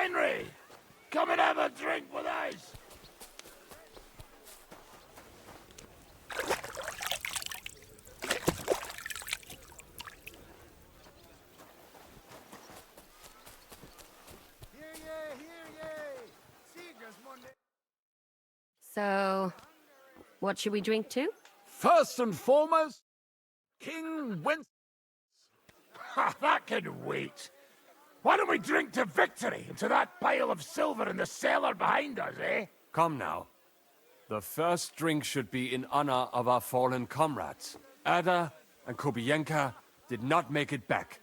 Henry, come and have a drink with us. So, what should we drink to? First and foremost, King Went. Ha, that can wait. Why don't we drink to victory and to that pile of silver in the cellar behind us, eh? Come now. The first drink should be in honor of our fallen comrades. Ada and Kubienka did not make it back.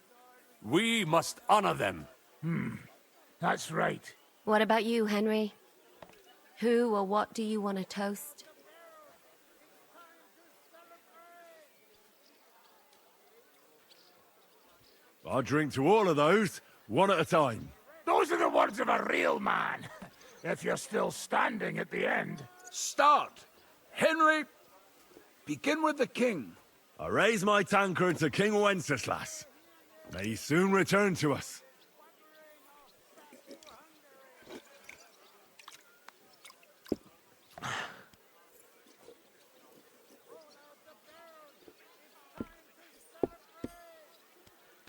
We must honor them. That's right. What about you, Henry? Who or what do you want to toast? I drink to all of those, one at a time. Those are the words of a real man. If you're still standing at the end. Start! Henry, begin with the king. I raise my tankard to King Wenceslas. May he soon return to us.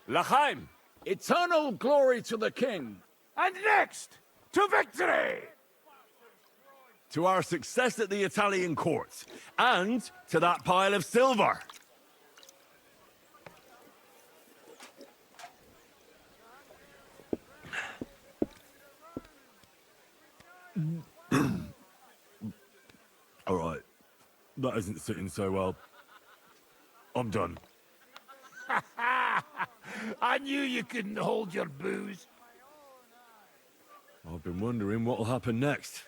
L'chaim! Eternal glory to the king. And next, to victory! To our success at the Italian court, and to that pile of silver. All right, that isn't sitting so well. I'm done. I knew you couldn't hold your booze. I've been wondering what'll happen next.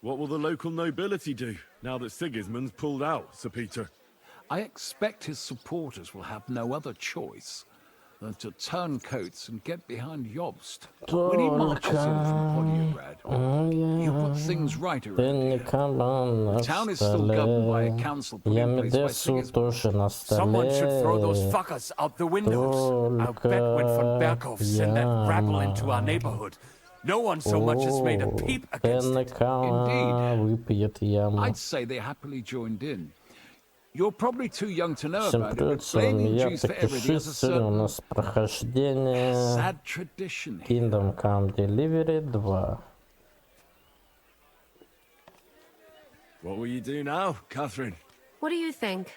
What will the local nobility do now that Sigismund's pulled out, Sir Peter? I expect his supporters will have no other choice than to turn coats and get behind Jobst. When he marches in from Podiebrad, you put things right around here. The town is still governed by a council put in place by Sigismund. Someone should throw those fuckers out the windows. I'll bet when von Berkhoff sent that rabble into our neighborhood, no one so much as made a peep against it. Indeed. I'd say they happily joined in. You're probably too young to know about it, but blaming Jews for everything is a certain sad tradition here. Kingdom Come Delivery 2. What will you do now, Catherine? What do you think?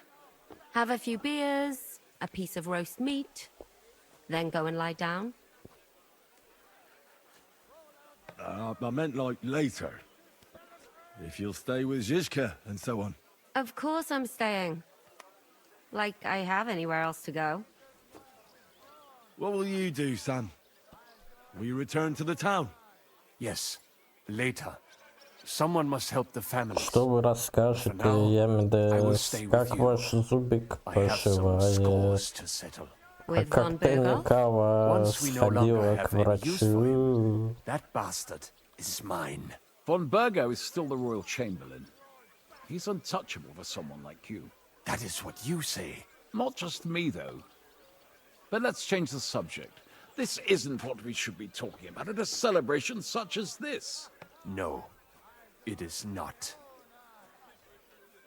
Have a few beers, a piece of roast meat, then go and lie down? I meant like later. If you'll stay with Zizka and so on. Of course I'm staying. Like I have anywhere else to go. What will you do, Sam? Will you return to the town? Yes, later. Someone must help the family. Что вы расскажете, Емидес, как ваш зубик поживает? А как Тенникава сходила к врачу? That bastard is mine. Von Burgo is still the royal chamberlain. He's untouchable for someone like you. That is what you say. Not just me, though. But let's change the subject. This isn't what we should be talking about at a celebration such as this. No, it is not.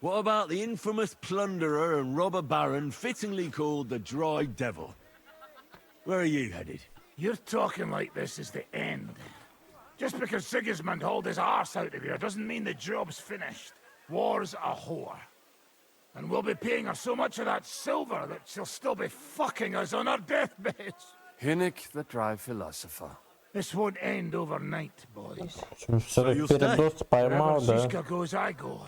What about the infamous plunderer and robber baron fittingly called the Dry Devil? Where are you headed? You're talking like this is the end. Just because Sigismund hauled his arse out of here doesn't mean the job's finished. War's a whore. And we'll be paying her so much of that silver that she'll still be fucking us on our deathbeds. Hinnick, the dry philosopher. This won't end overnight, boys. Все-таки передоз поймал, да? Wherever Siska goes, I go.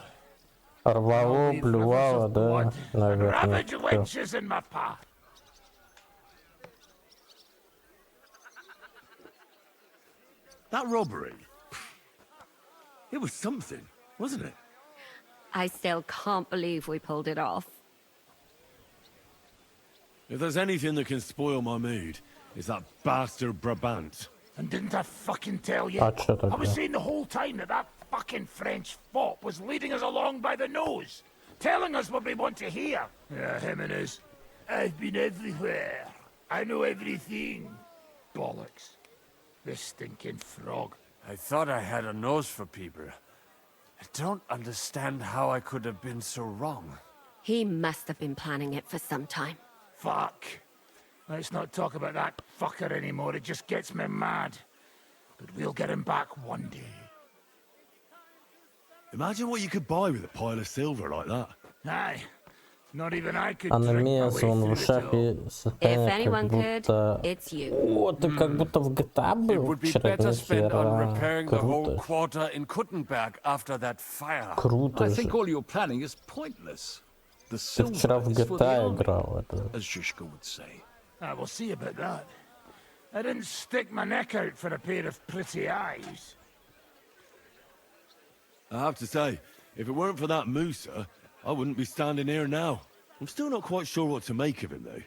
Рвало, плювало, да? Наверное. Ravage wenches in my path. That robbery. It was something, wasn't it? I still can't believe we pulled it off. If there's anything that can spoil my mood, it's that bastard Brabant. And didn't I fucking tell you? А что I was тогда? saying the whole time that that fucking French fop was leading us along by the nose, telling us what we want to hear. Yeah, him and his. I've been everywhere. I know everything. Bollocks. this stinking frog. I thought I had a nose for people. I don't understand how I could have been so wrong. He must have been planning it for some time. Fuck. Let's not talk about that fucker anymore. It just gets me mad. But we'll get him back one day. Imagine what you could buy with a pile of silver like that. Aye. Not even I could А drink my way намеется он в through it ушах all. и If состояние, как anyone could, будто... it's you. О, ты как будто в GTA It был would be вчера better spent on вечера. repairing the whole Круто. quarter in Kuttenberg after that fire. Круто I же. think all your planning is pointless. The Ты вчера silver в is for the GTA army, играл. Это... as Shishka would say. We'll see about that. I didn't stick my neck out for a pair of pretty eyes. I have to say, if it weren't for that Musa, I wouldn't be standing here now. I'm still not quite sure what to make of him, though.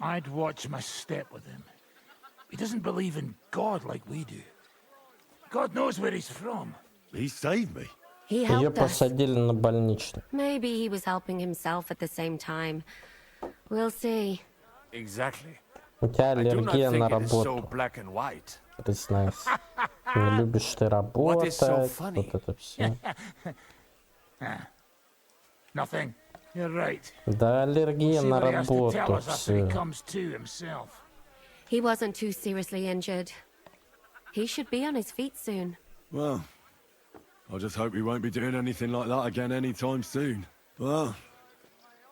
I'd watch my step with him. He doesn't believe in God like we do. God knows where he's from. He saved me. He Ее helped us. посадили на больничный. Maybe he was helping himself at the same time. We'll see. Exactly. У тебя I do not аллергия на think it is so работу. black and white. Признайся. Не любишь ты What is so работать. funny? Вот это все. Nothing. You're right. Да аллергия See на what he has to tell работу. us after he Все. comes to himself. He wasn't too seriously injured. He should be on his feet soon. Well, I just hope we won't be doing anything like that again anytime soon. Well,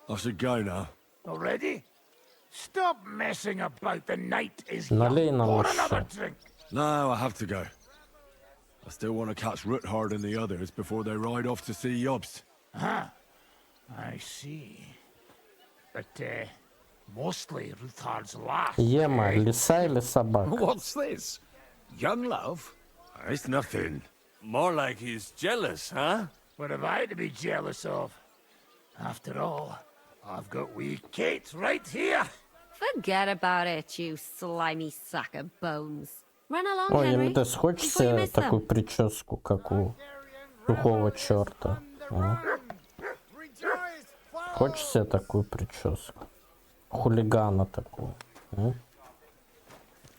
I should go now. Already? Stop messing about. The night is Налей young. нам Pour еще. another drink. No, I have to go. I still want to catch Ruthard and the others before they ride off to see Jobst. Ah, I see. But, mostly Ruthard's last. Ема, eh? лиса или собака? What's this? Young love? It's nothing. More like he's jealous, huh? What have I to be jealous of? After all, I've got wee Kate right here. Forget about it, you slimy sack of bones. Run along, Ой, Henry. Емидес, before you хочется miss такую them. прическу, как у сухого черта? А? Хочется такую прическу? Хулигана такую. А?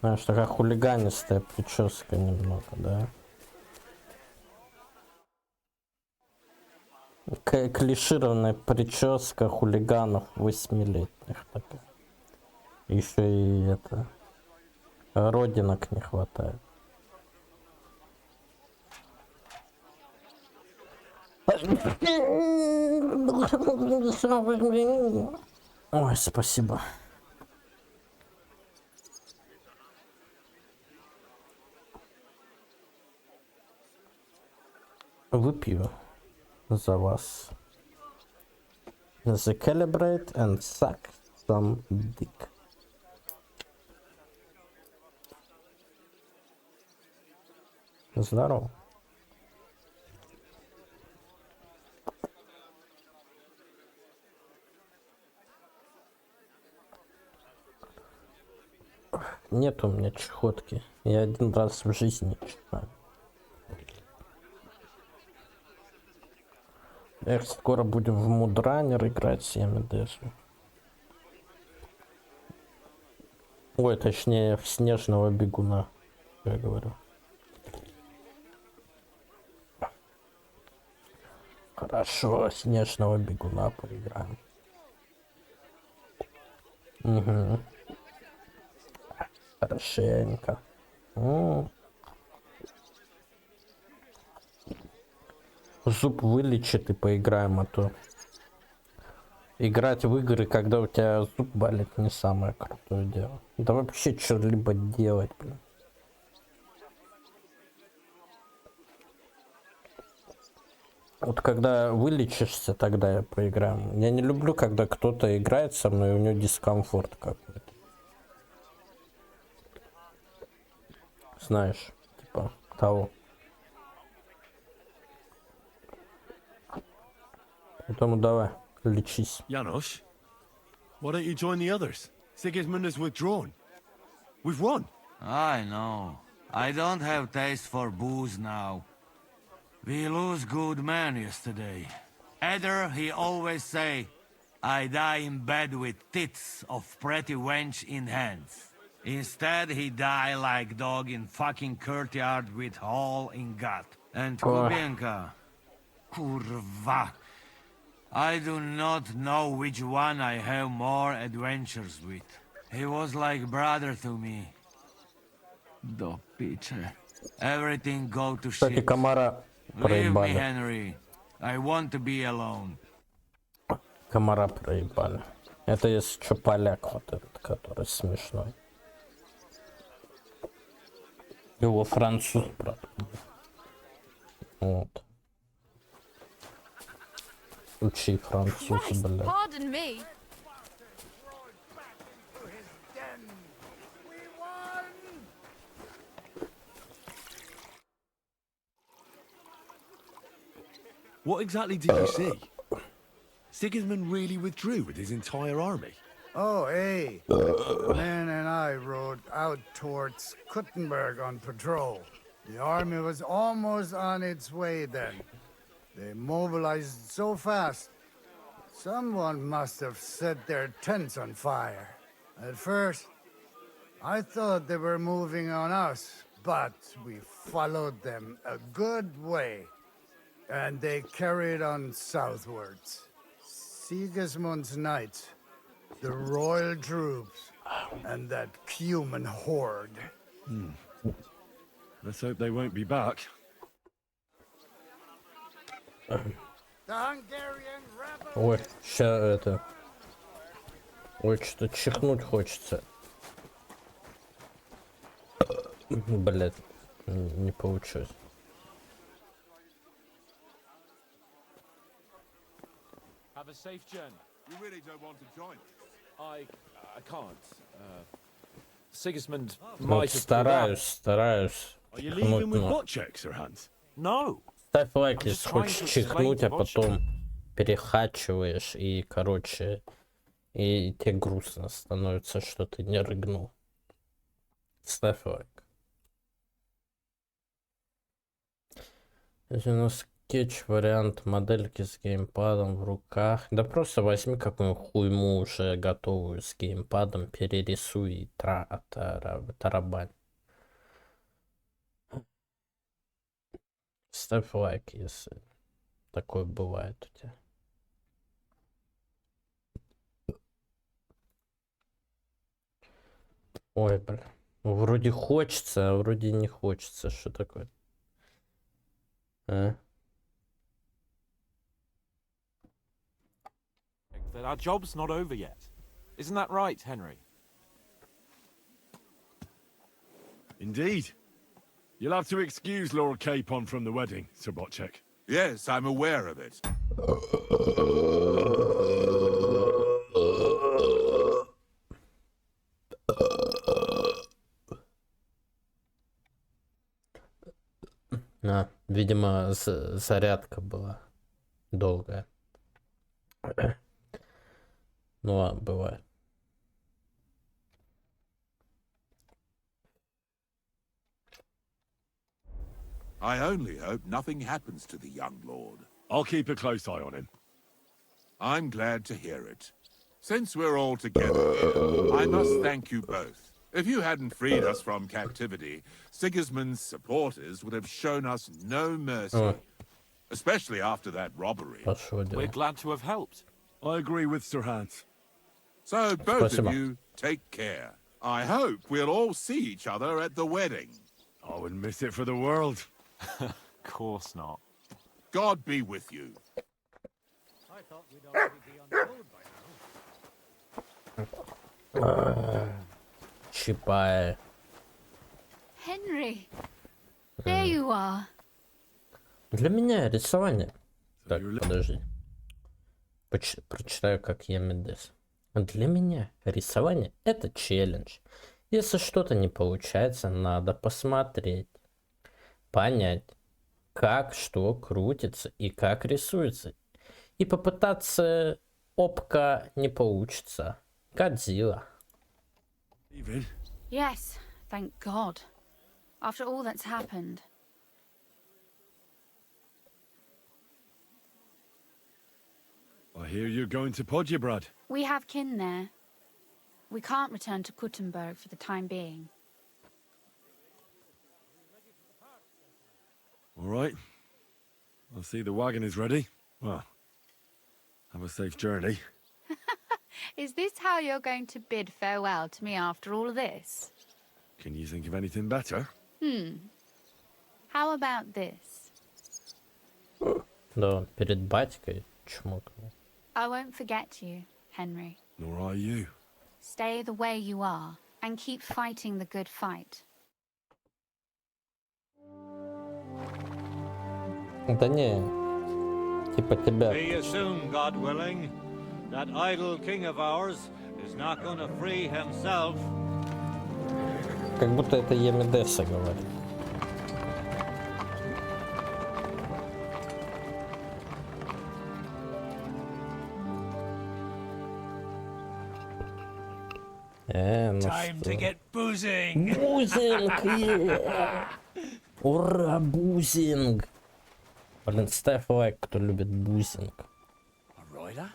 Знаешь, такая хулиганистая прическа немного, да? Клишированная прическа хулиганов 8-летних такая. Еще и это... Родинок не хватает. Ой, спасибо. Выпью за вас. The calibrate and suck some dick. Здорово. Нет у меня чехотки. Я один раз в жизни чихаю. Эх, скоро будем в Мудранер играть 7 даже. Ой, точнее, в Снежного бегуна, я говорю. Хорошо, Снежного бегуна поиграем. Угу. Хорошенько. Зуб вылечит и поиграем, а то играть в игры, когда у тебя зуб болит, не самое крутое дело. Да вообще что-либо делать, блин. Вот когда вылечишься, тогда я поиграю. Я не люблю, когда кто-то играет со мной, и у него дискомфорт какой-то. Знаешь, типа того. Поэтому давай, лечись. Janos, why don't you join the others? Sigismund has withdrawn. We've won. I know. I don't have taste for booze now. We lose good men yesterday. Eder, he always say, I die in bed with tits of pretty wench in hands. Instead, he died like dog in fucking courtyard with hole in gut. And Oh. Kubienka, kurva. I do not know which one I have more adventures with. He was like brother to me. Do piče. Everything go to Кстати, shit. комара Leave me, проебали. Henry. I want to be alone. Комара проебали. Это если что поляк вот этот, который смешной. Его француз, брат. Вот. Учи француз, блядь. Pardon me. What exactly did you see? Sigismund really withdrew with his entire army. Oh, hey. Lynn and I rode out towards Kuttenberg on patrol. The army was almost on its way then. They mobilized so fast. Someone must have set their tents on fire. At first, I thought they were moving on us, but we followed them a good way. And they carried on southwards. Sigismund's knights, the royal troops, and that human horde. Let's hope they won't be back. The Hungarian rebels! Ой, ща это... Ой, что-то чихнуть хочется. Блядь, не получилось. Have a safe journey. You really don't want to join? I can't. Sigismund Вот might have pulled out. стараюсь. Are you чихнуть, leaving with но- Wojciech, Sir Hans? No. Ставь лайк, I'm just если trying хочешь to чихнуть, а explain to потом перехачиваешь, и, короче, и тебе грустно становится, что ты не рыгнул. Ставь лайк. Если у нас скетч-вариант модельки с геймпадом в руках, да просто возьми какую-нибудь хуйму уже готовую с геймпадом, перерисуй и тарабань. Ставь лайк, если такое бывает у тебя. Ой, бля. Вроде хочется, а вроде не хочется. Что такое? А? That our job's not over yet. Isn't that right, Henry? Indeed. You'll have to excuse Lord Capon from the wedding, Sir Wojciech. Yes, I'm aware of it. Видимо, зарядка была долгая. Ну ладно, бывает. I only hope nothing happens to the young lord. I'll keep a close eye on him. I'm glad to hear it. Since we're all together here, I must thank you both. If you hadn't freed us from captivity, Sigismund's supporters would have shown us no mercy. Especially after that robbery. We're glad to have helped. I agree with Sir Hans. So both Спасибо. of you, take care. I hope we'll all see each other at the wedding. I wouldn't miss it for the world. Of course not. God be with you. I thought we'd already be on the road by now. Чипая. Henry, there you are. Для меня рисование. Так, you're- подожди. Прочитаю, как Емедес. Для меня рисование — это челлендж. Если что-то не получается, надо посмотреть, понять, как что крутится и как рисуется. И попытаться опка не получится. Годзилла. Even? Yes, thank God. After all that's happened. I hear you're going to Podjebrad. We have kin there. We can't return to Kuttenberg for the time being. All right. I see the wagon is ready. Well, have a safe journey. Is this how you're going to bid farewell to me after all of this? Can you think of anything better? How about this? Да, перед батькой чмокнул. I won't forget you, Henry. Nor are you. Stay the way you are, and keep fighting the good fight. Да не, типа тебя. We assume, God willing, that idle king of ours is not gonna free himself. Как будто это Емедеса говорит. Ну Time to что? get boozing. Бузинг! Ура, бузинг! Блин, ставь лайк, кто любит бузинг. A rider?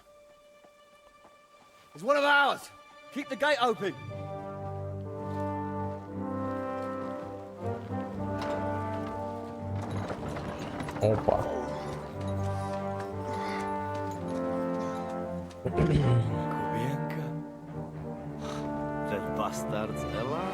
It's one of ours. Keep the gate open. Опа. Kubienka. That bastard's alive.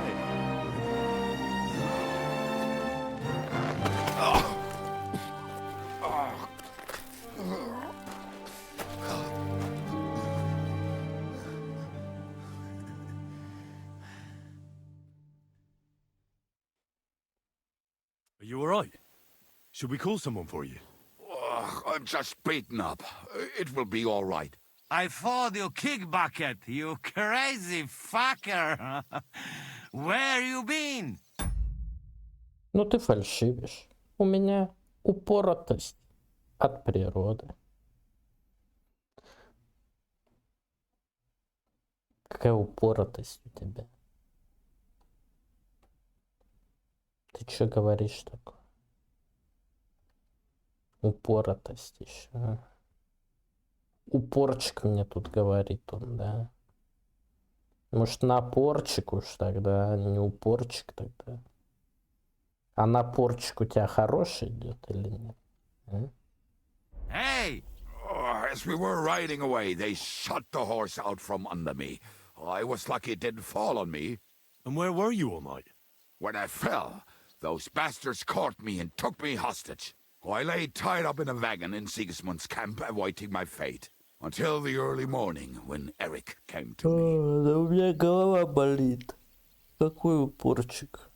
Are you all right? Should we call someone for you? I'm just beaten up. It will be all right. I fought you kick bucket, you crazy fucker. Where you been? Ну ты фальшивишь. У меня упоротость от природы. Какая упоротость у тебя? Ты что говоришь такое? Упоротость еще. А? Упорчик мне тут говорит он, да? Может, напорчик уж тогда, а не упорчик тогда. А напорчик у тебя хороший идет или нет? А? Hey! As we were riding away, they shot the horse out from under me. I was lucky it didn't fall on me. And where were you all night? When I fell, those bastards caught me and took me hostage. I lay tied up in a wagon in Sigismund's camp, awaiting my fate. Until the early morning, when Eric came to me. Да у меня голова болит. Какой упорчик.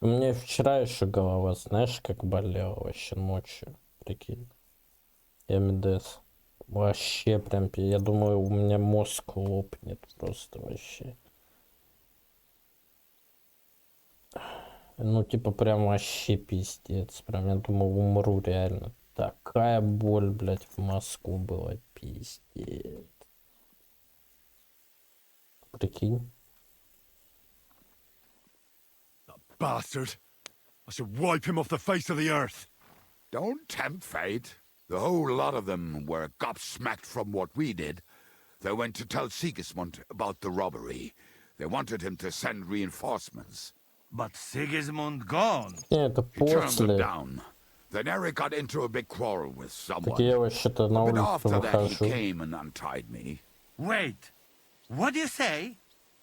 У меня вчера еще голова, знаешь, как болела вообще ночью. Прикинь. МДС. Вообще прям, я думаю, у меня мозг лопнет просто вообще. Ну, типа, прям вообще пиздец. Прям, я думаю, умру реально. Такая боль, блядь, в мозгу была, пиздец. Прикинь. That bastard. I should wipe him off the face of the earth. Don't tempt fate. The whole lot of them were gobsmacked from what we did. They went to tell Sigismund about the robbery. They wanted him to send reinforcements. But Sigismund gone. Это He turned them после. down. Then Eric got into a big quarrel with someone. Так я вообще-то на But улицу after that, he выхожу. came and untied me. Wait. What do you say?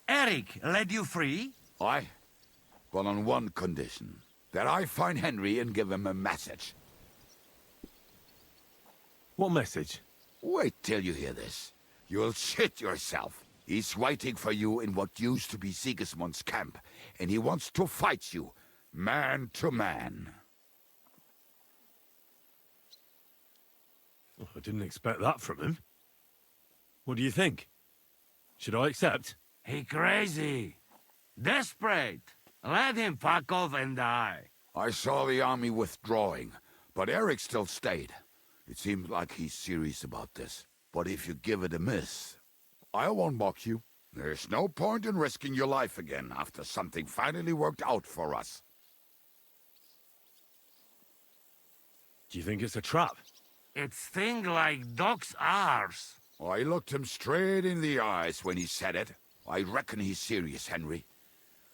Eric led you free? Aye, but on one condition. That I find Henry and give him a message. What message? Wait till you hear this. You'll shit yourself. He's waiting for you in what used to be Sigismund's camp, and he wants to fight you, man to man. Oh, I didn't expect that from him. What do you think? Should I accept? He crazy. Desperate. Let him fuck off and die. I saw the army withdrawing, but Eric still stayed. It seems like he's serious about this. But if you give it a miss, I won't mock you. There's no point in risking your life again after something finally worked out for us. Do you think it's a trap? It's thing like dog's arse. I looked him straight in the eyes when he said it. I reckon he's serious, Henry.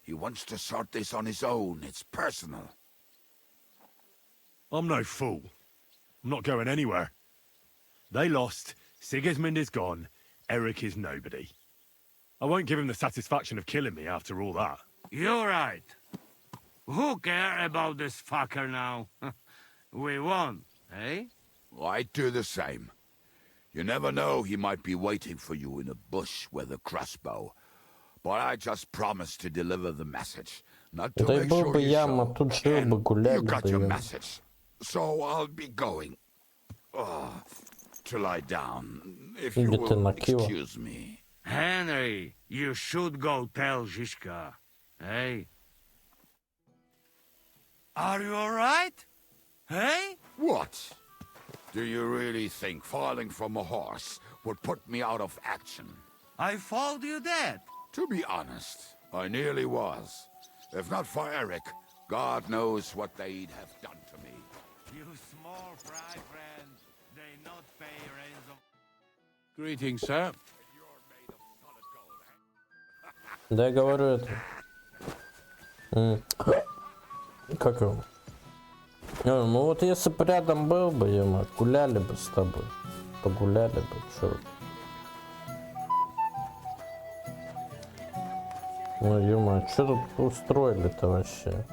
He wants to sort this on his own. It's personal. I'm no fool. I'm not going anywhere. They lost, Sigismund is gone, Eric is nobody. I won't give him the satisfaction of killing me after all that. You're right. Who care about this fucker now? We won, eh? I'd do the same. You never know, he might be waiting for you in a bush with a crossbow. But I just promised to deliver the message. Not to Да и make был sure бы you яма, show. тут жил бы, And гуляли you got бы. your message. So I'll be going. To lie down, if you Или ты will на киво. excuse me. Henry, you should go tell Zizka, eh? Are you all right? Hey? What? Do you really think falling from a horse would put me out of action? I followed you dead. To be honest, I nearly was. If not for Eric, God knows what they'd have done to me. You small fry friend, they not pay ransom. Greetings, sir. Да я говорю это. Как его? Ну вот если бы рядом был бы, ё-моё, гуляли бы с тобой. Погуляли бы, чё. Ну ё-моё, чё тут устроили-то вообще?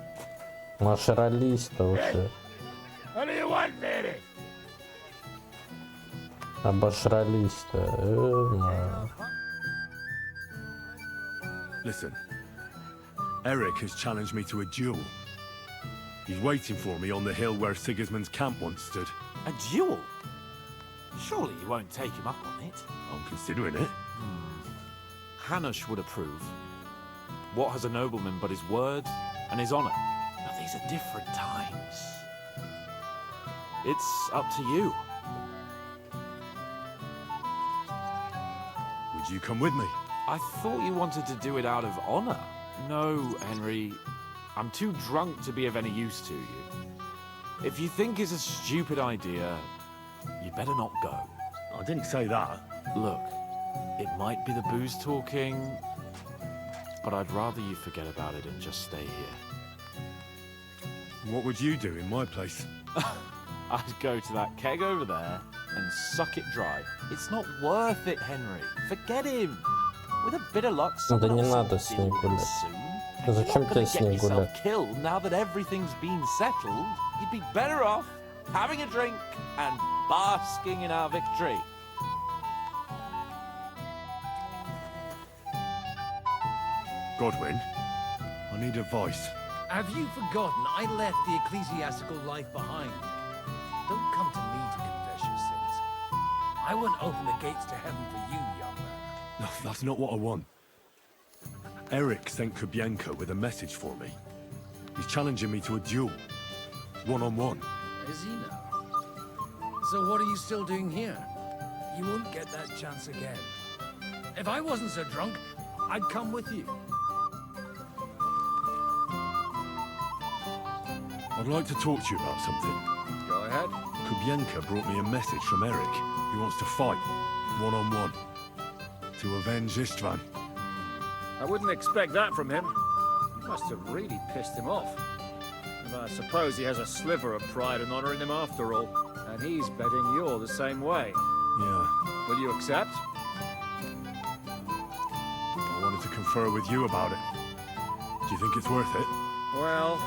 Нашрались-то вообще. What do you want, lady? Обошрались-то. Ё-моё. Listen, Eric has challenged me to a duel. He's waiting for me on the hill where Sigismund's camp once stood. A duel? Surely you won't take him up on it. I'm considering it. Hanush would approve. What has a nobleman but his word and his honor? But these are different times. It's up to you. Would you come with me? I thought you wanted to do it out of honor. No, Henry. I'm too drunk to be of any use to you. If you think it's a stupid idea, you better not go. I didn't say that. Look, it might be the booze talking, but I'd rather you forget about it and just stay here. What would you do in my place? I'd go to that keg over there and suck it dry. It's not worth it, Henry. Forget him. With a bit of luck, Да someone не else надо will с deal ней with it гулять. soon. Да And you're зачем not тебе gonna с get ней yourself гулять? killed now that everything's been settled. You'd be better off having a drink and basking in our victory. Godwin, I need advice. Have you forgotten I left the ecclesiastical life behind? Don't come to me to confess your sins. I won't open the gates to heaven for you, young man. No, that's not what I want. Eric sent Kubienka with a message for me. He's challenging me to a duel. One-on-one. Is he now? So what are you still doing here? You won't get that chance again. If I wasn't so drunk, I'd come with you. I'd like to talk to you about something. Go ahead. Kubienka brought me a message from Eric. He wants to fight, one-on-one, to avenge Istvan. I wouldn't expect that from him. You must have really pissed him off. But I suppose he has a sliver of pride and honor in him after all. And he's betting you're the same way. Yeah, Will you accept? I wanted to confer with you about it. Do you think it's worth it? Well,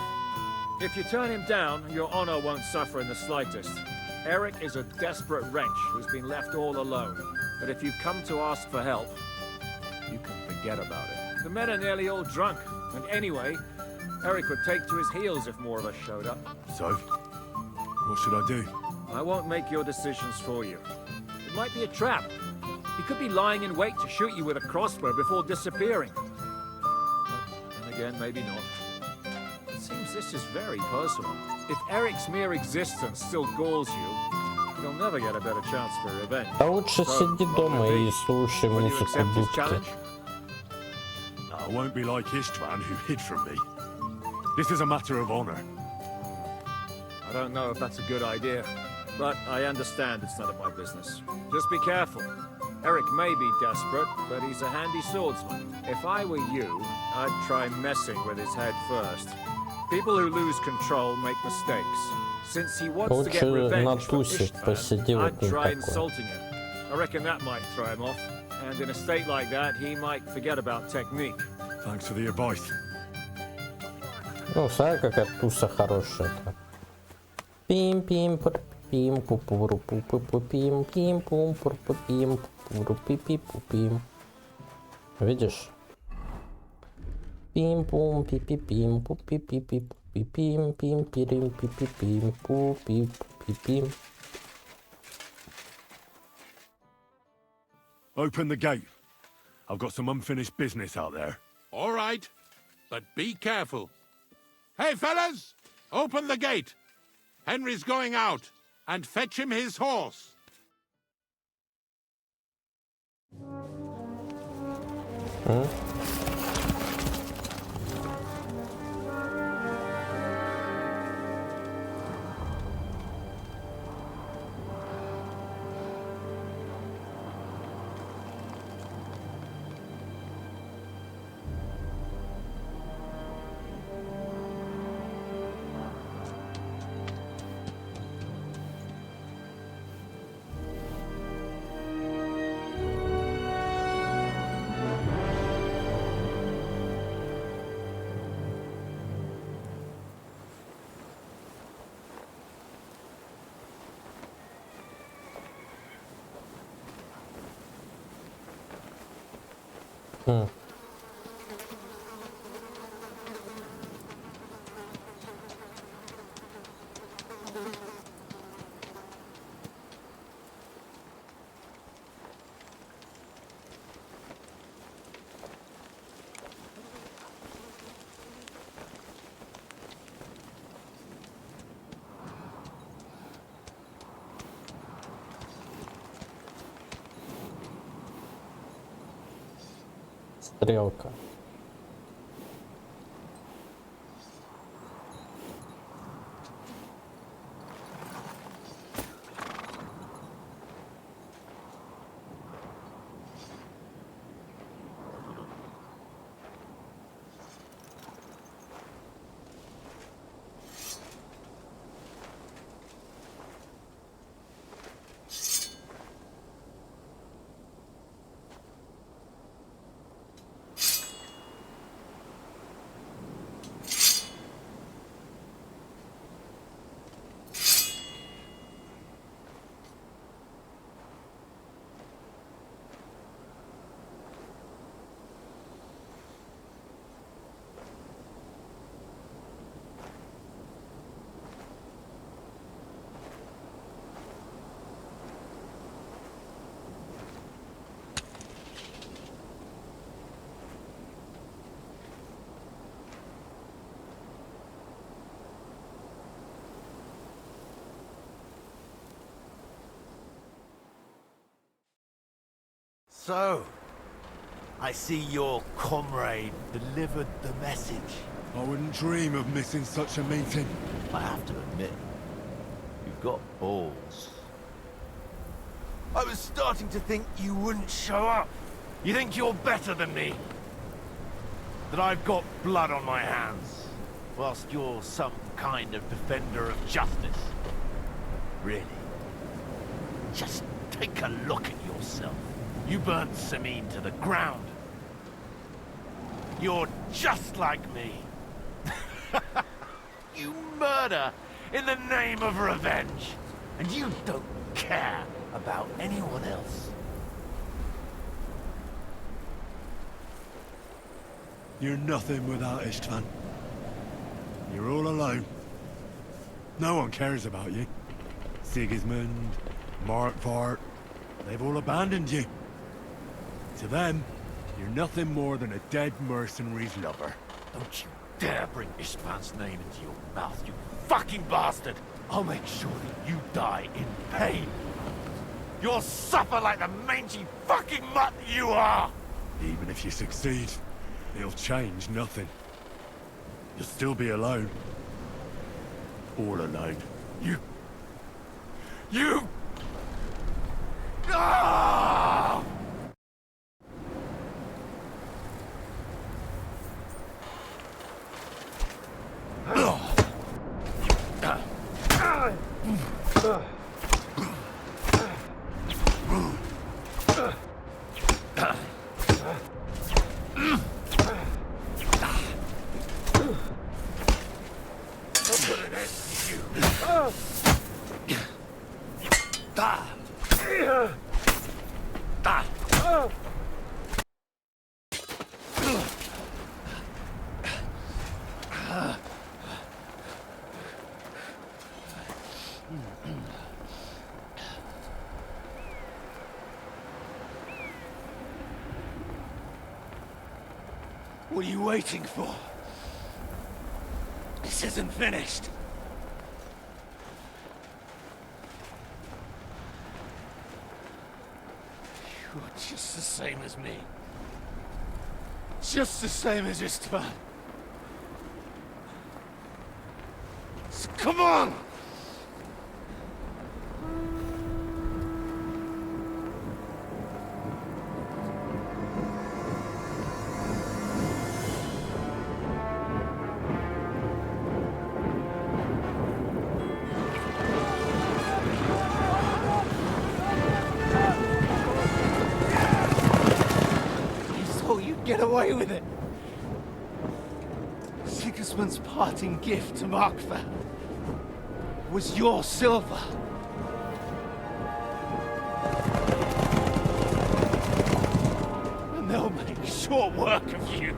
if you turn him down, your honor won't suffer in the slightest. Eric is a desperate wretch who's been left all alone. But if you come to ask for help, you can forget about it. The men are nearly all drunk. And anyway, Eric would take to his heels if more of us showed up. So, what should I do? I won't make your decisions for you. It might be a trap. He could be lying in wait to shoot you with a crossbow before disappearing. But then again, maybe not. It seems this is very personal. If Eric's mere existence still galls you, you'll never get a better chance for revenge. А лучше сиди дома и слушай Will you музыку accept his дудки. challenge? I won't be like Istvan, who hid from me. This is a matter of honor. I don't know if that's a good idea, but I understand it's none of my business. Just be careful. Eric may be desperate, but he's a handy swordsman. If I were you, I'd try messing with his head first. People who lose control make mistakes. Since he wants to get revenge for Istvan, I'd try insulting him. I reckon that might throw him off. And in a state like that, he might forget about technique. Thanks for the advice. Ну, смотри, какая туса хорошая. Пим-пим, пим, пупуру, пупу-пим, пим, пум, пурпу-пим, пупуру, пи-пи-пу-пим. Видишь? Пим-пум, пи-пи-пим, пу-пи-пи-пи-пим, пим-пирим, пи-пи-пим, пу-пи-пи-пим. Open the gate. I've got some unfinished business out there. All right, but be careful. Hey, fellas! Open the gate. Henry's going out. And fetch him his horse. Huh? Стрелка. So, I see your comrade delivered the message. I wouldn't dream of missing such a meeting. I have to admit, you've got balls. I was starting to think you wouldn't show up. You think you're better than me? That I've got blood on my hands, whilst you're some kind of defender of justice. Really? Just take a look at yourself. You burnt Sameen to the ground. You're just like me. You murder in the name of revenge. And you don't care about anyone else. You're nothing without Istvan. You're all alone. No one cares about you. Sigismund, Markvart, they've all abandoned you. To them, you're nothing more than a dead mercenary's lover. Don't you dare bring Istvan's name into your mouth, you fucking bastard! I'll make sure that you die in pain. You'll suffer like the mangy fucking mutt you are! Even if you succeed, it'll change nothing. You'll still be alone. All alone. You... Ah! What are you waiting for? This isn't finished. You're just the same as me. Just the same as Istvan. So come on! Get away with it! Sigismund's parting gift to Markvar was your silver. And they'll make short work of you.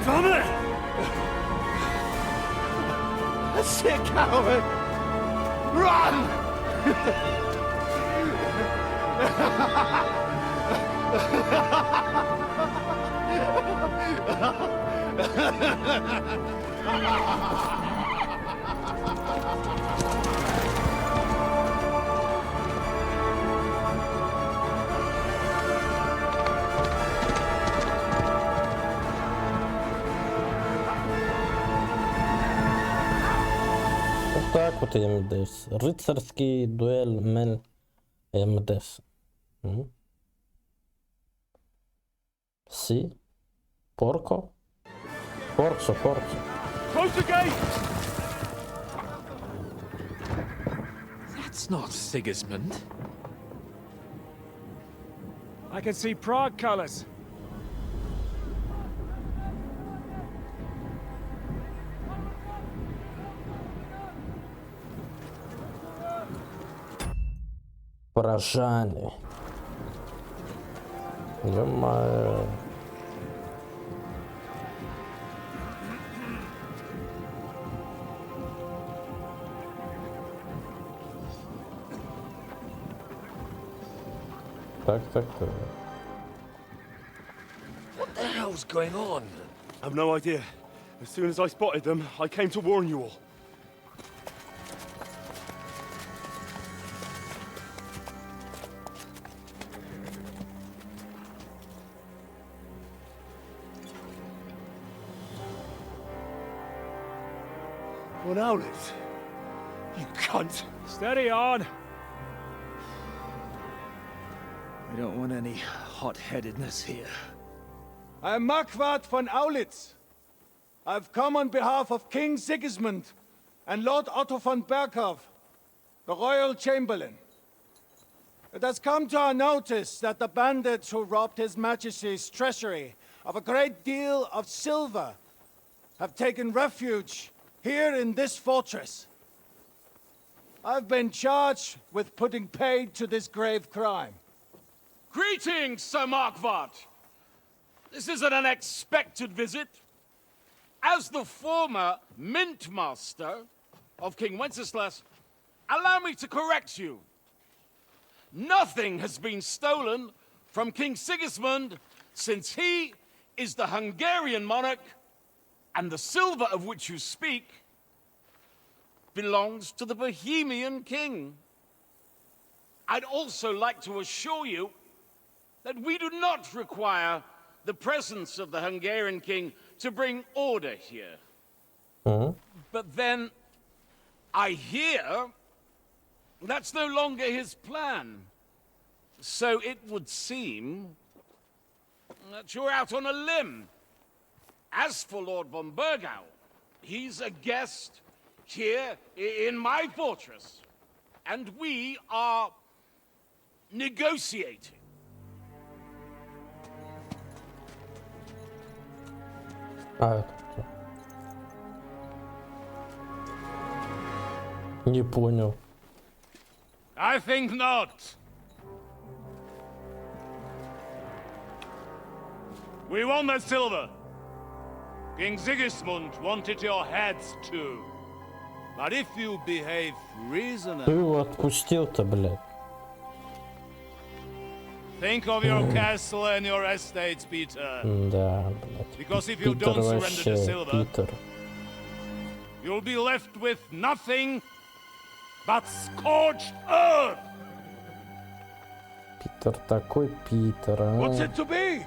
Damn it! That's it, coward! Run! Так вот я МДС. Рыцарский дуэль Мель МДС. Си. Порко. Порцо. Close the gate! That's not Sigismund. I can see Prague colors. Поражане. Ё-моё. Так. What the hell's going on? I've no idea. As soon as I spotted them, I came to warn you all. What Owlets? You cunt! Steady on! We don't want any hot-headedness here. I'm Markvart von Aulitz. I've come on behalf of King Sigismund and Lord Otto von Berghoff, the Royal Chamberlain. It has come to our notice that the bandits who robbed His Majesty's treasury of a great deal of silver have taken refuge here in this fortress. I've been charged with putting paid to this grave crime. Greetings, Sir Markvart. This is an unexpected visit. As the former mint master of King Wenceslas, allow me to correct you. Nothing has been stolen from King Sigismund since he is the Hungarian monarch, and the silver of which you speak belongs to the Bohemian king. I'd also like to assure you that we do not require the presence of the Hungarian king to bring order here. But then, I hear that's no longer his plan. So it would seem that you're out on a limb. As for Lord von Burgau, he's a guest here in my fortress. And we are negotiating. Не понял. I think not. We want that silver. King Sigismund wanted your heads too. But if you behave reasonably... Ты его отпустил-то, блядь. Think of your castle and your estates, Peter. Да, блядь. Because if you Питер don't surrender the вообще, silver, Питер. you'll be left with nothing but scorched earth. Питер такой Питер, а? What's it to be?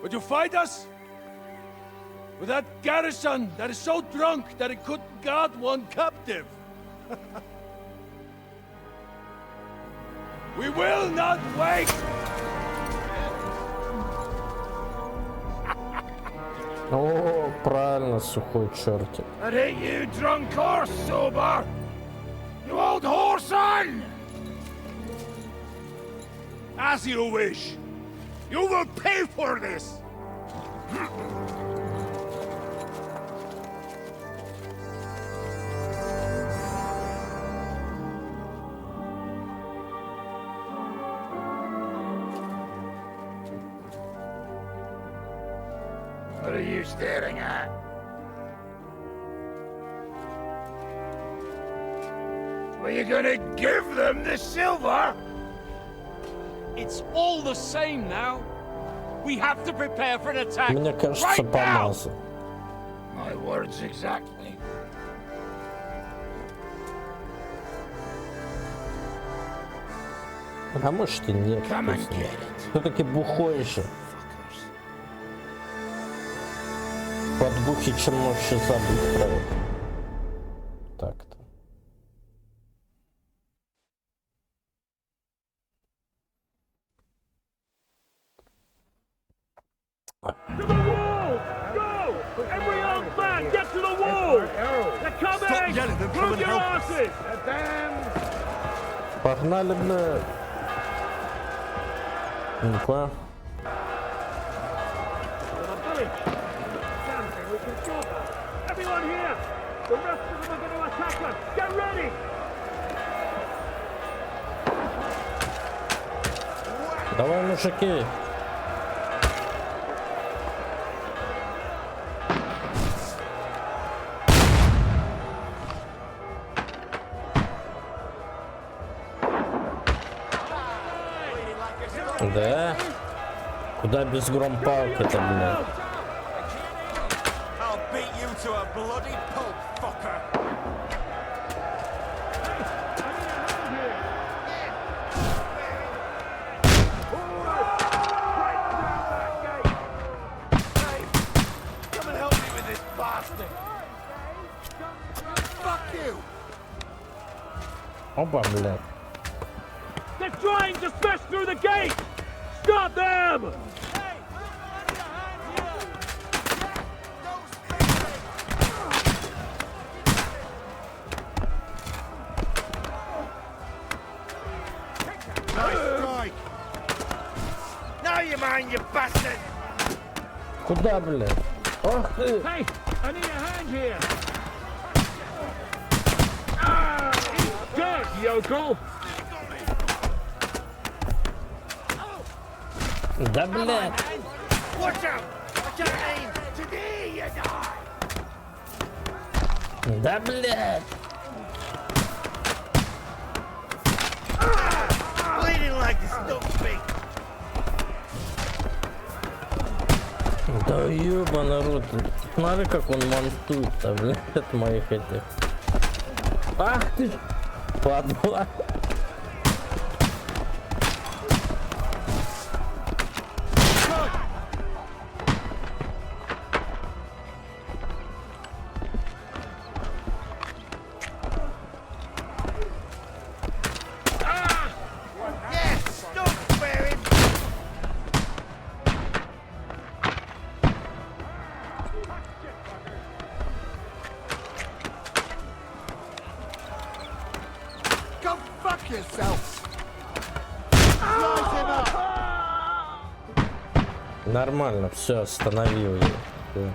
Would you fight us? With that garrison that is so drunk that it couldn't guard one captive? We will not wait! О, правильно, сухой чертик. That ain't you drunk or sober? You old whoreson! As you wish. You will pay for this! What are you staring at? Were you gonna give them the silver? It's all the same now. We have to prepare for an attack Мне кажется, right now. помазал. My words exactly. А может и нет. Come and get it. Все-таки бухой же. Под Бухичем вообще забыть про это. Так-то. To the wall! Go! Every old man, get to the wall! They're coming! Stop yelling and come Move and your help us. asses! Погнали, бля. Не понял. Everyone here! The rest of them are going to attack us! Get ready! Давай, мужики. Да? Куда без громпалки-то, блядь? I'll beat you to a bloody pulp, fucker! Come and help me with this bastard! Fuck you! Оба, блядь. They're trying to smash through the gate! Stop them! Nice strike! Now you mind, you bastard! Куда, блядь? Ах ты! Hey, I need a hand here! Ah, eat dirt, yokel! Да, блядь! Watch out! I can't aim! Today you die! Да, блядь! Bleeding like the stuff big! Да ёбаный рот. Смотри, как он мантует-то, блядь, от моих этих. Ах ты ж, падла. Нормально, все, остановил ее. Всё.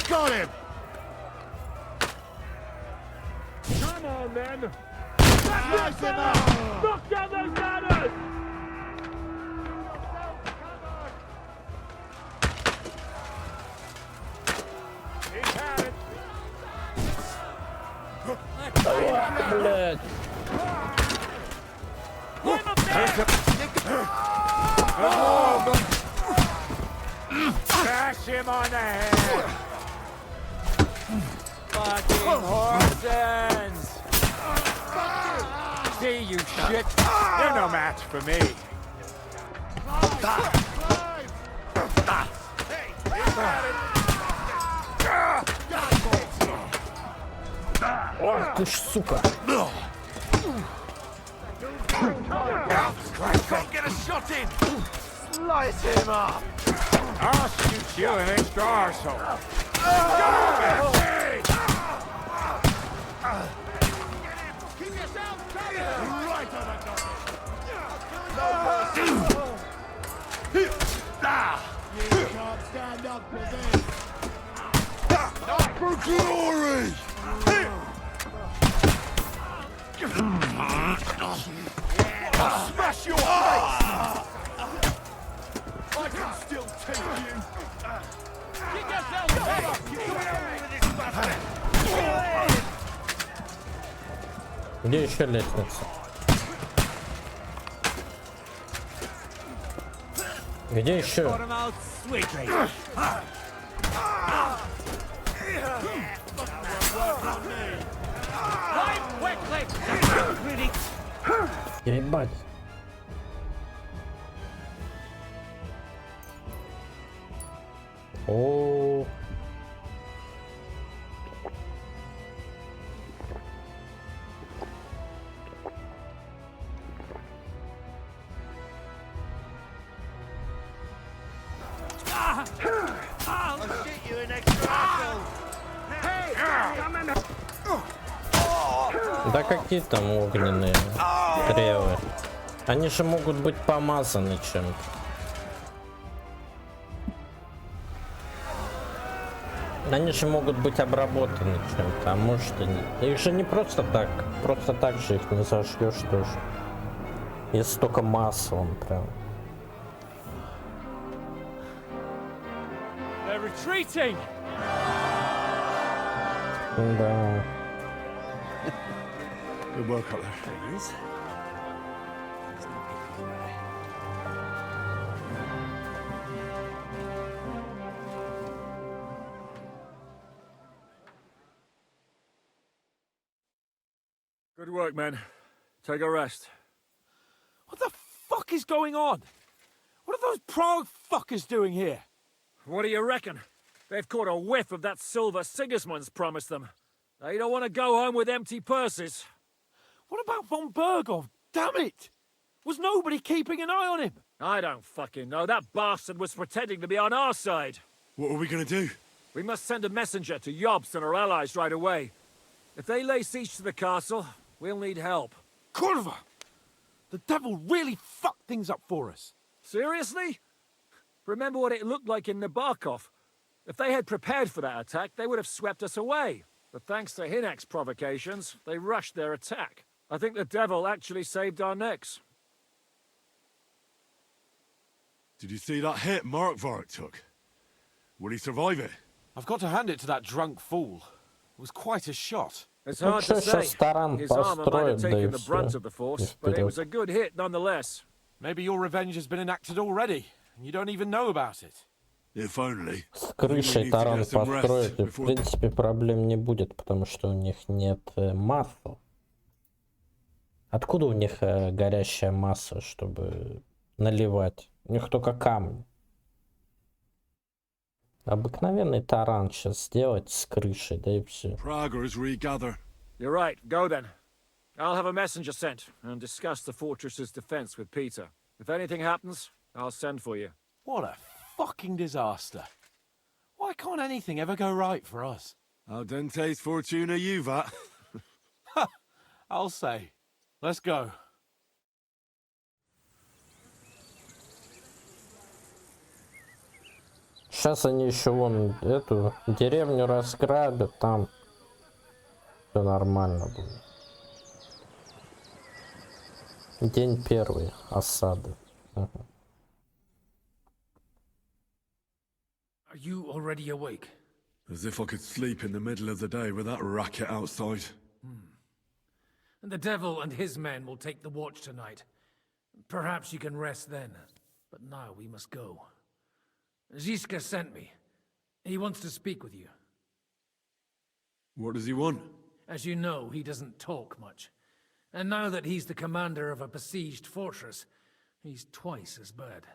Got him! Come on, then! Smash him up! Knock down those ladders! He's had it! Блядь. Bash him on the head! Fucking horsens! See, you shit! You're no match for me! Ох ты ж, сука. Get a shot in! Slice him up! I'll shoot you an extra arsehole! Keep yourself covered! Right on the You can't stand up to this! For glory! I'll smash your face! I can still take you! Keep yourself covered! Где еще лестница? Где еще? Ебать. О. I'll shoot you an extra asshole! Да какие там огненные стрелы? Они же могут быть помазаны чем-то. Они же могут быть обработаны чем-то, а может и нет. Их же не просто так же их не зажжешь тоже. Если только маслом прям. They're retreating! Да. Good work up there. Good work, men. Take a rest. What the fuck is going on? What are those Prague fuckers doing here? What do you reckon? They've caught a whiff of that silver Sigismund's promised them. They don't want to go home with empty purses. What about von Bergov? Damn it! Was nobody keeping an eye on him? I don't fucking know. That bastard was pretending to be on our side. What are we gonna do? We must send a messenger to Jobst and her allies right away. If they lay siege to the castle, we'll need help. Kurva! The devil really fucked things up for us. Seriously? Remember what it looked like in Nabokov. If they had prepared for that attack, they would have swept us away. But thanks to Hinek's provocations, they rushed their attack. I think the devil actually saved our necks. Did you see that hit Markvart took? Will he survive it? I've got to hand it to that drunk fool. It was quite a shot. It's hard to say. His armor might have taken the brunt of the force, but it was a good hit nonetheless. Maybe your revenge has been enacted already, and you don't even know about it. If only. С крышей таран построить, и в принципе проблем не будет, потому что у них нет масла. Откуда у них горящая масса, чтобы наливать? У них только камни. Обыкновенный таран сейчас сделать с крышей, да и все. Praggers regather. You're right. Go then. I'll have a messenger sent and discuss the fortress's defense with Peter. If anything happens, I'll send for you. What a fucking disaster. Why can't anything ever go right for us? Al dente's fortuna juvat. I'll say. Let's go. Сейчас они еще вон эту деревню разграбят, там все нормально будет. День первый осады. Ага. Are you already awake? As if I could sleep in the middle of the day with that racket outside. And the devil and his men will take the watch tonight. Perhaps you can rest then. But now we must go. Ziska sent me. He wants to speak with you. What does he want? As you know, he doesn't talk much. And now that he's the commander of a besieged fortress, he's twice as bad.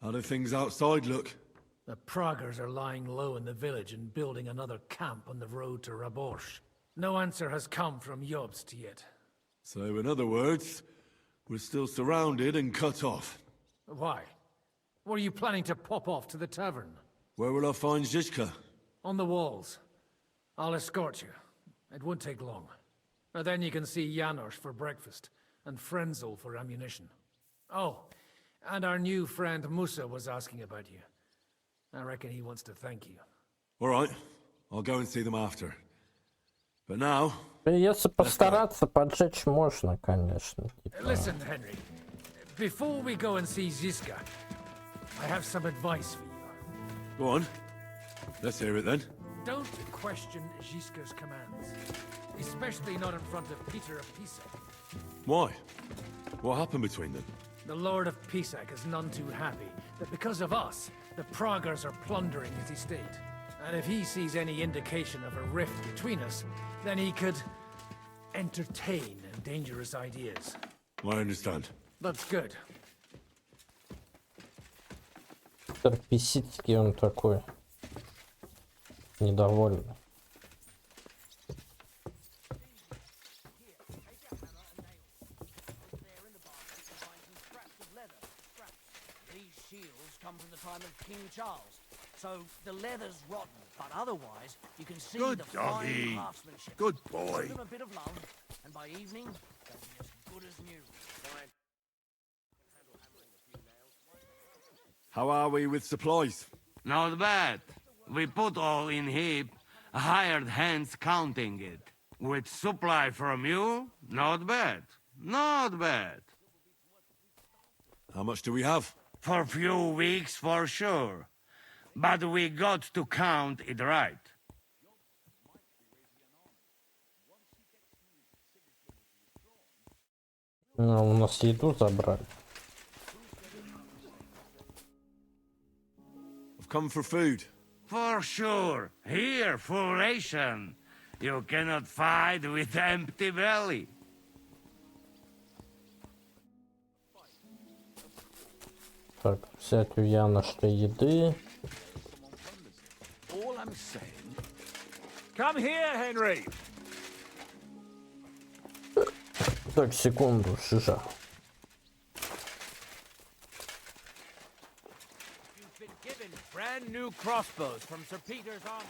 How do things outside look? The Praggers are lying low in the village and building another camp on the road to Raborsh. No answer has come from Jobst yet. So, in other words, we're still surrounded and cut off. Why? Were you planning to pop off to the tavern? Where will I find Zizka? On the walls. I'll escort you. It won't take long. And then you can see Janos for breakfast, and Frenzel for ammunition. Oh, and our new friend Musa was asking about you. I reckon he wants to thank you. All right, I'll go and see them after. But now... Если постараться, поджечь можно, конечно. Listen, Henry. Before we go and see Ziska, I have some advice for you. Go on. Let's hear it then. Don't question Ziska's commands. Especially not in front of Peter of Pisac. Why? What happened between them? The Lord of Pisac is none too happy that because of us, the Praggers are plundering his estate. And if he sees any indication of a rift between us, then he could entertain dangerous ideas. I understand. That's good. Писицкий он такой. Недовольный. Come from the time of King Charles, so the leather's rotten, but otherwise you can see Good the doggy. fine craftsmanship. Good boy. Give them a bit of love, and by evening they'll be as good as new. How are we with supplies? Not bad. We put all in heap, hired hands counting it. With supply from you, not bad. Not bad. How much do we have? For few weeks, for sure. But we got to count it right. У нас еду забрали. I've come for food. For sure. Here, full ration. You cannot fight with empty belly. Так, взять у Яна что еды. All I'm saying. Come here, Henry. Так, секунду, шиша. You've been given brand new crossbows from Sir Peter's armor.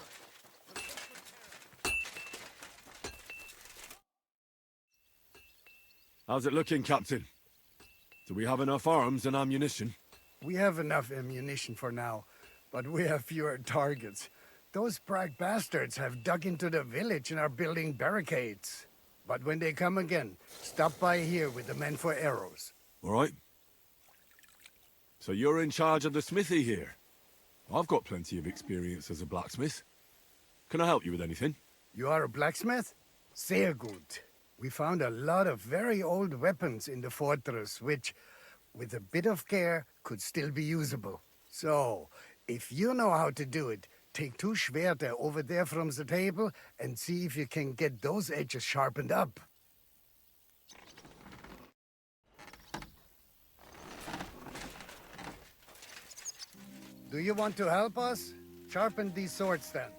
How's it looking, Captain? Do we have enough arms and ammunition? We have enough ammunition for now, but we have fewer targets. Those Prague bastards have dug into the village and are building barricades. But when they come again, stop by here with the men for arrows. All right. So you're in charge of the smithy here? I've got plenty of experience as a blacksmith. Can I help you with anything? You are a blacksmith? Sehr gut. We found a lot of very old weapons in the fortress, which, with a bit of care, could still be usable. So, if you know how to do it, take 2 Schwerter over there from the table and see if you can get those edges sharpened up. Do you want to help us? Sharpen these swords then.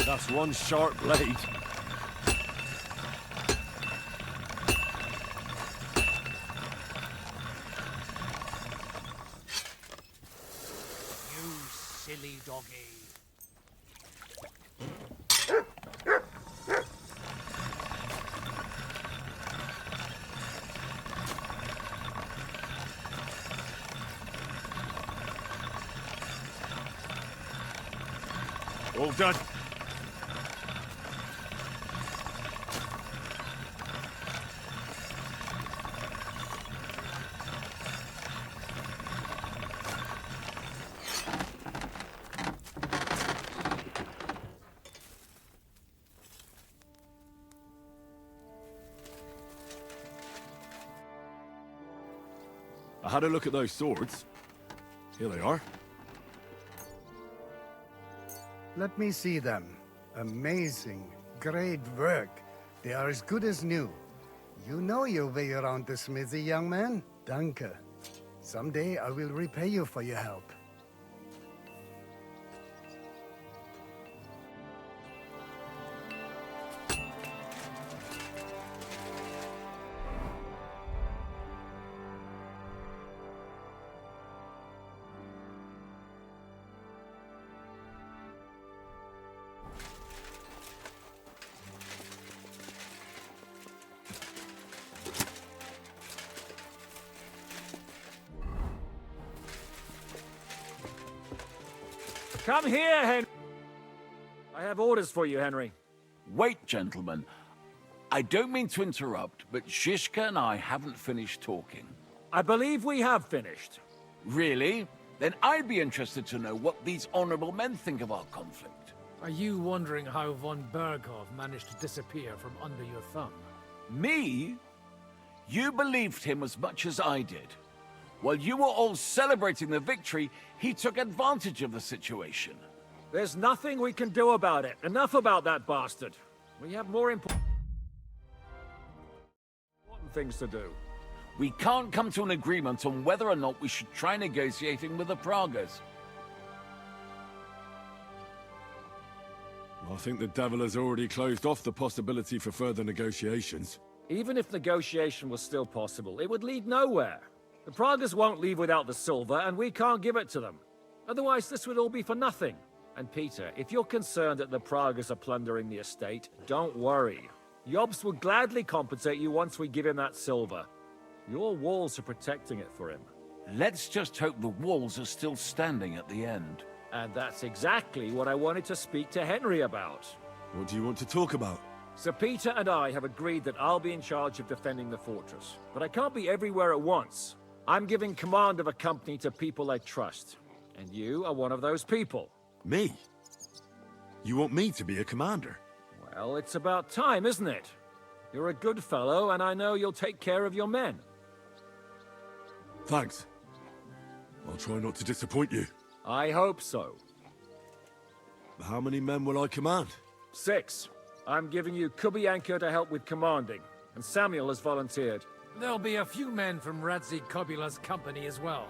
That's one sharp blade. You silly doggy. All done. I had a look at those swords. Here they are. Let me see them. Amazing. Great work. They are as good as new. You know your way around the smithy, young man. Danke. Someday I will repay you for your help. Come here, Henry. I have orders for you, Henry. Wait, gentlemen. I don't mean to interrupt, but Shishka and I haven't finished talking. I believe we have finished. Really? Then I'd be interested to know what these honorable men think of our conflict. Are you wondering how von Berghoff managed to disappear from under your thumb? Me? You believed him as much as I did. While you were all celebrating the victory, he took advantage of the situation. There's nothing we can do about it. Enough about that bastard. We have more important things to do. We can't come to an agreement on whether or not we should try negotiating with the Pragas. I think the devil has already closed off the possibility for further negotiations. Even if negotiation was still possible, it would lead nowhere. The Pragas won't leave without the silver, and we can't give it to them. Otherwise, this would all be for nothing. And Peter, if you're concerned that the Pragas are plundering the estate, don't worry. Jobst will gladly compensate you once we give him that silver. Your walls are protecting it for him. Let's just hope the walls are still standing at the end. And that's exactly what I wanted to speak to Henry about. What do you want to talk about? Sir Peter and I have agreed that I'll be in charge of defending the fortress. But I can't be everywhere at once. I'm giving command of a company to people I trust. And you are one of those people. Me? You want me to be a commander? Well, it's about time, isn't it? You're a good fellow, and I know you'll take care of your men. Thanks. I'll try not to disappoint you. I hope so. How many men will I command? 6. I'm giving you Kubianka to help with commanding, and Samuel has volunteered. There'll be a few men from Radzi Kobula's company as well.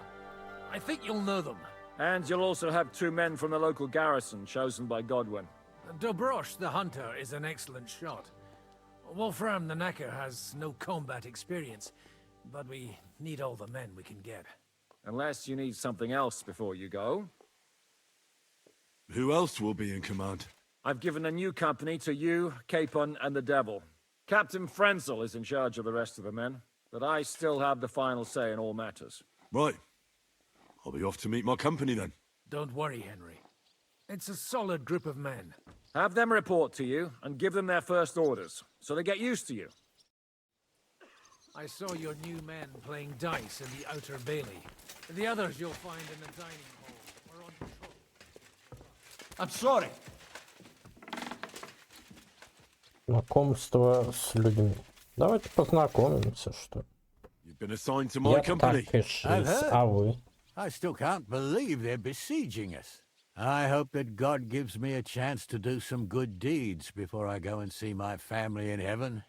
I think you'll know them. And you'll also have 2 men from the local garrison, chosen by Godwin. Dobrosh, the hunter, is an excellent shot. Wolfram the Knacker has no combat experience, but we need all the men we can get. Unless you need something else before you go. Who else will be in command? I've given a new company to you, Capon, and the Devil. Captain Frenzel is in charge of the rest of the men, but I still have the final say in all matters. Right. I'll be off to meet my company then. Don't worry, Henry. It's a solid group of men. Have them report to you and give them their first orders, so they get used to you. I saw your new men playing dice in the outer bailey. The others you'll find in the dining hall or on patrol. I'm sorry. Знакомство с людьми. Давайте познакомимся, что. You've been assigned to my company. I've heard. А вы? I still can't believe they're besieging us. I hope that God gives me a chance to do some good deeds before I go and see my family in heaven.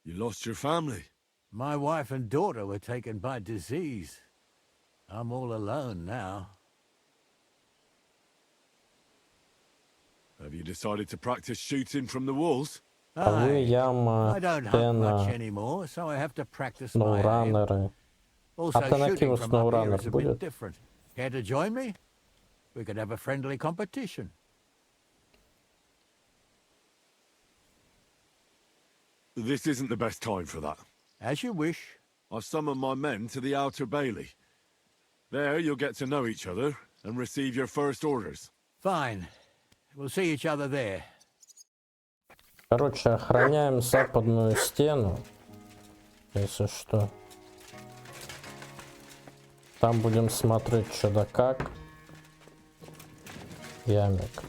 You lost your family? My wife and daughter were taken by disease. I'm all alone now. Have you decided to practice shooting from the walls? А вы яма, I don't hunt much anymore, so I have to practice my aim. сноураннеры. Also, А ты на shooting Киеву from up here сноураннер is a bit будет? different. Care to join me? We could have a friendly competition. This isn't the best time for that. As you wish. I've summoned my men to the outer bailey. There you'll get to know each other and receive your first orders. Fine. We'll see each other there. Короче, охраняем западную стену, если что. Там будем смотреть, что да как. Ямик.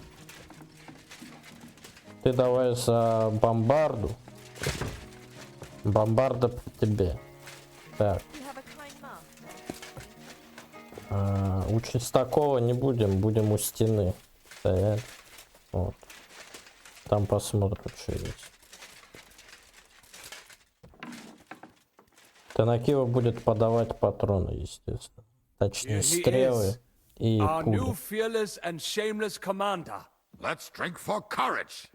Ты давай за бомбарду. Бомбарда по тебе. Так. У Чистакова не будем, будем у стены стоять. Вот. Там посмотрим, что есть. Танакива будет подавать патроны, естественно. Точнее, стрелы и our new пули. fearless and shameless commander. Let's drink for courage.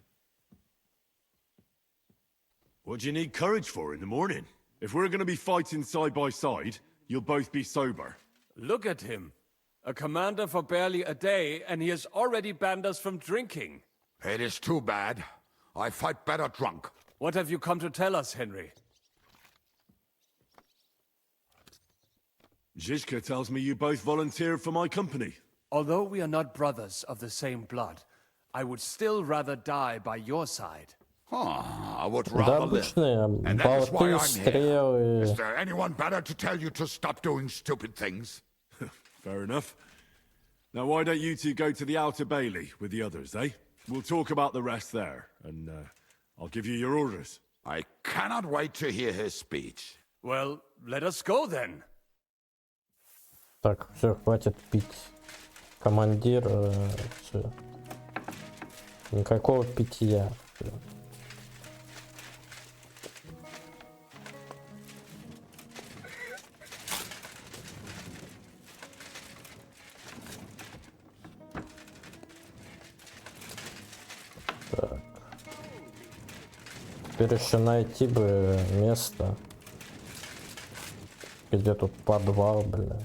What do you need courage for in the morning? If we're going to be fighting side by side, you'll both be sober. Look at him. A commander for barely a day, and he has already banned us from drinking. It is too bad. I fight better drunk. What have you come to tell us, Henry? Zizka tells me you both volunteered for my company. Although we are not brothers of the same blood, I would still rather die by your side. I would Да, rather live. обычные And that is why болты, I'm here. стрелы. Is there anyone better to tell you to stop doing stupid things? Fair enough. Now why don't you two go to the outer bailey with the others, eh? We'll talk about the rest there, and I'll give you your orders. I cannot wait to hear his speech. Well, let us go then. Так, все, хватит пить. Командир, всё. Никакого питья. Всё. Так. Теперь еще найти бы место, где тут подвал, бля.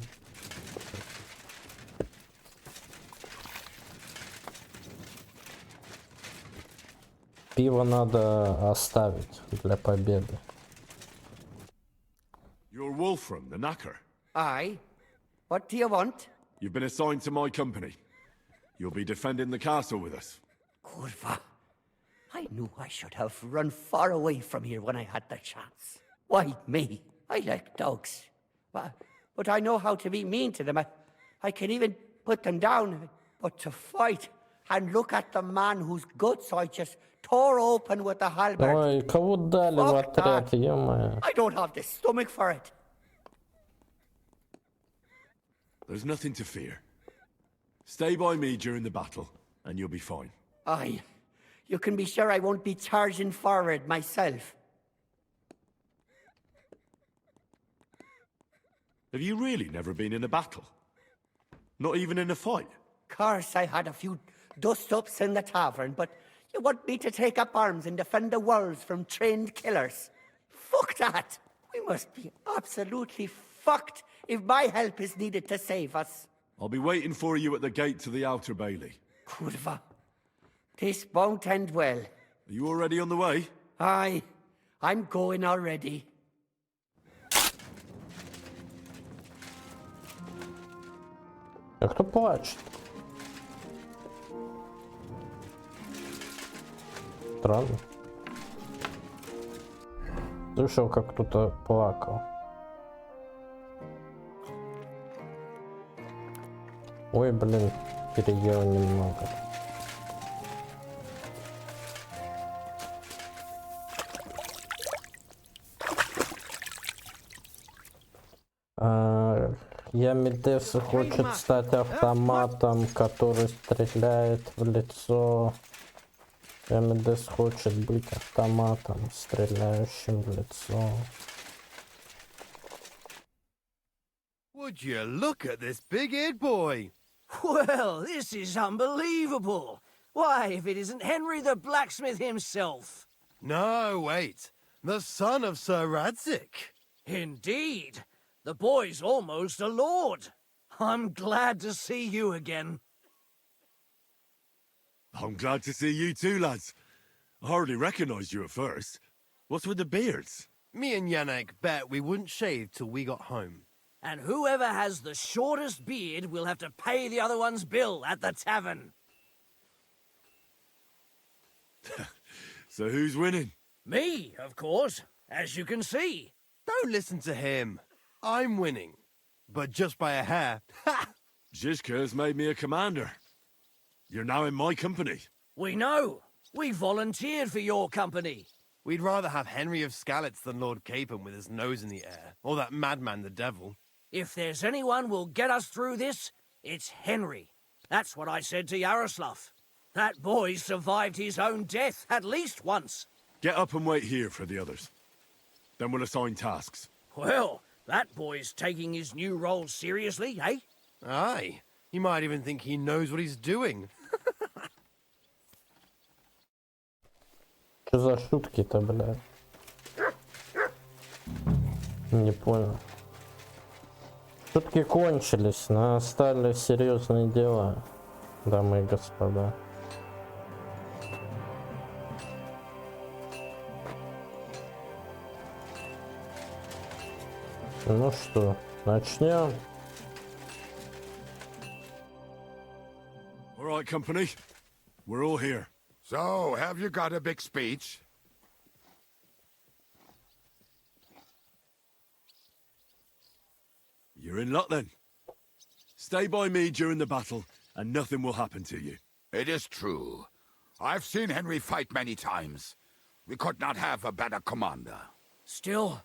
Пиво надо оставить для победы. You're Wolfram, the knacker. Aye. What do you want? You've been assigned to my company. You'll be defending the castle with us. Kurva. I knew I should have run far away from here when I had the chance. Why me? I like dogs. But I know how to be mean to them. I can even put them down. But to fight and look at the man whose guts I just tore open with the halberd. Ой, кого дали в отряд, ё-моё. I don't have the stomach for it. There's nothing to fear. Stay by me during the battle, and you'll be fine. Aye. You can be sure I won't be charging forward myself. Have you really never been in a battle? Not even in a fight? Course, I had a few dust-ups in the tavern, but you want me to take up arms and defend the walls from trained killers? Fuck that! We must be absolutely fucked if my help is needed to save us. I'll be waiting for you at the gate to the outer bailey. Kurva. This won't end well. Are you already on the way? Aye. I'm going already. А кто плачет? Странно. Слышал, как кто-то плакал. Ой, блин, переел немного. Ямидес хочет стать автоматом, который стреляет в лицо. Ямидес хочет быть автоматом, стреляющим в лицо. Would you look at this big-eared boy? Well, this is unbelievable. Why, if it isn't Henry the blacksmith himself. No, wait. The son of Sir Radzik. Indeed. The boy's almost a lord. I'm glad to see you again. I'm glad to see you too, lads. I hardly recognised you at first. What's with the beards? Me and Yannick bet we wouldn't shave till we got home. And whoever has the shortest beard will have to pay the other one's bill at the tavern. So who's winning? Me, of course, as you can see. Don't listen to him. I'm winning. But just by a hair. Ha! Zizka's made me a commander. You're now in my company. We know. We volunteered for your company. We'd rather have Henry of Skalitz than Lord Capon with his nose in the air, or that madman the devil. If there's anyone will get us through this, it's Henry. That's what I said to Yaroslav. That boy survived his own death at least once. Get up and wait here for the others. Then we'll assign tasks. Well, that boy's taking his new role seriously, eh? Aye. You might even think he knows what he's doing. Что за шутки-то, блядь? Не понял. Шутки кончились, настали серьезные дела, дамы и господа. Ну что, начнем. All right, company. We're all here. So, have you got a big speech? You're in luck then. Stay by me during the battle, and nothing will happen to you. It is true. I've seen Henry fight many times. We could not have a better commander. Still,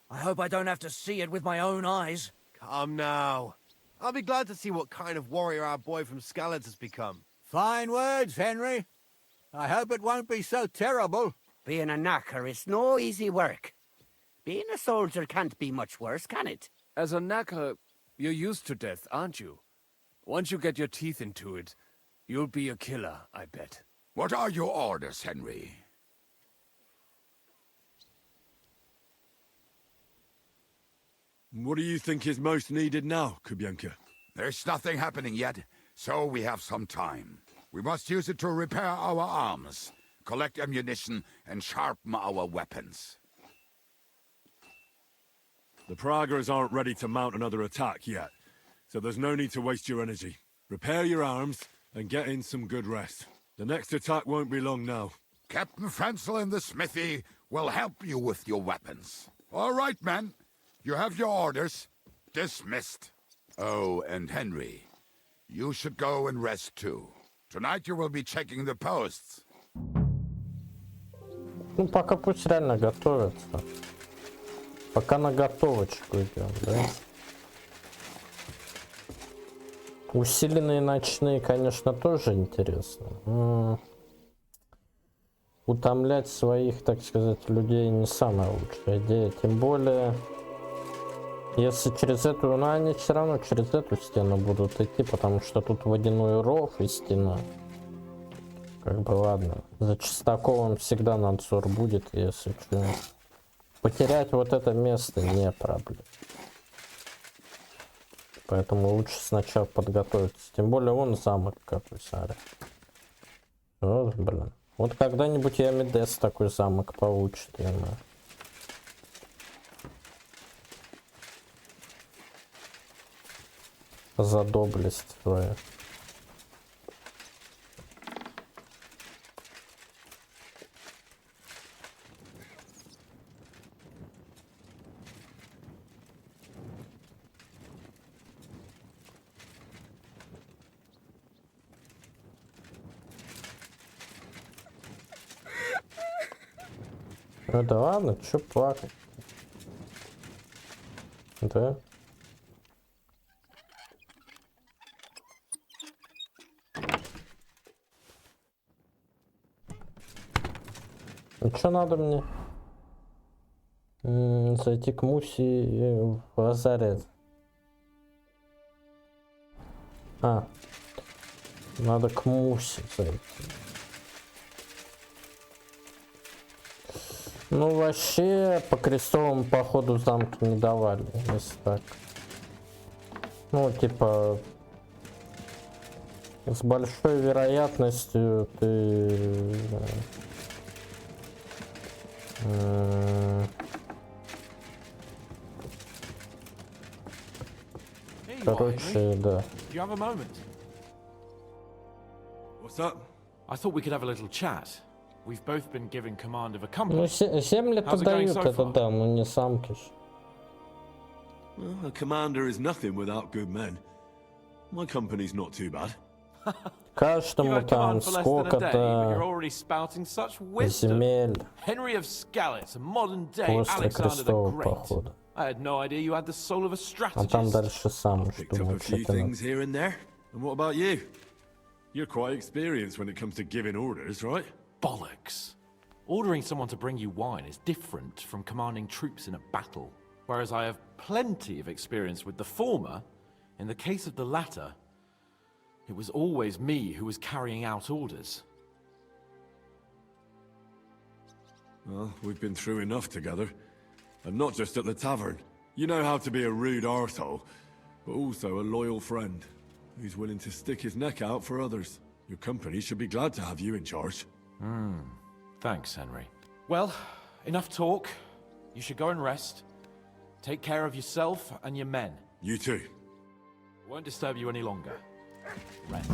I hope I don't have to see it with my own eyes. Come now. I'll be glad to see what kind of warrior our boy from Skalitz has become. Fine words, Henry. I hope it won't be so terrible. Being a knacker is no easy work. Being a soldier can't be much worse, can it? As a knacker, you're used to death, aren't you? Once you get your teeth into it, you'll be a killer, I bet. What are your orders, Henry? What do you think is most needed now, Kubienka? There's nothing happening yet, so we have some time. We must use it to repair our arms, collect ammunition, and sharpen our weapons. The Pragas aren't ready to mount another attack yet, so there's no need to waste your energy. Repair your arms and get in some good rest. The next attack won't be long now. Captain Frenzel in the smithy will help you with your weapons. All right, men. You have your orders. Dismissed. Oh, and Henry, you should go and rest too. Tonight you will be checking the posts. Ну, пока пусть реально готовятся. Пока на готовочку идем, да? Усиленные ночные, конечно, тоже интересно. Утомлять своих, так сказать, людей не самая лучшая идея. Тем более, если через эту... Ну, они все равно через эту стену будут идти, потому что тут водяной ров и стена. Как бы ладно. За Чистаковым всегда надзор будет, если что. Потерять вот это место не проблема. Поэтому лучше сначала подготовиться. Тем более вон замок какой, смотри. Вот, блин. Вот когда-нибудь я Медес такой замок получит, я знаю. За доблесть свою. Ну да ладно, чё плакать? Да. Ну чё надо мне? Зайти к Муси в лазарет. А. Надо к Муси зайти. Ну вообще по крестовому походу замки не давали, если так. Ну типа с большой вероятностью ты короче, да. Do you have a moment? What's up? I thought we could have a little chat. We've both been given command of a company. Ну земли-то How's it going дают, so это far? да, но не самки ж. Well, a commander is nothing without good men. My company's not too bad. Каждому You've had там command for less than a day, but you're сколько-то already spouting such wisdom. земель Henry of Skalitz, a modern-day после Alexander the крестового Great. похода. I had no idea you had the soul of a А там strategist. дальше сам Picked up думал, a что few ты надо. things here and there. And what about you? You're quite experienced when it comes to giving orders, right? Bollocks. Ordering someone to bring you wine is different from commanding troops in a battle. Whereas I have plenty of experience with the former, in the case of the latter, it was always me who was carrying out orders. Well, we've been through enough together. And not just at the tavern. You know how to be a rude arsehole, but also a loyal friend who's willing to stick his neck out for others. Your company should be glad to have you in charge. Thanks, Henry. Well, enough talk. You should go and rest. Take care of yourself and your men. You too. Won't disturb you any longer. Rest.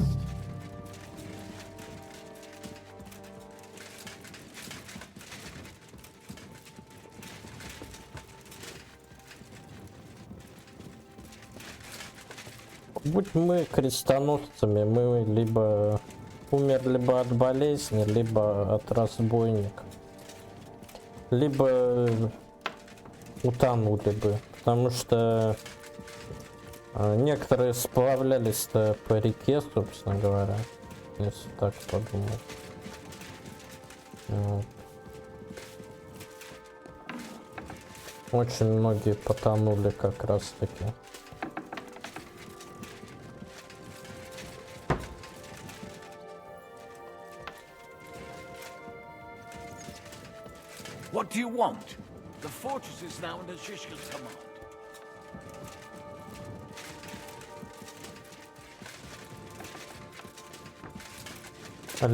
Будь мы крестоносцами, мы либо умерли бы от болезни, либо от разбойников, либо утонули бы, потому что некоторые сплавлялись-то по реке, собственно говоря, если так подумать. Вот. Очень многие потонули как раз таки. What do you want? The fortress is now under Shishka's command.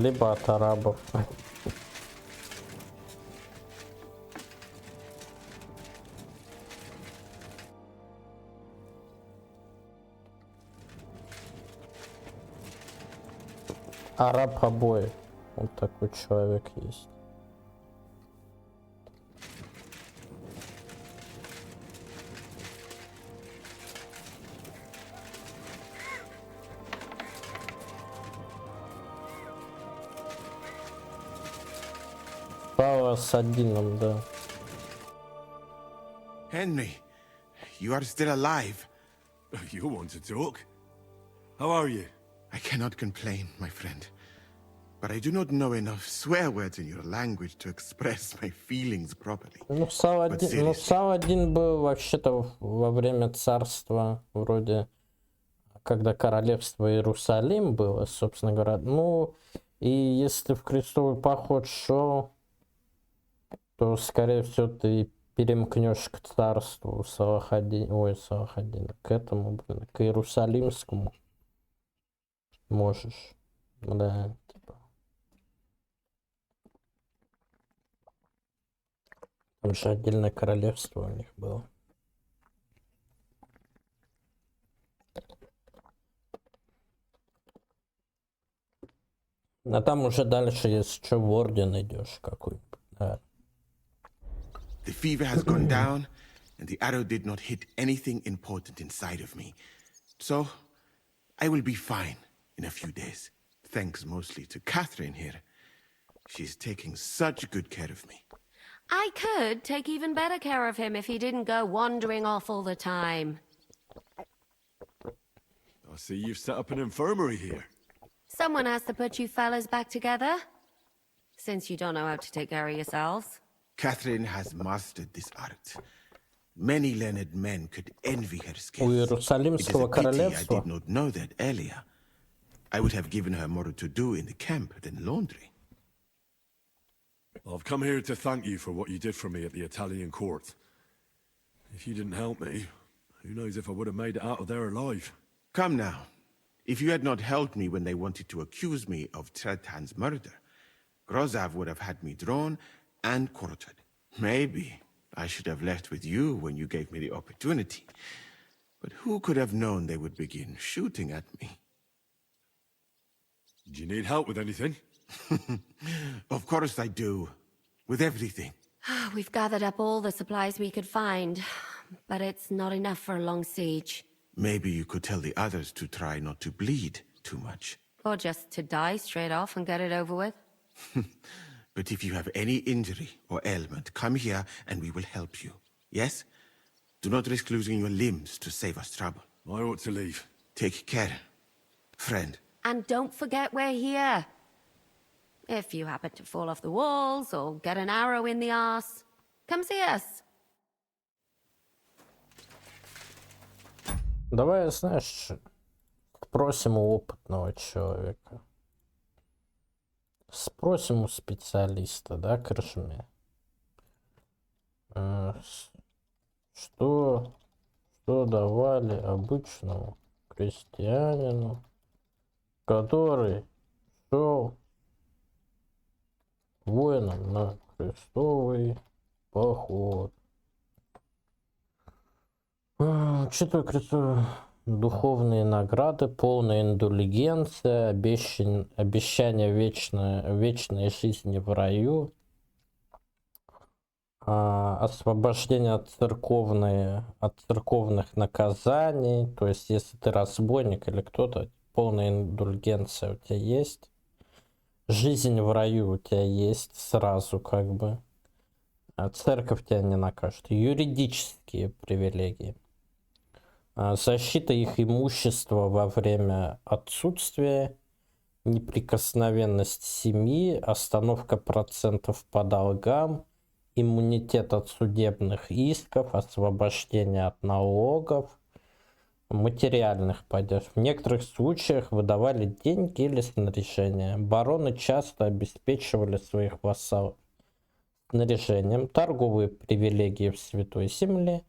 Либо от арабов. Араб обои. Вот такой человек есть. Пава с Адином, да. Henry, you are still alive. You want to talk? How are you? I cannot complain, my friend. But I do not know enough swear words in your language to express my feelings properly. Ну, Саладин был вообще-то во время царства, вроде, когда королевство Иерусалим было, собственно говоря. Ну, и если ты в крестовый поход шел, то, скорее всего, ты перемкнешь к царству Салахадина, к этому, к Иерусалимскому. Можешь, да, типа. Там же отдельное королевство у них было. А там уже дальше, если что, в орден идешь какой-нибудь, да. The fever has gone down, and the arrow did not hit anything important inside of me. So, I will be fine in a few days. Thanks mostly to Catherine here. She's taking such good care of me. I could take even better care of him if he didn't go wandering off all the time. I see you've set up an infirmary here. Someone has to put you fellas back together, since you don't know how to take care of yourselves. Catherine has mastered this art. Many learned men could envy her У skills. It is a Иерусалимского pity I королевства did not know that earlier. I would have given her more to do in the camp than laundry. I've come here to thank you for what you did for me at the Italian court. If you didn't help me, who knows if I would have made it out of there alive. Come now. If you had not helped me when they wanted to accuse me of Tretan's murder, Grozav would have had me drawn and quartered. Maybe I should have left with you when you gave me the opportunity. But who could have known they would begin shooting at me? Do you need help with anything? Of course I do. With everything. We've gathered up all the supplies we could find, but it's not enough for a long siege. Maybe you could tell the others to try not to bleed too much. Or just to die straight off and get it over with. But if you have any injury or ailment, come here and we will help you. Yes? Do not risk losing your limbs to save us trouble. I ought to leave. Take care, friend. And don't forget we're here. If you happen to fall off the walls or get an arrow in the arse, come see us. Давай, знаешь, спросим у опытного человека. Спросим у специалиста, да, Крышме? Что давали обычному крестьянину, который шел воином на крестовый поход? Учитывая крестовые духовные награды, полная индульгенция, обещание вечной жизни в раю, освобождение от церковных наказаний, то есть если ты разбойник или кто-то, полная индульгенция у тебя есть, жизнь в раю у тебя есть сразу как бы, а церковь тебя не накажет, юридические привилегии. Защита их имущества во время отсутствия, неприкосновенность семьи, остановка процентов по долгам, иммунитет от судебных исков, освобождение от налогов, материальных поддержек. В некоторых случаях выдавали деньги или снаряжение. Бароны часто обеспечивали своих вассалов снаряжением, торговые привилегии в Святой Земле,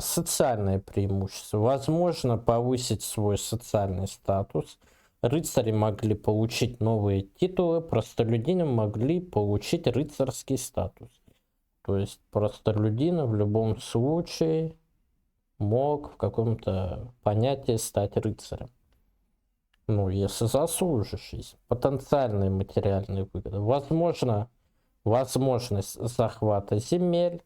социальные преимущества. Возможно повысить свой социальный статус. Рыцари могли получить новые титулы, простолюдины могли получить рыцарский статус. То есть простолюдин в любом случае мог в каком-то понятии стать рыцарем. Ну, если заслужишь. Потенциальные материальные выгоды. Возможность захвата земель,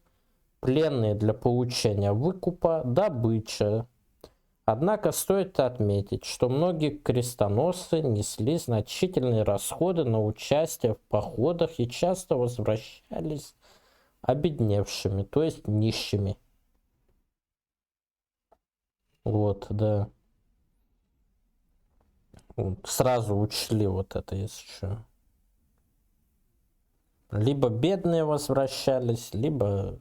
пленные для получения выкупа, добыча. Однако стоит отметить, что многие крестоносцы несли значительные расходы на участие в походах и часто возвращались обедневшими, то есть нищими. Вот, да. Сразу учли вот это еще. Либо бедные возвращались, либо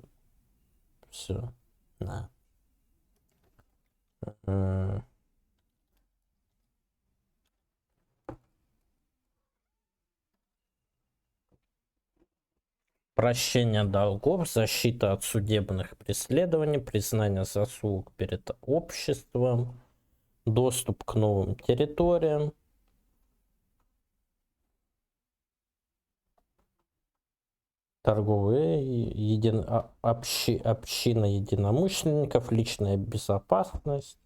все. Да. Прощение долгов, защита от судебных преследований, признание заслуг перед обществом, доступ к новым территориям, торговые, община единомышленников, личная безопасность,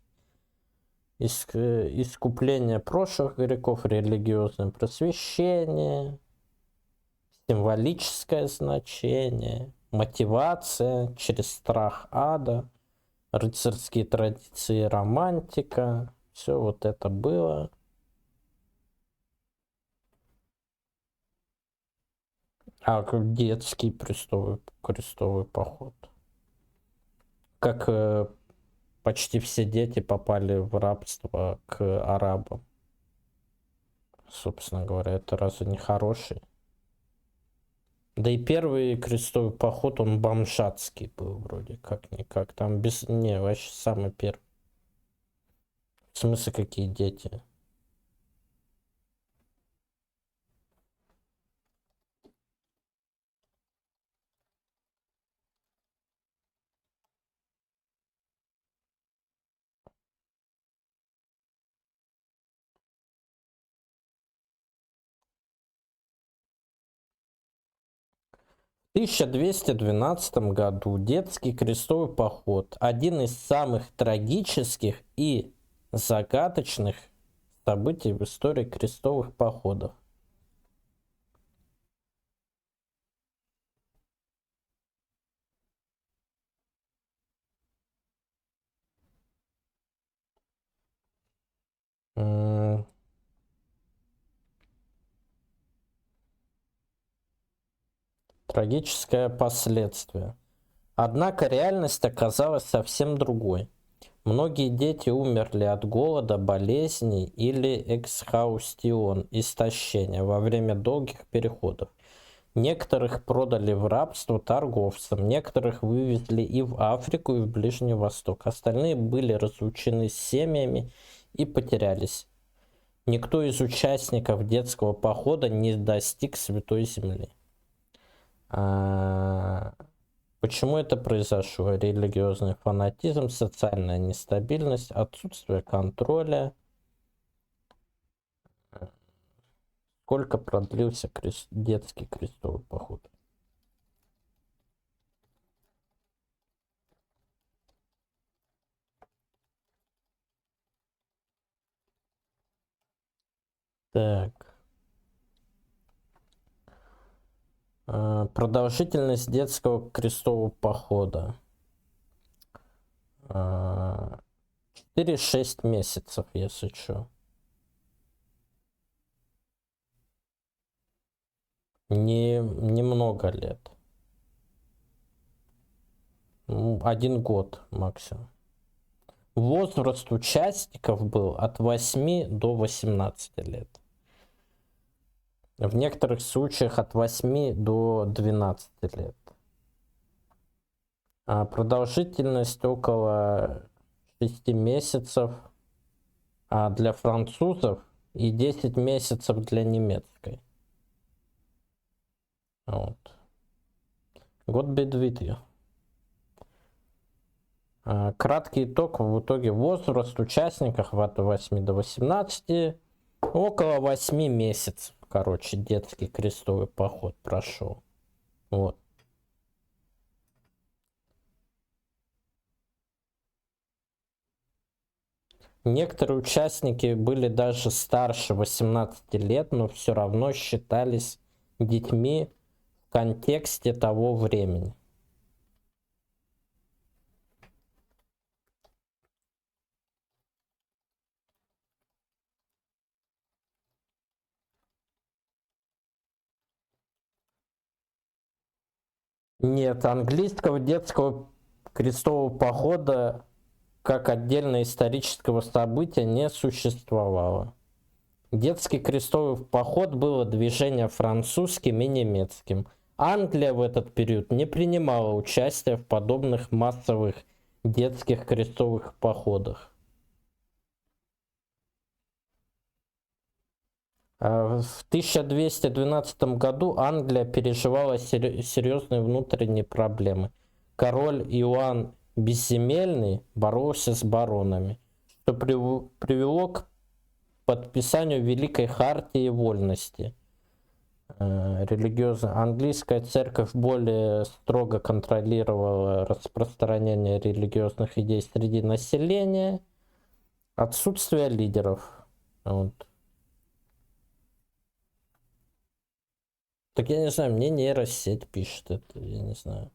искупление прошлых грехов, религиозное просвещение, символическое значение, мотивация через страх ада, рыцарские традиции, романтика. Все вот это было. А как детский крестовый поход. Как почти все дети попали в рабство к арабам. Собственно говоря, это разве не хороший? Да и первый крестовый поход, он бомжатский был вроде как-никак. Там без... Не, вообще самый первый. В смысле, какие дети? 1212 году детский крестовый поход – один из самых трагических и загадочных событий в истории крестовых походов. Трагическое последствие. Однако реальность оказалась совсем другой. Многие дети умерли от голода, болезней или эксхаустион, истощения во время долгих переходов. Некоторых продали в рабство торговцам, некоторых вывезли и в Африку, и в Ближний Восток. Остальные были разлучены с семьями и потерялись. Никто из участников детского похода не достиг Святой Земли. Почему это произошло? Религиозный фанатизм, социальная нестабильность, отсутствие контроля. Сколько продлился детский крестовый поход? Так. Продолжительность детского крестового похода. 4-6 месяцев, если что. Немного лет. 1 год максимум. Возраст участников был от 8 до 18 лет. В некоторых случаях от 8 до 12 лет. Продолжительность около 6 месяцев для французов и 10 месяцев для немецкой. Вот. God be with you. Краткий итог. В итоге возраст участников от 8 до 18. Около 8 месяцев. Короче, детский крестовый поход прошел. Вот. Некоторые участники были даже старше 18 лет, но все равно считались детьми в контексте того времени. Нет, английского детского крестового похода как отдельного исторического события не существовало. Детский крестовый поход было движение французским и немецким. Англия в этот период не принимала участия в подобных массовых детских крестовых походах. В 1212 году Англия переживала серьезные внутренние проблемы. Король Иоанн Безземельный боролся с баронами, что привело к подписанию Великой Хартии Вольности. Религиозная английская церковь более строго контролировала распространение религиозных идей среди населения, отсутствие лидеров. Вот. Так я не знаю, мне нейросеть пишет это, я не знаю.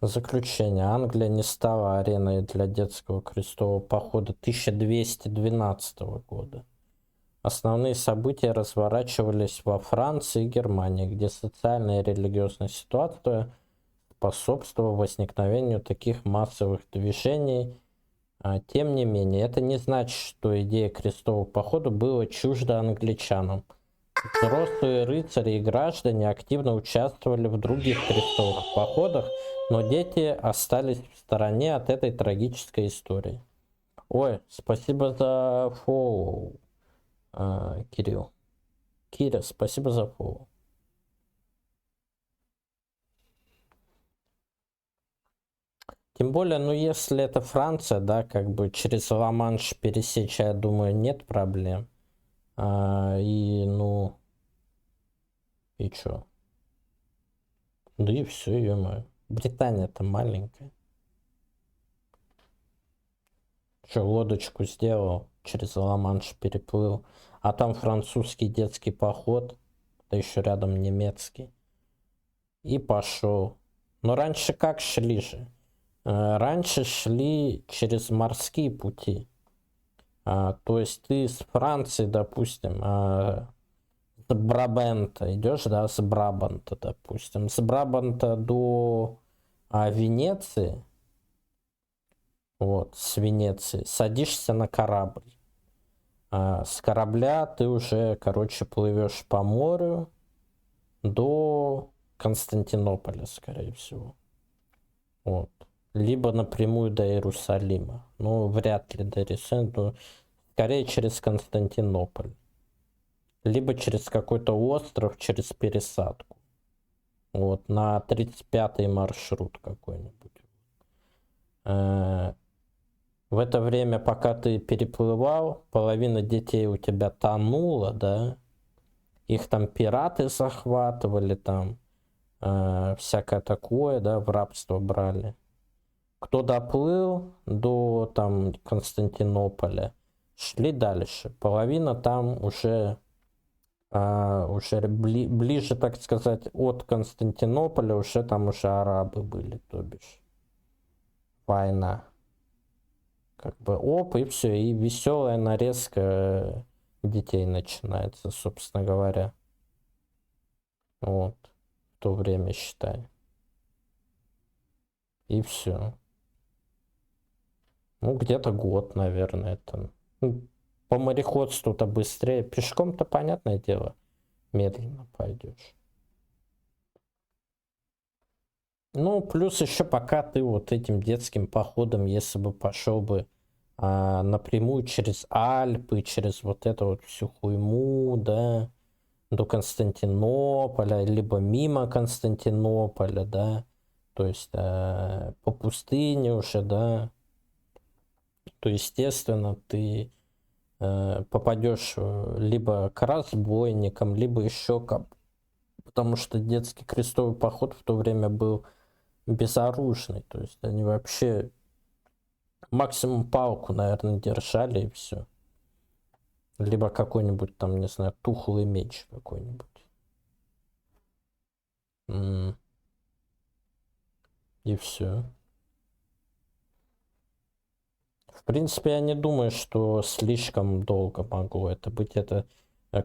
Заключение. Англия не стала ареной для детского крестового похода 1212 года. Основные события разворачивались во Франции и Германии, где социальная и религиозная ситуация способствовала возникновению таких массовых движений. Тем не менее, это не значит, что идея крестового похода была чужда англичанам. Взрослые рыцари и граждане активно участвовали в других крестовых походах, но дети остались в стороне от этой трагической истории. Ой, спасибо за фоллоу, Кирилл. Киря, спасибо за фоллоу. Тем более, ну если это Франция, да, как бы через Ла-Манш пересечь, я думаю, нет проблем. И ну... И чё? Да и все, ё-моё. Британия-то маленькая. Чё, лодочку сделал, через Ла-Манш переплыл. А там французский детский поход, да еще рядом немецкий. И пошел. Но раньше как шли же? Раньше шли через морские пути. То есть ты с Франции, допустим, с Брабанта идешь, да, с Брабанта, допустим. С Брабанта до Венеции, вот, с Венеции, садишься на корабль. С корабля ты уже, короче, плывешь по морю до Константинополя, скорее всего. Вот. Либо напрямую до Иерусалима. Ну, вряд ли до Иерусалима, но скорее через Константинополь. Либо через какой-то остров, через пересадку. Вот, на 35-й маршрут какой-нибудь. В это время, пока ты переплывал, половина детей у тебя тонула, да? Их там пираты захватывали, там всякое такое, да, в рабство брали. Кто доплыл до там Константинополя, шли дальше. Половина там уже ближе, так сказать, от Константинополя уже там уже арабы были, то бишь. Война. Как бы оп, и все, и веселая нарезка детей начинается, собственно говоря. Вот. В то время, считай. И все. Ну, где-то год, наверное, это. Ну, по мореходству-то быстрее. Пешком-то, понятное дело, медленно пойдешь. Ну, плюс еще пока ты вот этим детским походом, если бы пошел бы напрямую через Альпы, через вот эту вот всю хуйму, да, до Константинополя, либо мимо Константинополя, да, то есть по пустыне уже, да, то, естественно, ты попадешь либо к разбойникам, либо еще потому что детский крестовый поход в то время был безоружный, то есть они вообще максимум палку, наверное, держали и все. Либо какой-нибудь там, не знаю, тухлый меч какой-нибудь. И все. В принципе, я не думаю, что слишком долго могло это быть. Это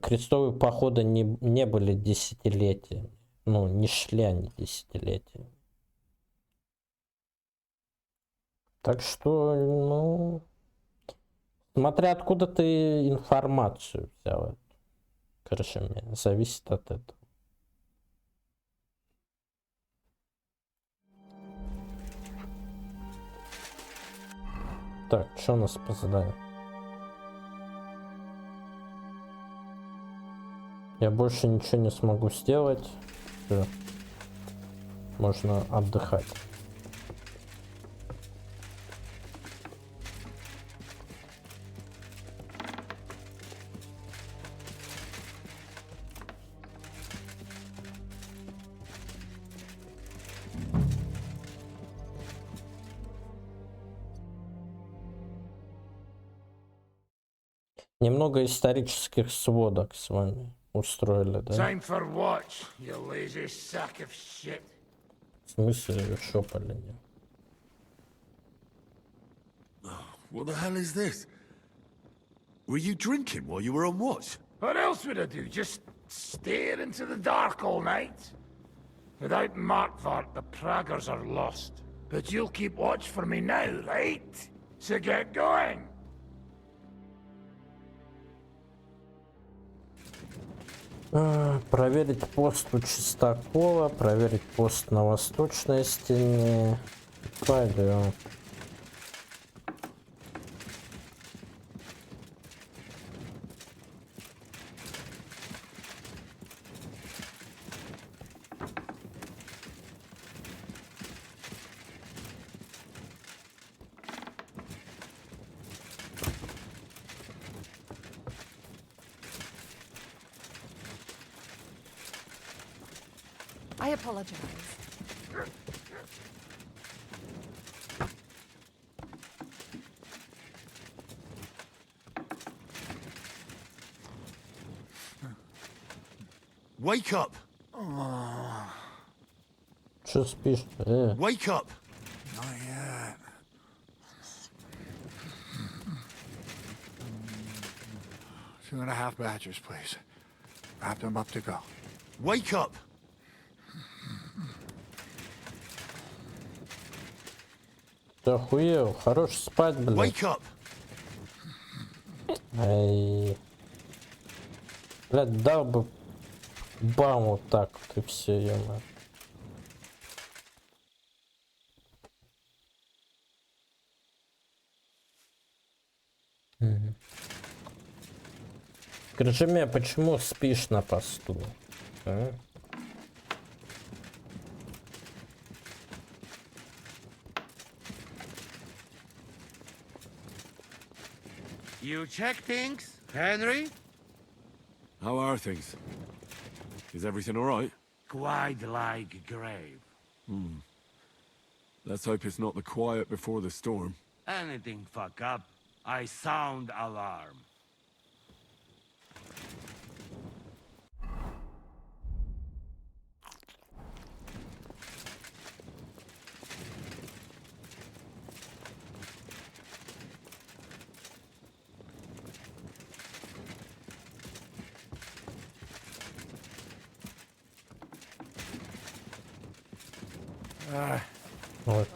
крестовые походы не были десятилетиями. Ну, не шли они десятилетиями. Так что, ну, смотря откуда ты информацию взял, короче, мне зависит от этого. Так, что у нас по заданию? Я больше ничего не смогу сделать. Все. Можно отдыхать. Немного исторических сводок с вами устроили, да? Time for what, you lazy sack of shit? В смысле, шопали? What the hell is this? Were you drinking while you were on watch? What else would I do? Just stare into the dark all night? Without Markvart, the Praggers are lost. But you'll keep watch for me now, right? So get going! Проверить пост у Чистокола, проверить пост на восточной стене. Пойдем. I apologize. Wake up! Что спишь? Wake up! Not yet. 2.5 batches, please. Wrap them up to go. Wake up! Ты охуел? Хорош спать, блядь. Wake up! Ай. Блядь, дал бы бам вот так вот и все, ё-моё. Скажи мне, почему спишь на посту? А? You check things, Henry? How are things? Is everything all right? Quite like grave. Let's hope it's not the quiet before the storm. Anything fuck up, I sound alarm. Вот.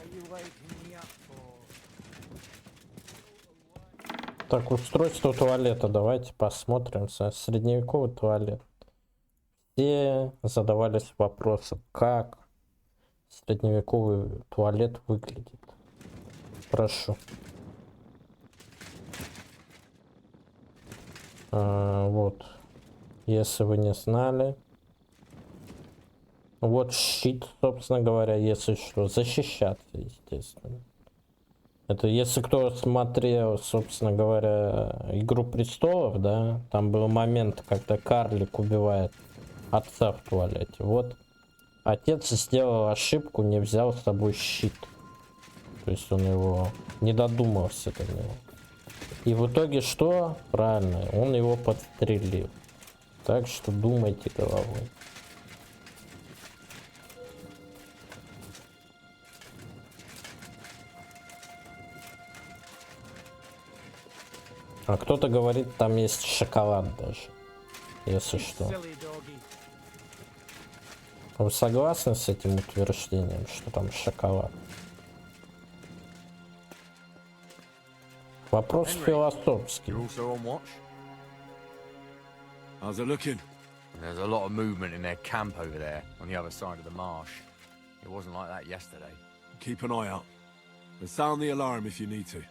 Так, устройство туалета. Давайте посмотрим. Средневековый туалет. Все задавались вопросом, как средневековый туалет выглядит. Прошу. Вот. Если вы не знали. Вот щит, собственно говоря, если что, защищаться, естественно. Это если кто смотрел, собственно говоря, Игру престолов, да, там был момент, когда карлик убивает отца в туалете. Вот отец сделал ошибку, не взял с собой щит. То есть он его не додумался до него. И в итоге что? Правильно, он его подстрелил. Так что думайте головой. А кто-то говорит, там есть шоколад даже, если что. Вы согласны с этим утверждением, что там шоколад? Вопрос философский. How's it looking? There's a lot of movement in their camp over there, on the other side of the marsh. It wasn't like that yesterday. Keep an eye out. And sound the alarm if you need to.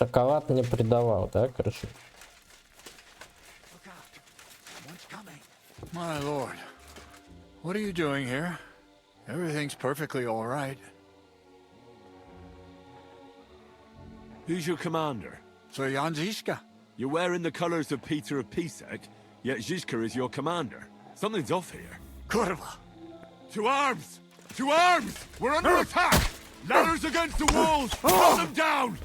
Шоколад не придавал, да, короче? My lord, what are you doing here? Everything's perfectly all right. Who's your commander? Sir Jan Zizka. You're wearing the colors of Peter of Pisek, yet Zizka is your commander. Something's off here. Kurva! To arms! To arms! We're under attack! Ladders against the walls! Cut them down!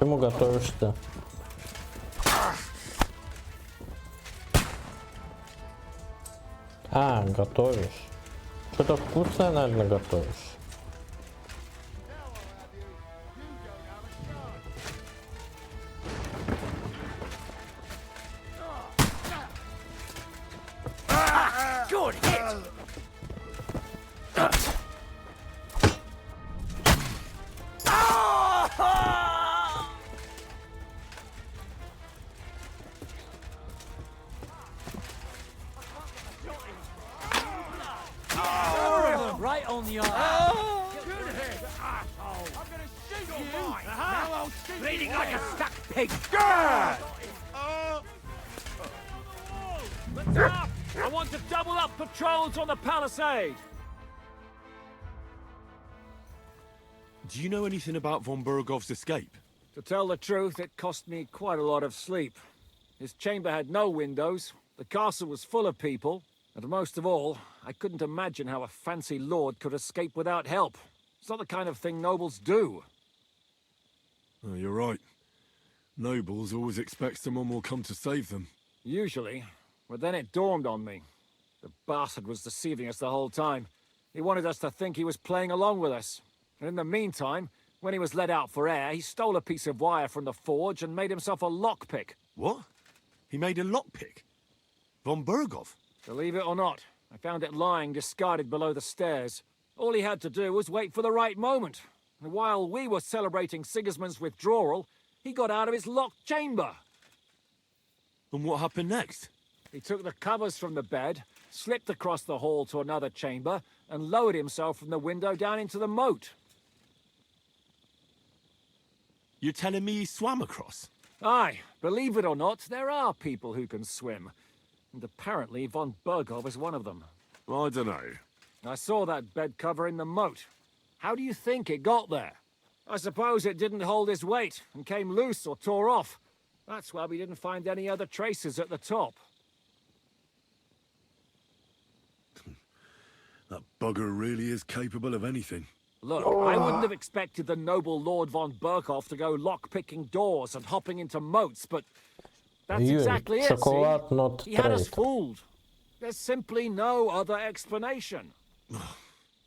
Чему готовишься? А, готовишь. Что-то вкусное, наверное, готовишь. Good hit! Right on the arm. Good hit, asshole! I'm gonna shoot you! Now I'll shoot bleeding you like a stuck pig! Good! Let's up! I want to double up patrols on the palisade. Do you know anything about von Bergov's escape? To tell the truth, it cost me quite a lot of sleep. His chamber had no windows, the castle was full of people, and most of all, I couldn't imagine how a fancy lord could escape without help. It's not the kind of thing nobles do. Oh, you're right. Nobles always expect someone will come to save them. Usually, but then it dawned on me. The bastard was deceiving us the whole time. He wanted us to think he was playing along with us. And in the meantime, when he was let out for air, he stole a piece of wire from the forge and made himself a lockpick. What? He made a lockpick? Von Bergov? Believe it or not, I found it lying discarded below the stairs. All he had to do was wait for the right moment. And while we were celebrating Sigismund's withdrawal, he got out of his locked chamber. And what happened next? He took the covers from the bed, slipped across the hall to another chamber, and lowered himself from the window down into the moat. You're telling me he swam across? Aye, believe it or not, there are people who can swim. And apparently von Bergov is one of them. I don't know. I saw that bed cover in the moat. How do you think it got there? I suppose it didn't hold his weight and came loose or tore off. That's why we didn't find any other traces at the top. That bugger really is capable of anything. Look, I wouldn't have expected the noble Lord von Berkhoff to go lock-picking doors and hopping into moats, but that's exactly it, see? He had us fooled. There's simply no other explanation.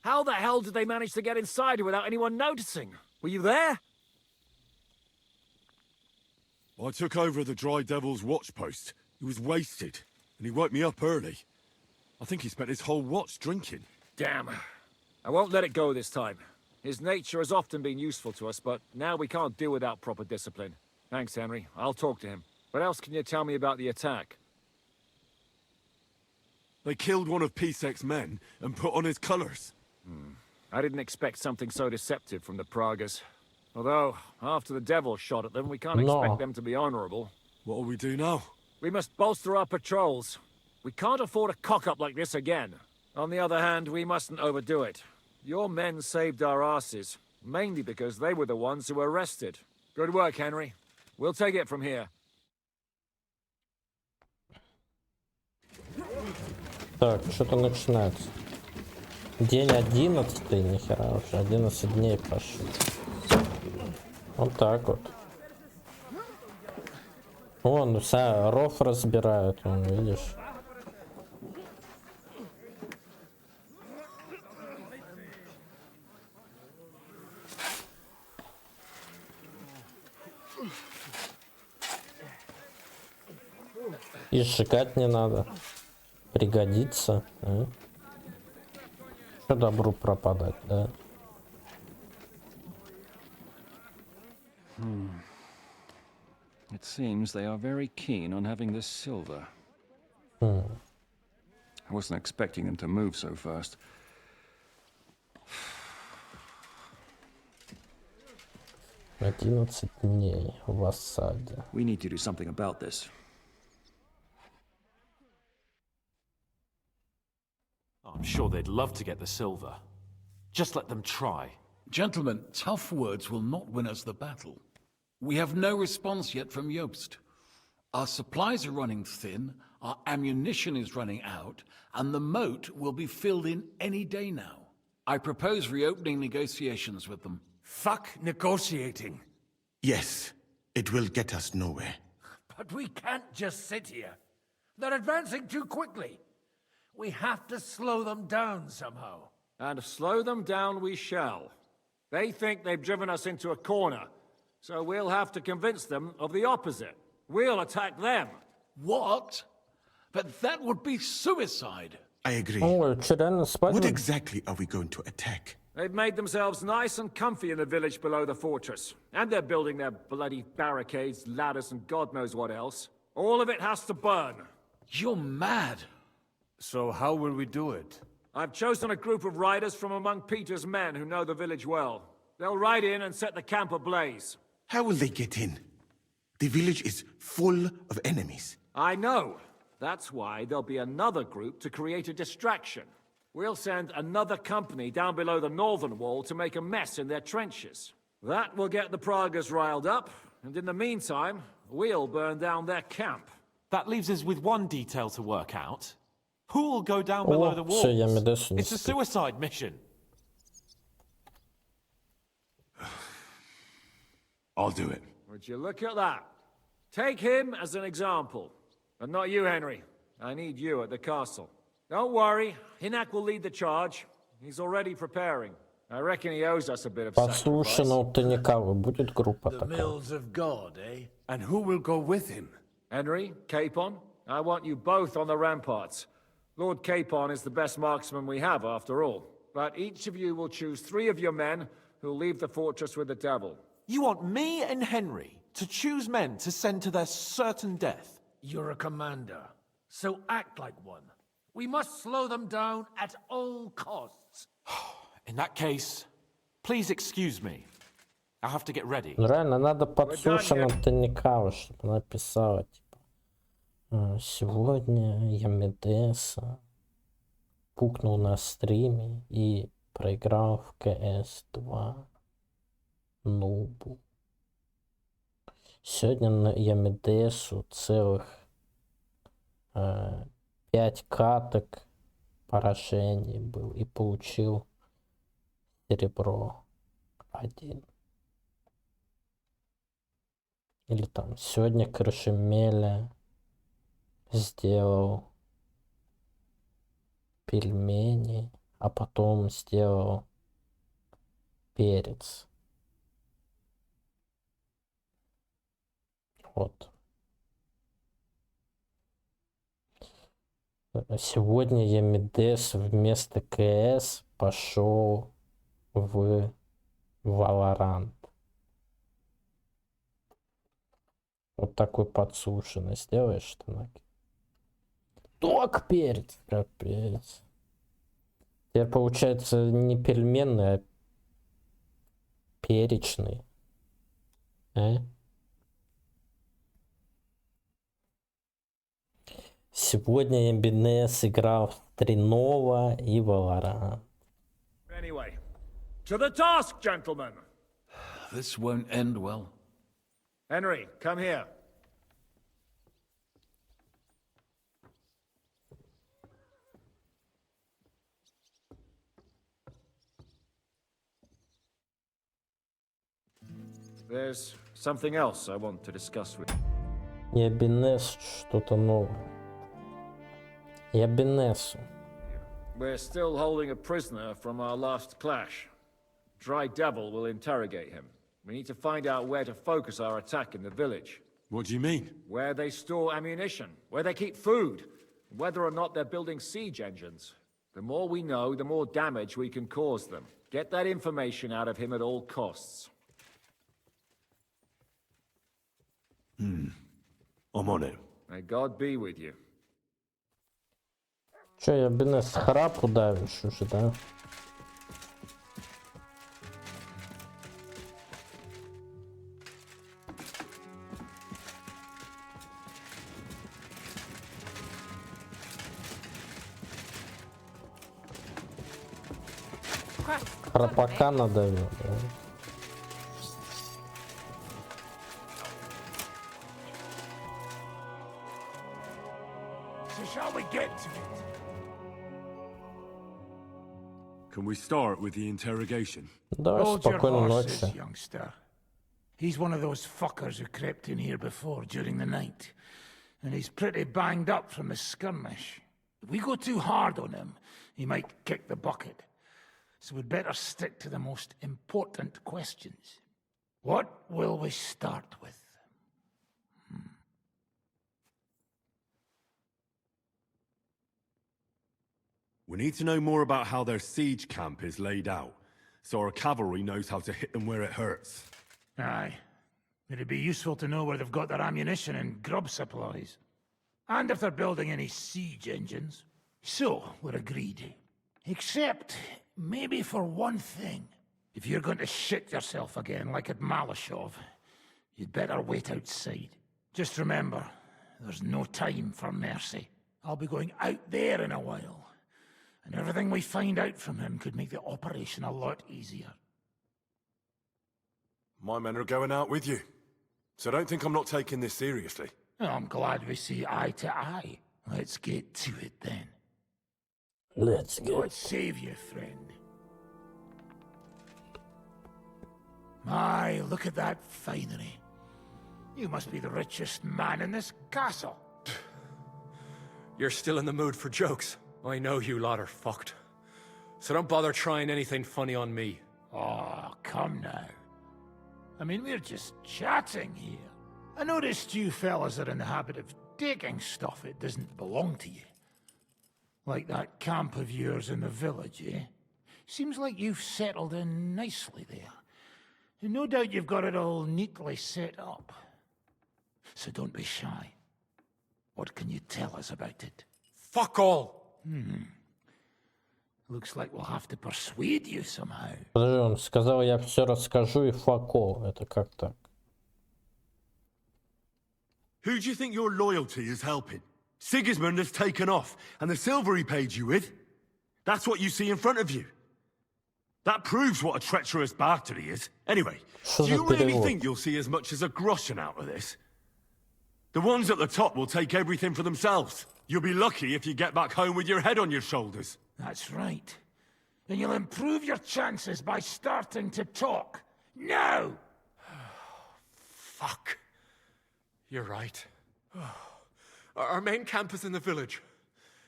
How the hell did they manage to get inside without anyone noticing? Were you there? I took over the Dry Devil's watch post. He was wasted, and he woke me up early. I think he spent his whole watch drinking. Damn. I won't let it go this time. His nature has often been useful to us, but now we can't do without proper discipline. Thanks, Henry. I'll talk to him. What else can you tell me about the attack? They killed one of Pisek's men and put on his colours. I didn't expect something so deceptive from the Pragas. Although, after the devil shot at them, we can't expect them to be honourable. What'll we do now? We must bolster our patrols. We can't afford a cock-up like this again. On the other hand, we mustn't overdo it. Your men saved our asses, mainly because they were the ones who were arrested. Good work, Henry. We'll take it from here. Так, что-то начинается. День 11, нихера уже, 11 дней прошло. Вот так вот. Вон, вся ров разбирают, вон, видишь. И сжигать не надо. Пригодится. Что добру пропадать, да? It seems they are very keen on having this silver. I wasn't expecting them to move so fast. «11 дней в осаде». We need to do something about this. I'm sure they'd love to get the silver. Just let them try. Gentlemen, tough words will not win us the battle. We have no response yet from Jobst. Our supplies are running thin, our ammunition is running out, and the moat will be filled in any day now. I propose reopening negotiations with them. Fuck negotiating. Yes, it will get us nowhere. But we can't just sit here. They're advancing too quickly. We have to slow them down somehow. And slow them down we shall. They think they've driven us into a corner, so we'll have to convince them of the opposite. We'll attack them. What? But that would be suicide. I agree. What What exactly are we going to attack? They've made themselves nice and comfy in the village below the fortress. And they're building their bloody barricades, ladders, and God knows what else. All of it has to burn. You're mad. So how will we do it? I've chosen a group of riders from among Peter's men who know the village well. They'll ride in and set the camp ablaze. How will they get in? The village is full of enemies. I know. That's why there'll be another group to create a distraction. We'll send another company down below the northern wall to make a mess in their trenches. That will get the Pragas riled up, and in the meantime, we'll burn down their camp. That leaves us with one detail to work out. Who will go down below the walls? It's a suicide mission. I'll do it. Would you look at that? Take him as an example. But not you, Henry. I need you at the castle. Don't worry, Hinak will lead the charge. He's already preparing. I reckon he owes us a bit of Послушай sacrifice. на Утоникавы, будет группа The такая. mills of God, eh? And who will go with him? Henry, Capon, I want you both on the ramparts. Lord Capon is the best marksman we have, after all. But each of you will choose 3 of your men who'll leave the fortress with the devil. You want me and Henry to choose men to send to their certain death? You're a commander, so act like one. We must slow them down at all costs. In that case, please excuse me. I have to get ready. Ну реально надо подсушенным Утоникавы, чтобы она писала, типа, сегодня я Медеса пукнул на стриме и проиграл в КС-2 нубу. Сегодня я Медесу целых 5 каток поражений был и получил серебро 1. Или там сегодня Крышемеля сделал пельмени, а потом сделал перец. Вот. Сегодня я Медес вместо КС пошел в Valorant. Вот такой подсушенный сделаешь, что на. Только перец, капец. Теперь получается не пельменный, а перечный. Сегодня я Бенес играл в Тринова и Valorant. Anyway, to the task, gentlemen! This won't end well. Henry, come here. There's something else I want to discuss with you. Я Бенес что-то новое. Я Бенесу. We're still holding a prisoner from our last clash. Dry Devil will interrogate him. We need to find out where to focus our attack in the village. What do you mean? Where they store ammunition, where they keep food, whether or not they're building siege engines. The more we know, the more damage we can cause them. Get that information out of him at all costs. I'm on it. May God be with you. Че, я Бенес храпу давишь уже, да? храпака надавил, да? So shall we get to it? Can we start with the interrogation? Давай, Hold your спокойной horses, ночи. youngster. He's one of those fuckers who crept in here before during the night. And he's pretty banged up from the skirmish. If we go too hard on him, he might kick the bucket. So we'd better stick to the most important questions. What will we start with? We need to know more about how their siege camp is laid out, so our cavalry knows how to hit them where it hurts. Aye. It'd be useful to know where they've got their ammunition and grub supplies. And if they're building any siege engines. So, we're agreed. Except, maybe for one thing. If you're going to shit yourself again like at Malashov, you'd better wait outside. Just remember, there's no time for mercy. I'll be going out there in a while. And everything we find out from him could make the operation a lot easier. My men are going out with you. So don't think I'm not taking this seriously. Well, I'm glad we see eye to eye. Let's get to it then. Let's go. God save you, friend. My, look at that finery. You must be the richest man in this castle. You're still in the mood for jokes. I know you lot are fucked. So don't bother trying anything funny on me. Oh, come now. I mean, we're just chatting here. I noticed you fellas are in the habit of taking stuff that doesn't belong to you. Like that camp of yours in the village, eh? Seems like you've settled in nicely there. And no doubt you've got it all neatly set up. So don't be shy. What can you tell us about it? Fuck all! Looks like we'll have to persuade you somehow. Подожди, он сказал, я все расскажу и fuck all. Это как так? Who do you think your loyalty is helping? Sigismund has taken off, and the silver he paid you with? That's what you see in front of you. That proves what a treacherous bastard he is. Anyway, do you really think you'll see as much as a groschen out of this? The ones at the top will take everything for themselves. You'll be lucky if you get back home with your head on your shoulders. That's right. And you'll improve your chances by starting to talk. Now! Fuck. You're right. Our main camp is in the village.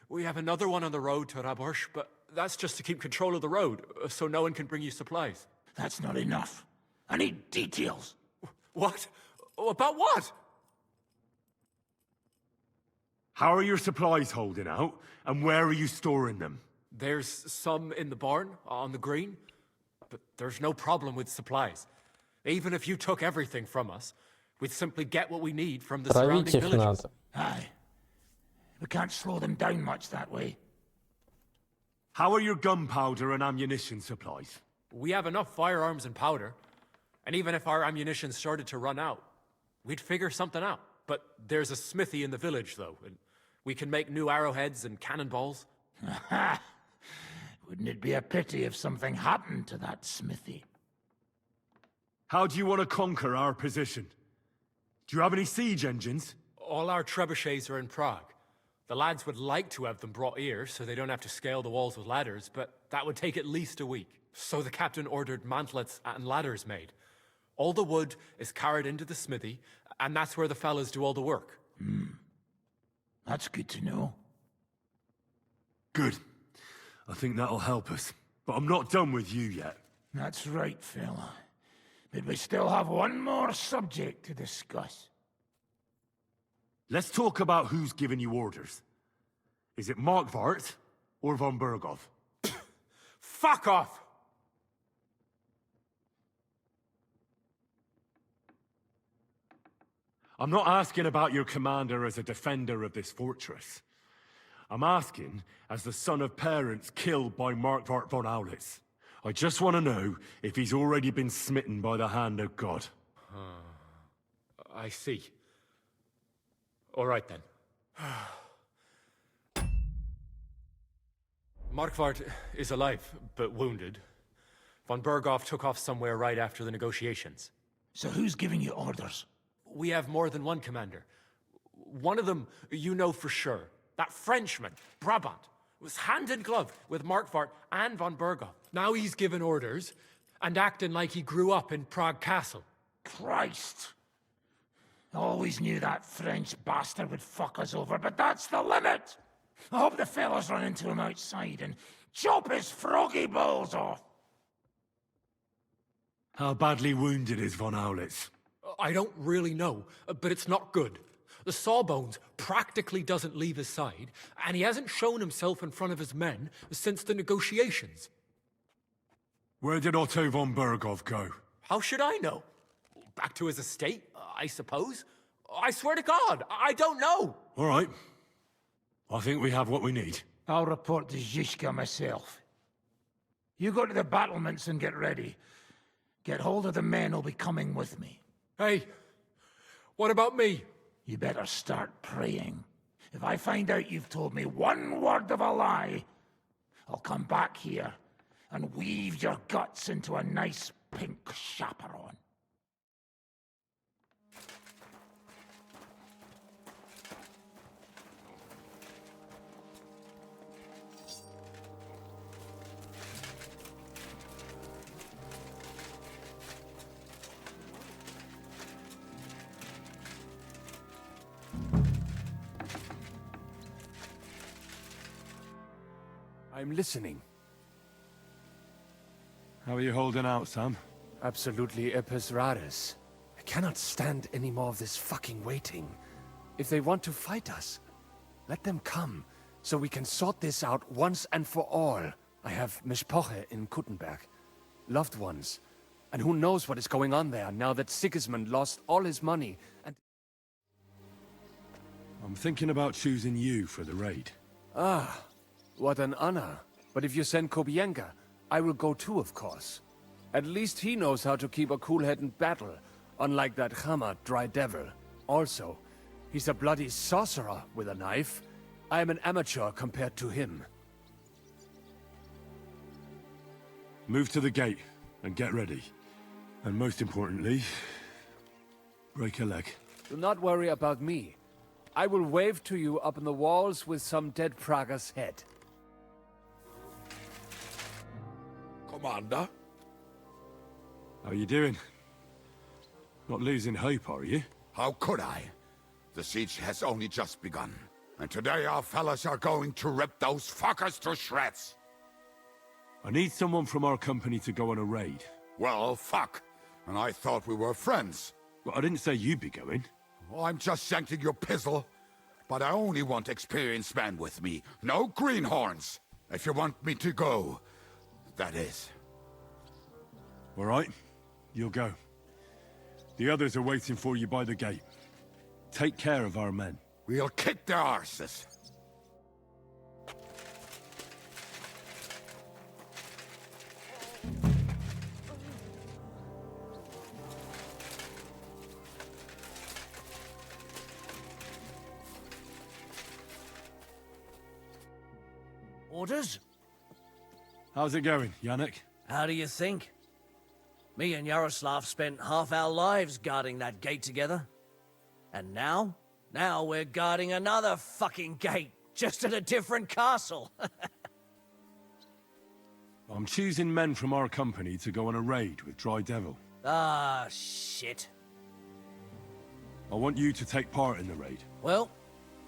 We have another one on the road to Raborsh, but that's just to keep control of the road, so no one can bring you supplies. That's not enough. I need details. What? About what? How are your supplies holding out, and where are you storing them? There's some in the barn, on the green, but there's no problem with supplies. Even if you took everything from us, we'd simply get what we need from the surrounding villages. Aye. We can't slow them down much that way. How are your gunpowder and ammunition supplies? We have enough firearms and powder, and even if our ammunition started to run out, we'd figure something out. But there's a smithy in the village, though, and we can make new arrowheads and cannonballs. Aha! Wouldn't it be a pity if something happened to that smithy? How do you want to conquer our position? Do you have any siege engines? All our trebuchets are in Prague. The lads would like to have them brought here so they don't have to scale the walls with ladders, but that would take at least a week. So the captain ordered mantlets and ladders made. All the wood is carried into the smithy, and that's where the fellas do all the work. That's good to know. Good. I think that'll help us. But I'm not done with you yet. That's right, fella. But we still have one more subject to discuss. Let's talk about who's giving you orders. Is it Markvart or von Bergov? Fuck off! I'm not asking about your commander as a defender of this fortress. I'm asking as the son of parents killed by Markvart von Aulitz. I just want to know if he's already been smitten by the hand of God. I see. All right, then. Markvart is alive, but wounded. Von Berghoff took off somewhere right after the negotiations. So who's giving you orders? We have more than one commander. One of them you know for sure. That Frenchman, Brabant, was hand in glove with Markvart and von Berghoff. Now he's given orders and acting like he grew up in Prague Castle. Christ! Always knew that French bastard would fuck us over, but that's the limit! I hope the fellas run into him outside and chop his froggy balls off! How badly wounded is von Aulitz? I don't really know, but it's not good. The Sawbones practically doesn't leave his side, and he hasn't shown himself in front of his men since the negotiations. Where did Otto von Berghoff go? How should I know? Back to his estate, I suppose? I swear to God, I don't know! All right. I think we have what we need. I'll report to Zizka myself. You go to the battlements and get ready. Get hold of the men who'll be coming with me. Hey, what about me? You better start praying. If I find out you've told me one word of a lie, I'll come back here and weave your guts into a nice pink chaperon. I'm listening. How are you holding out, Sam? Absolutely epis raris. I cannot stand any more of this fucking waiting. If they want to fight us, let them come, so we can sort this out once and for all. I have Mishpoche in Kuttenberg, loved ones, and who knows what is going on there now that Sigismund lost all his money and... I'm thinking about choosing you for the raid. Ah, what an honor. But if you send Kobienka, I will go too, of course. At least he knows how to keep a cool head in battle, unlike that Hammer dry devil. Also, he's a bloody sorcerer with a knife. I am an amateur compared to him. Move to the gate and get ready. And most importantly, break a leg. Do not worry about me. I will wave to you up on the walls with some dead Prager's head. Commander? How you doing? Not losing hope, are you? How could I? The siege has only just begun. And today our fellas are going to rip those fuckers to shreds. I need someone from our company to go on a raid. Well, fuck. And I thought we were friends. Well, I didn't say you'd be going. Oh, I'm just shanking your pizzle. But I only want experienced men with me. No greenhorns. If you want me to go, that is. All right, you'll go. The others are waiting for you by the gate. Take care of our men. We'll kick their arses. Orders? How's it going, Yannick? How do you think? Me and Yaroslav spent half our lives guarding that gate together. And now? Now we're guarding another fucking gate, just at a different castle. I'm choosing men from our company to go on a raid with Dry Devil. Ah, shit. I want you to take part in the raid. Well,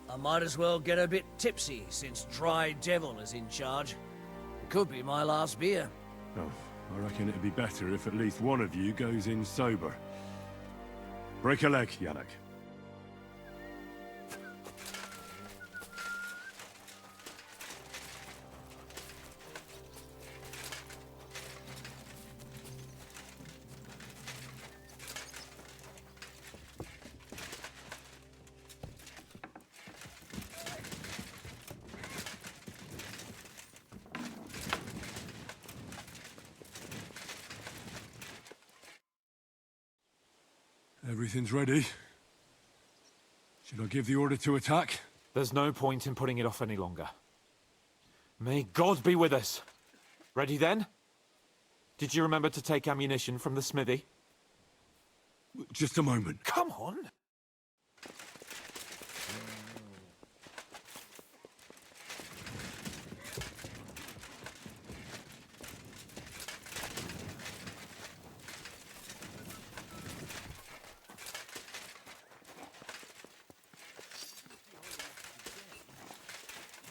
I might as well get a bit tipsy since Dry Devil is in charge. It could be my last beer. Oh, I reckon it'd be better if at least one of you goes in sober. Break a leg, Yannick. Everything's ready. Should I give the order to attack? There's no point in putting it off any longer. May God be with us. Ready then? Did you remember to take ammunition from the smithy? Just a moment. Come on!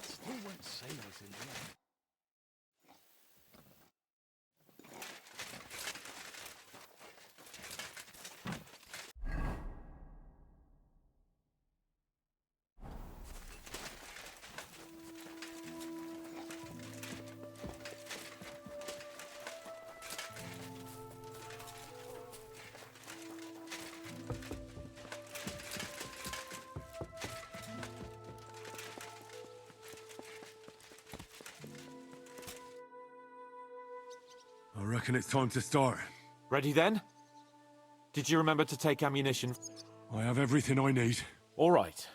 Still won't say what's in there. I reckon it's time to start. Ready then? Did you remember to take ammunition? I have everything I need. All right.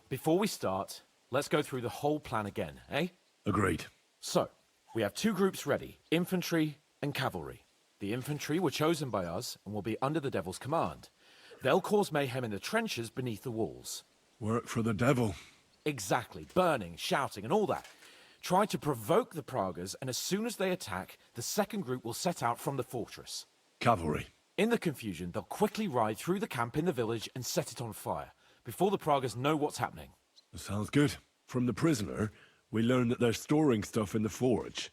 Before we start, let's go through the whole plan again, eh? Agreed. So, we have two groups ready, infantry and cavalry. The infantry were chosen by us and will be under the Devil's command. They'll cause mayhem in the trenches beneath the walls. Work for the devil. Exactly. Burning, shouting, and all that. Try to provoke the Pragas, and as soon as they attack, the second group will set out from the fortress. Cavalry. In the confusion, they'll quickly ride through the camp in the village and set it on fire, before the Pragas know what's happening. Sounds good. From the prisoner, we learned that they're storing stuff in the forge,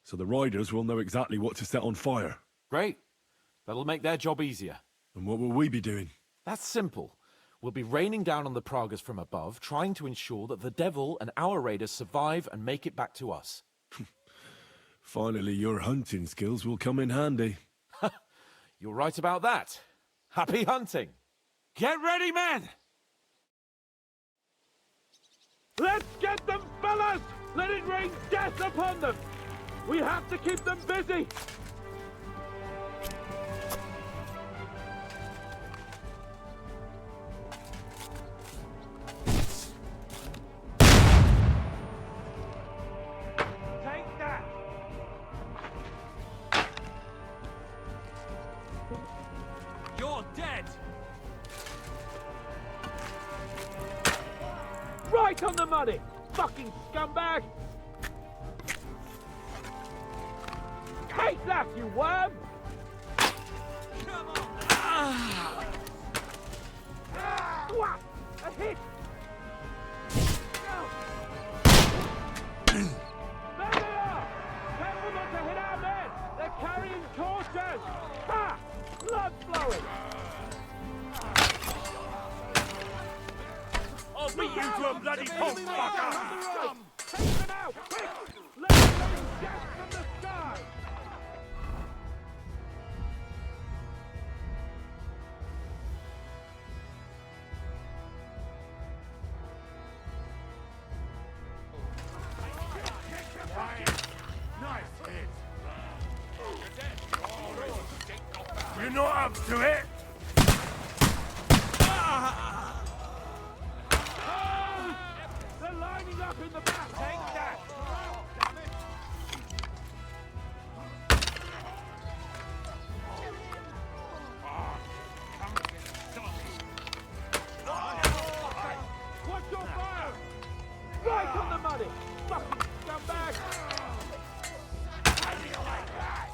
so the riders will know exactly what to set on fire. Great. That'll make their job easier. And what will we be doing? That's simple. We'll be raining down on the Pragas from above, trying to ensure that the Devil and our raiders survive and make it back to us. Finally, your hunting skills will come in handy. You're right about that. Happy hunting. Get ready, men! Let's get them, fellas! Let it rain death upon them! We have to keep them busy! Take that! You're dead! Right on the money! Fucking scumbag! Take that, you worm! Come on! Swat! A hit! There they are! Careful not to hit our men! They're carrying torches! Ha! Blood flowing! I'll beat you to a bloody pulp, fucker! Take them out! Quick! Let them rain death from the sky! Nice hit. You're not up to it? They're lining up in the back! Take that! Watch your fire! Right on the money! Fucking scumbag! How do you like that?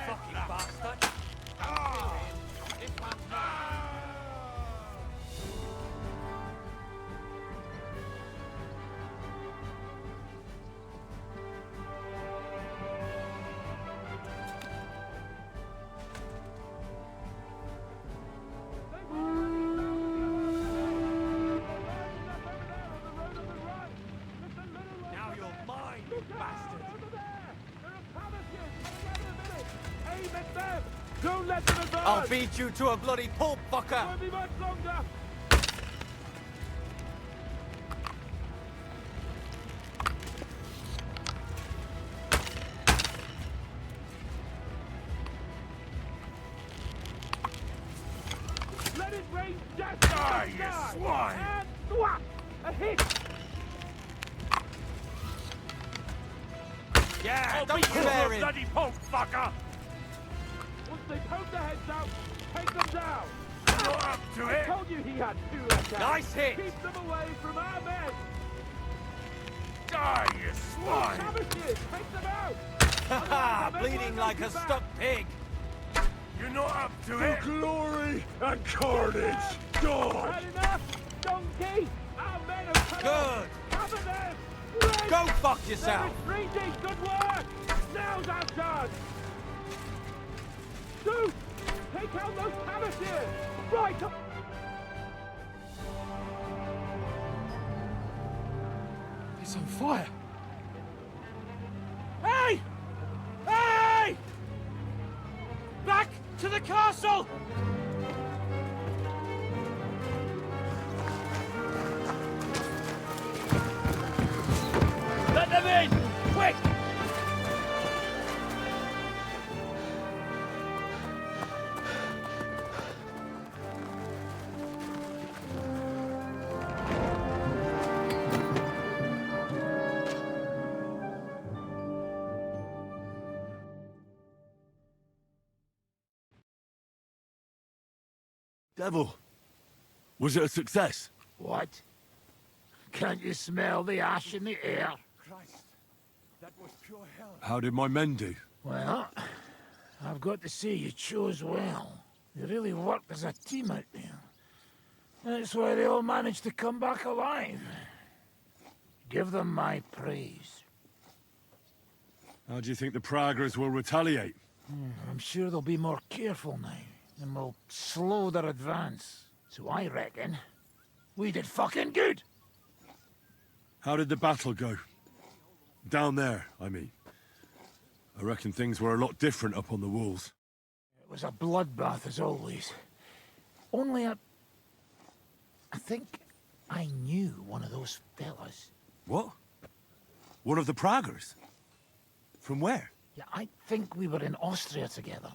Fucking bastard! This one's mine! Now you're mine, bastard! Aim at them! Don't let them advance! I'll beat you to a bloody pulp, fucker! Won't be much longer! Let it rain death! Die, you swine! And swat! A hit! Yeah, I'll don't beat you spare to a him. bloody pulp, fucker! Once they poke their heads out, take them down. Not up to I it. told you he had 2 left out. Nice hit. Keep them away from our men. Die, you swine! Savages, take them out. Haha, bleeding like a stuck pig. You're not up to For it. glory and carnage! God! Had enough, donkey. Our men have cut Good. off. Cover them. Right. Go fuck yourself. There is 3 deep. Good work. Now's our chance. Shoot. Take out those savages. Right. It's on fire. Hey! Hey! Back to the castle! Let them in! Quick! Devil, was it a success? What? Can't you smell the ash in the air? Christ, that was pure hell. How did my men do? Well, I've got to say you chose well. You really worked as a team out there. That's why they all managed to come back alive. Give them my praise. How do you think the Praggers will retaliate? I'm sure they'll be more careful now, and will slow their advance. So I reckon we did fucking good. How did the battle go? Down there, I mean. I reckon things were a lot different up on the walls. It was a bloodbath as always. Only I think I knew one of those fellas. What? One of the Praggers? From where? Yeah, I think we were in Austria together.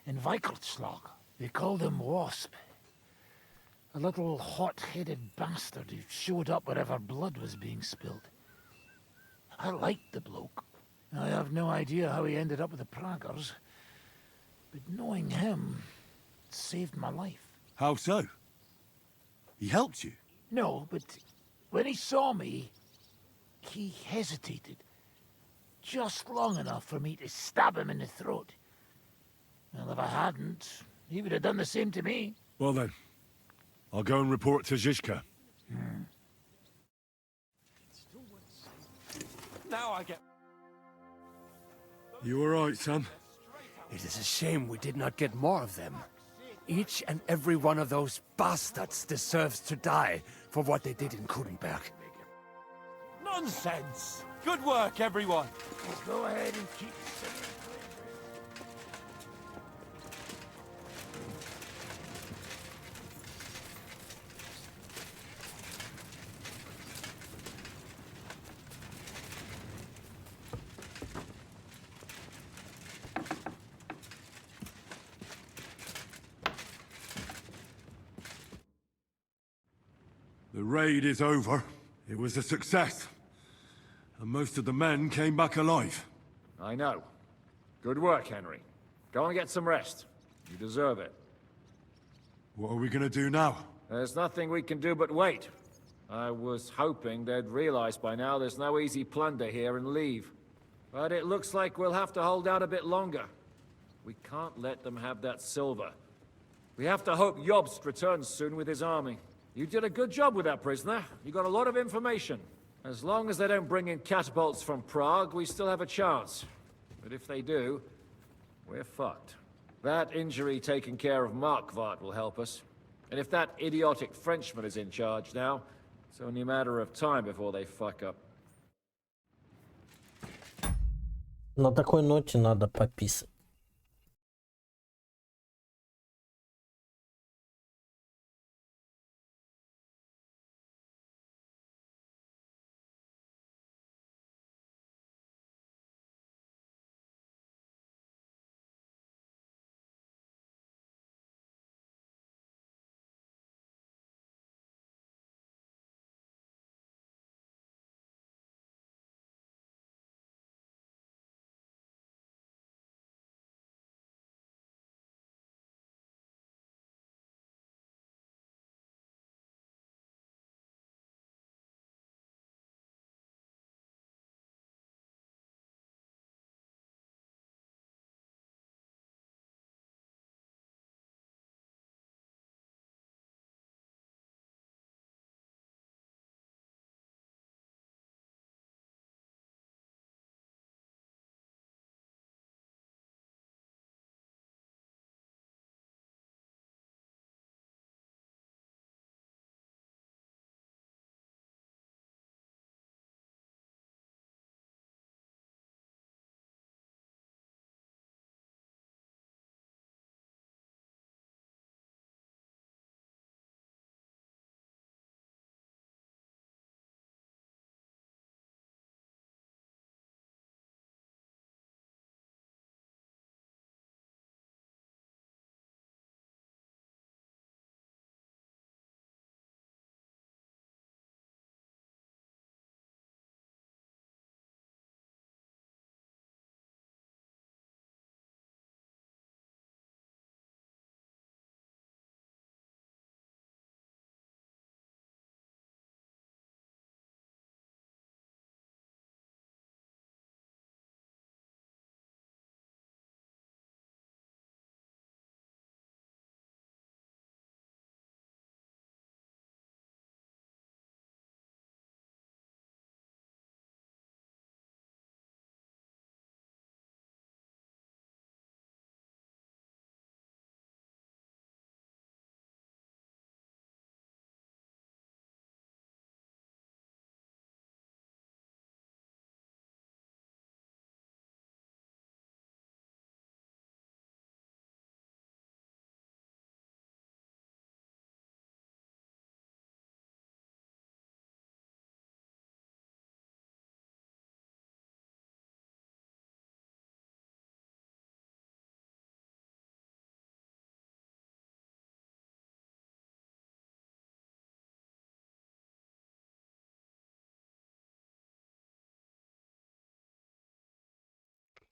In Weikertslag. They called him Wasp. A little hot-headed bastard who showed up wherever blood was being spilled. I liked the bloke. I have no idea how he ended up with the Praggers. But knowing him saved my life. How so? He helped you? No, but when he saw me, he hesitated. Just long enough for me to stab him in the throat. Well, if I hadn't, he would have done the same to me. Well then, I'll go and report to Zizka. Now I get... You alright, son? It is a shame we did not get more of them. Each and every one of those bastards deserves to die for what they did in Kudenberg. Nonsense. Good work, everyone. Go ahead and keep singing. The raid is over. It was a success. And most of the men came back alive. I know. Good work, Henry. Go and get some rest. You deserve it. What are we gonna do now? There's nothing we can do but wait. I was hoping they'd realize by now there's no easy plunder here and leave. But it looks like we'll have to hold out a bit longer. We can't let them have that silver. We have to hope Jobst returns soon with his army. You did a good job with that prisoner. You got a lot of information. As long as they don't bring in catapults from Prague, we still have a chance. But if they do, we're fucked. That injury taken care of Markvart will help us. And if that idiotic Frenchman is in charge now, it's only a matter of time before they fuck up. На такой ноте надо пописать.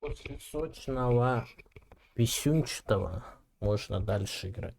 После сочного, висюнчатого можно дальше играть.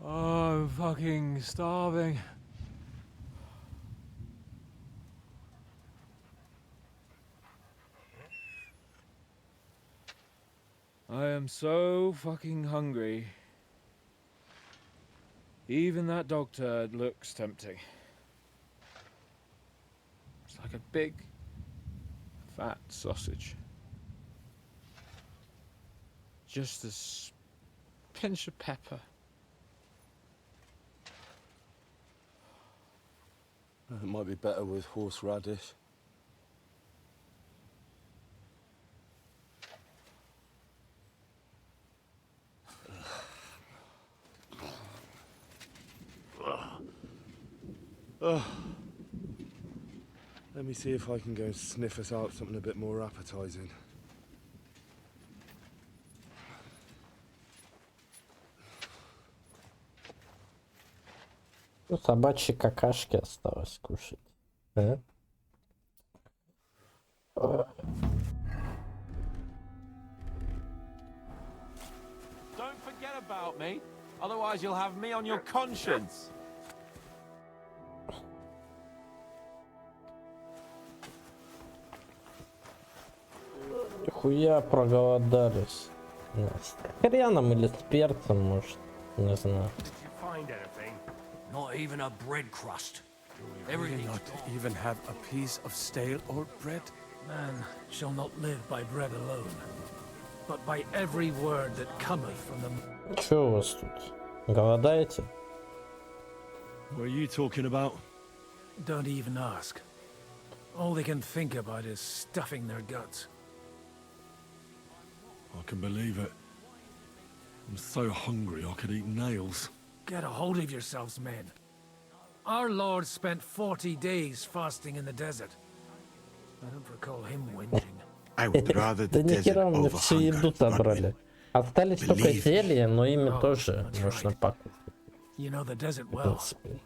Oh, I'm fucking starving. I am so fucking hungry. Even that dog turd looks tempting. It's like a big, fat sausage. Just a pinch of pepper. It might be better with horseradish. Let me see if I can go and sniff us out something a bit more appetizing. Ну, собачьи какашки осталось кушать. А? Don't forget about me, otherwise you'll have me on your conscience. Хуя проголодались. С хреном или с перцем, может. Не знаю. Not even a bread crust. Will Everything's not gone. even have a piece of stale old bread? Man shall not live by bread alone, but by every word that cometh from the... Чё у вас тут? Голодаете? What are you talking about? Don't even ask. All they can think about is stuffing their guts. I can believe it. I'm so hungry I could eat nails. Get a hold of yourselves, men. Our Lord spent 40 days fasting in the desert. I don't recall him whinging. I would rather Да the ни desert хера мы over всю hunger. еду забрали. Остались только Believe me. зелья, но ими тоже можно покушать. You know the desert В well. принципе.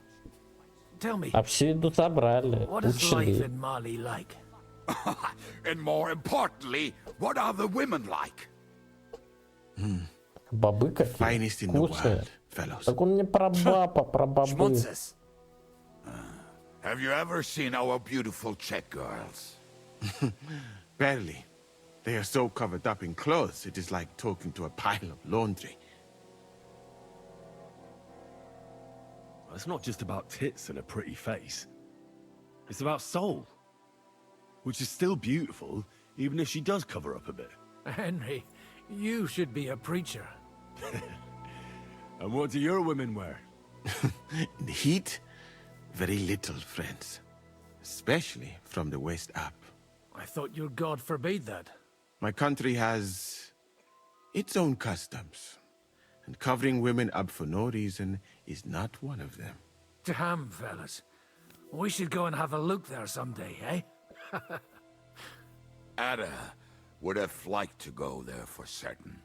Tell me, А всю еду забрали. what is life Учли. in Mali like? And more importantly, what are the women like? Бабы какие? Finest in the Вкусные. world, fellows. Так он не про баба, про бабы. Schmutzes. Have you ever seen our beautiful Czech girls? Barely. They are so covered up in clothes, it is like talking to a pile of laundry. It's not just about tits and a pretty face. It's about soul. Which is still beautiful, even if she does cover up a bit. Henry, you should be a preacher. And what do your women wear? In the heat, very little, friends. Especially from the west up. I thought your God forbade that. My country has its own customs. And covering women up for no reason is not one of them. Damn, fellas. We should go and have a look there someday, eh? Ada would have liked to go there for certain.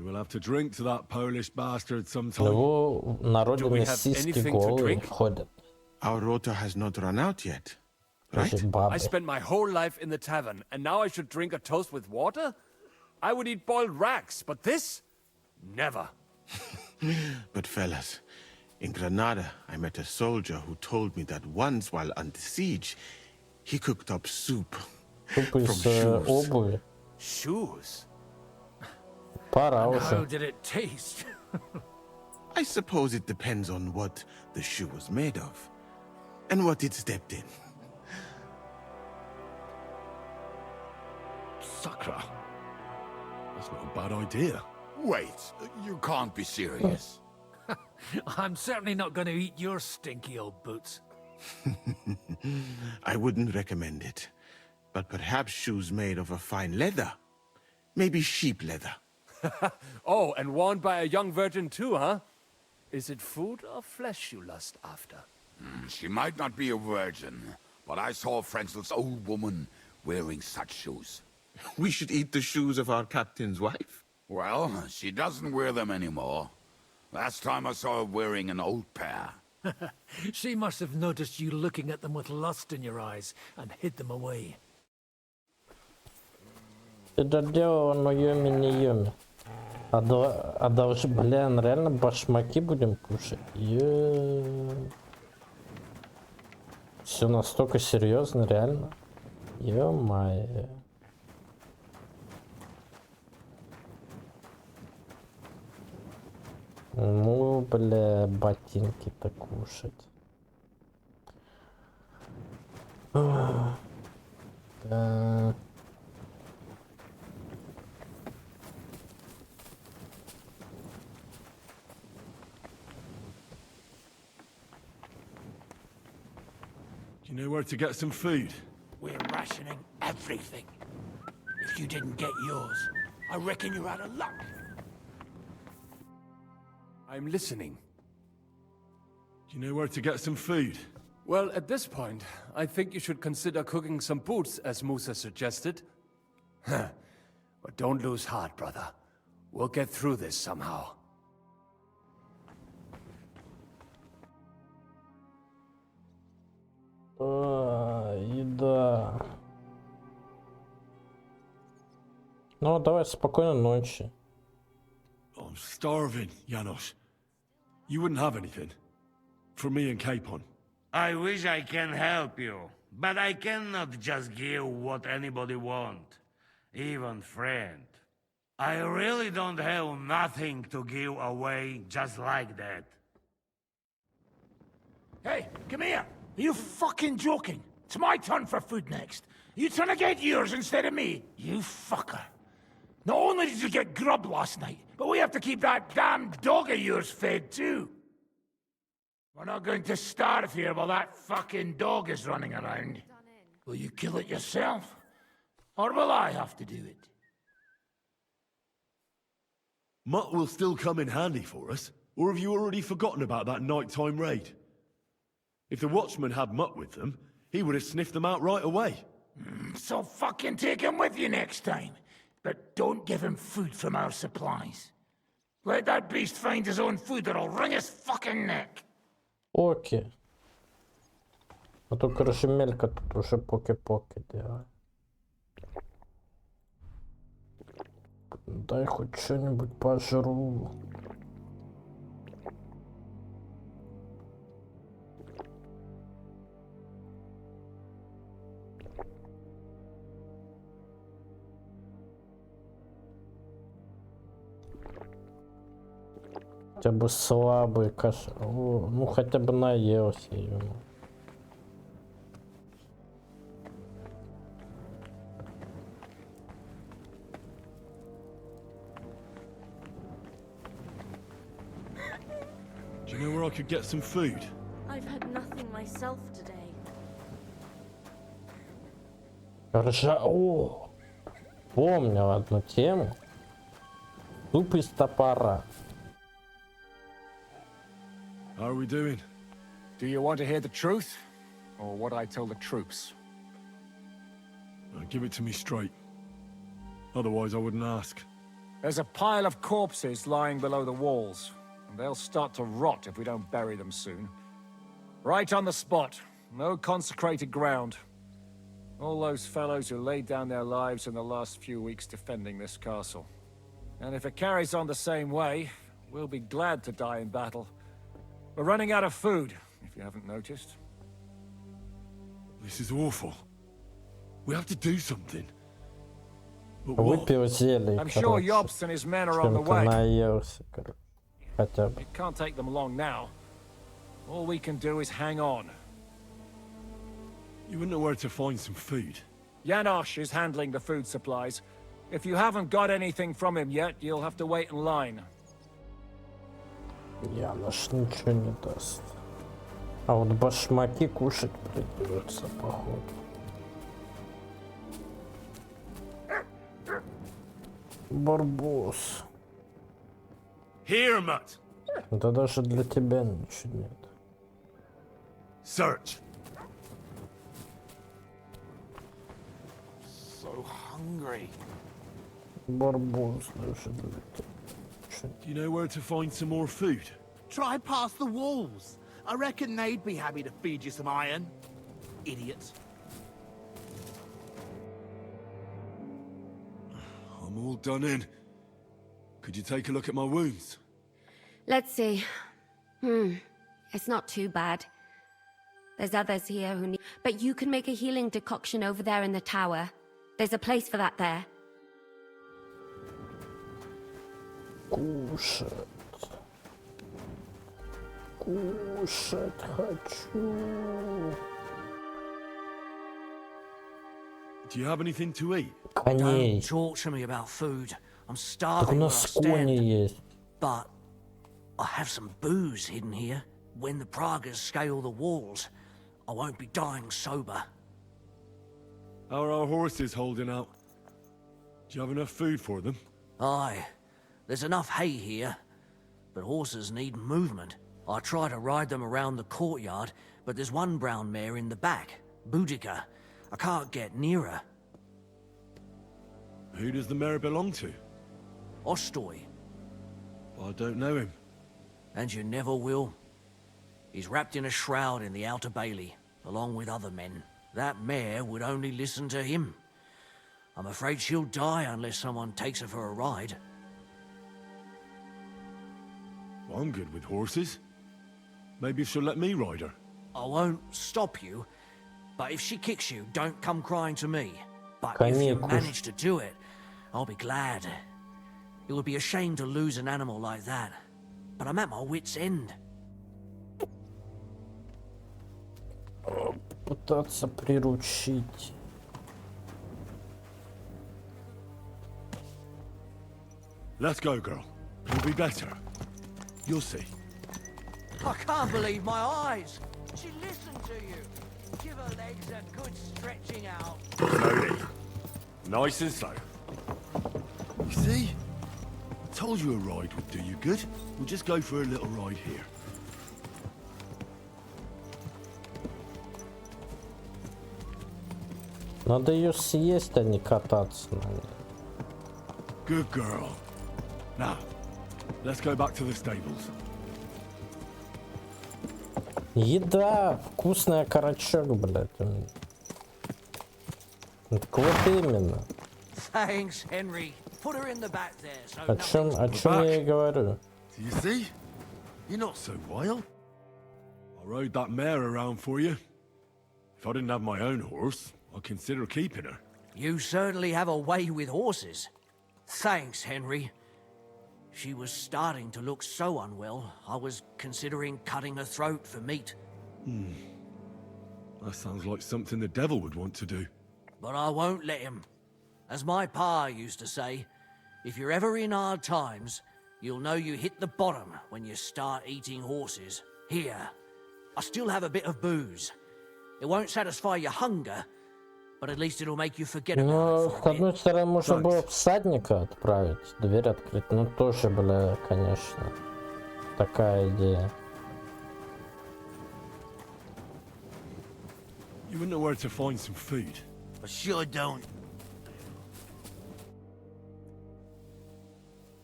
We will have to drink to that Polish bastard sometime. Его на родине сиськи голые ходят. Our rota has not run out yet, right? I spent my whole life in the tavern, and now I should drink a toast with water? I would eat boiled rats, but this? Never. But fellas, in Granada, I met a soldier who told me that once while under siege, he cooked up soup from shoes. Shoes? And how did it taste? I suppose it depends on what the shoe was made of, and what it stepped in. Sakra. That's not a bad idea. Wait, you can't be serious. I'm certainly not going to eat your stinky old boots. I wouldn't recommend it, but perhaps shoes made of a fine leather. Maybe sheep leather. Oh, and worn by a young virgin too, huh? Is it food or flesh you lust after? She might not be a virgin, but I saw Frenzel's old woman wearing such shoes. We should eat the shoes of our captain's wife. Well, she doesn't wear them anymore. Last time I saw her wearing an old pair. She must have noticed you looking at them with lust in your eyes and hid them away. Это дело, но Йоми не Йоми. А даже, блин, реально башмаки будем кушать? Все настолько серьезно, реально? Ё-моё. Ну, бля, ботинки-то кушать. Так. Do you know where to get some food? We're rationing everything. If you didn't get yours, I reckon you're out of luck. I'm listening. Do you know where to get some food? Well, at this point, I think you should consider cooking some boots, as Musa suggested. But don't lose heart, brother. We'll get through this somehow. Еда. Ну, давай, спокойной ночи. I'm starving, Janos. You wouldn't have anything? For me and Capon. I wish I can help you, but I cannot just give what anybody want, even friend. I really don't have nothing to give away just like that. Hey, come here. Are you fucking joking? It's my turn for food next. You trying to get yours instead of me? You fucker. Not only did you get grub last night, but we have to keep that damn dog of yours fed too. We're not going to starve here while that fucking dog is running around. Will you kill it yourself? Or will I have to do it? Mutt will still come in handy for us, or have you already forgotten about that nighttime raid? If the watchman had Mutt with them, he would have sniffed them out right away. So fucking take him with you next time. But don't give him food from our supplies. Let that beast find his own food or I'll wring his fucking neck. Окей. А то, короче, Мелька тут уже поки-поки делает. Дай хоть что-нибудь пожру. Хотя бы слабый каша. О, ну хотя бы наелся ему. Do you know where I could get some food? I've had nothing myself today. О! Помнил одну тему. Суп из топора. How are we doing? Do you want to hear the truth? Or what I tell the troops? Give it to me straight. Otherwise I wouldn't ask. There's a pile of corpses lying below the walls, and they'll start to rot if we don't bury them soon. Right on the spot. No consecrated ground. All those fellows who laid down their lives in the last few weeks defending this castle. And if it carries on the same way, we'll be glad to die in battle. We're running out of food, if you haven't noticed. This is awful. We have to do something. But what? Выпил зелье, I'm sure короче. Yobst and his men are on the Чем-то way. наелся, короче. Хотя бы. It can't take them long now. All we can do is hang on. You wouldn't know where to find some food. Janosch is handling the food supplies. If you haven't got anything from him yet, you'll have to wait in line. Янош ничего не даст. А вот башмаки кушать придется, походу. Барбос. Here, Mutt. Да даже для тебя ничего нет. Search. So hungry. Барбос даже для тебя. Do you know where to find some more food? Try past the walls. I reckon they'd be happy to feed you some iron. Idiots. I'm all done in. Could you take a look at my wounds? Let's see. It's not too bad. There's others here who need... But you can make a healing decoction over there in the tower. There's a place for that there. Кушать. Кушать хочу. Do you have anything to eat? Don't talk to me about food. I'm Так у starving where I нас кони stand. есть. But I have some booze hidden here. When the Pragas scale the walls, I won't be dying sober. How are our horses holding out? Do you have enough food for them? Aye. There's enough hay here, but horses need movement. I try to ride them around the courtyard, but there's one brown mare in the back, Boudica. I can't get near her. Who does the mare belong to? Ostoy. I don't know him. And you never will. He's wrapped in a shroud in the Outer Bailey, along with other men. That mare would only listen to him. I'm afraid she'll die unless someone takes her for a ride. Well, I'm good with horses. Maybe she'll let me ride her. I won't stop you, but if she kicks you, don't come crying to me. But if you manage to do it, I'll be glad. It would be a shame to lose an animal like that. But I'm at my wit's end. Пытаться приручить. Let's go, girl. You'll be better. You'll see. I can't believe my eyes. She listened to you. Give her legs a good stretching out. Slowly. Nice and slow. You see? I told you a ride would do you good. We'll just go for a little ride here. Надо ее съесть, а не кататься на ней. Good girl. Now, let's go back to the stables. Еда! Вкусная карачок, блядь. Так вот именно. Thanks, Henry. Put her in the back there, so О чем я и говорю. Do you see? You're not so wild. I rode that mare around for you. If I didn't have my own horse, I'd consider keeping her. You certainly have a way with horses. Thanks, Henry. She was starting to look so unwell, I was considering cutting her throat for meat. That sounds like something the devil would want to do. But I won't let him. As my pa used to say, if you're ever in hard times, you'll know you hit the bottom when you start eating horses. Here, I still have a bit of booze. It won't satisfy your hunger, but at least it'll make you forget about Ну, it. с одной стороны, можно было всадника отправить, дверь открыть. Ну, тоже, бля, конечно, такая идея. You wouldn't know where to find some food. I sure don't.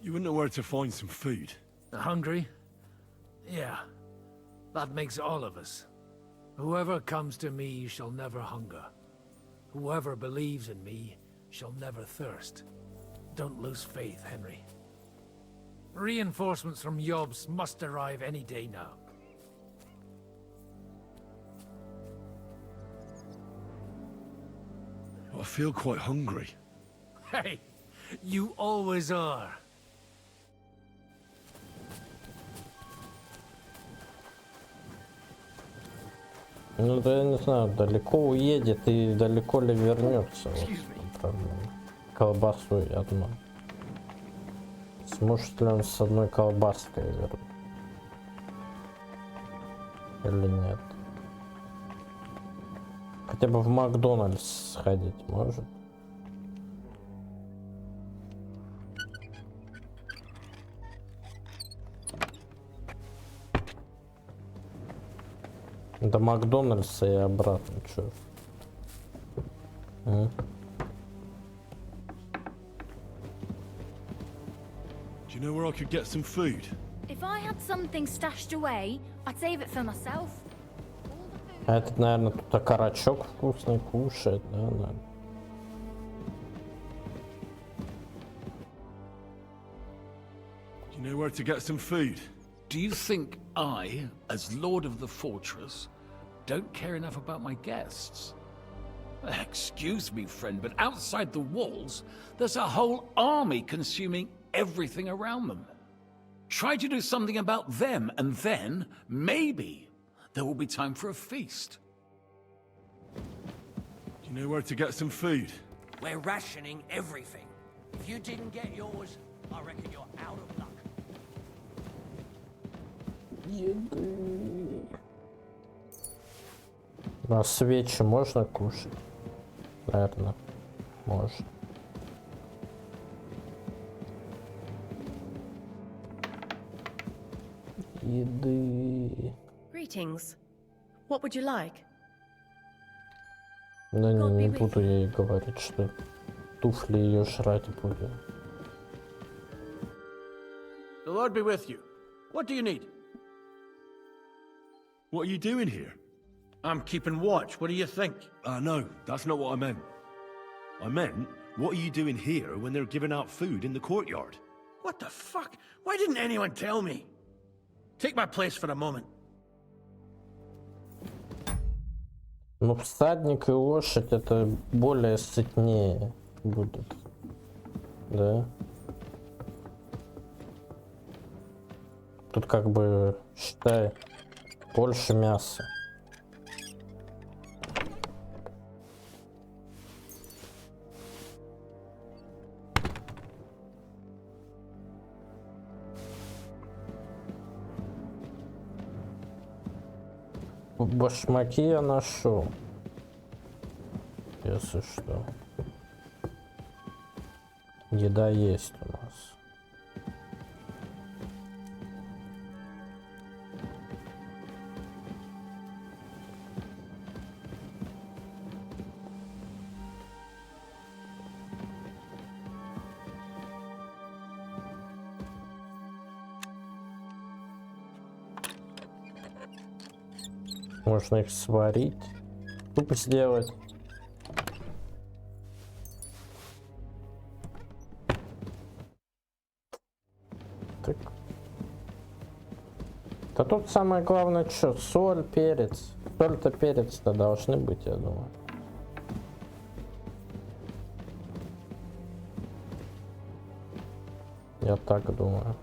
You wouldn't know where to find some food. Hungry? Yeah. That makes all of us. Whoever comes to me shall never hunger. Whoever believes in me shall never thirst. Don't lose faith, Henry. Reinforcements from Yobs must arrive any day now. I feel quite hungry. Hey, you always are. Ну да я не знаю, далеко уедет и далеко ли вернется. Вот проблема. Колбасу одну. Сможет ли он с одной колбаской вернуть? Или нет? Хотя бы в Макдональдс сходить может. До Макдональдса и обратно, чё? Do you know where I could get some food? If I had something stashed away, I'd save it for myself. А этот, наверное, тут окорочок вкусный кушает, да, наверное. Do you know where to get some food? Do you think I, as Lord of the Fortress, don't care enough about my guests? Excuse me, friend, but outside the walls, there's a whole army consuming everything around them. Try to do something about them, and then, maybe, there will be time for a feast. Do you know where to get some food? We're rationing everything. If you didn't get yours, I reckon you're out of luck. А свечи можно кушать? Наверное, можно. Еды. Greetings. What would you like? Да не буду я ей говорить, что туфли ее жрать будем. The Lord be with you. What do you need? What are you doing here? I'm keeping watch. What do you think? No, that's not what I meant. I meant, what are you doing here when they're giving out food in the courtyard? What the fuck? Why didn't anyone tell me? Take my place for a moment. Ну, всадник и лошадь это более сытнее будет. Да? Тут как бы, считай, больше мяса. Башмаки я нашел, если что. Еда есть у нас. Можно их сварить, суп сделать. Так. Да тут самое главное, что соль, перец. Соль-то перец-то должны быть, я думаю. Я так думаю.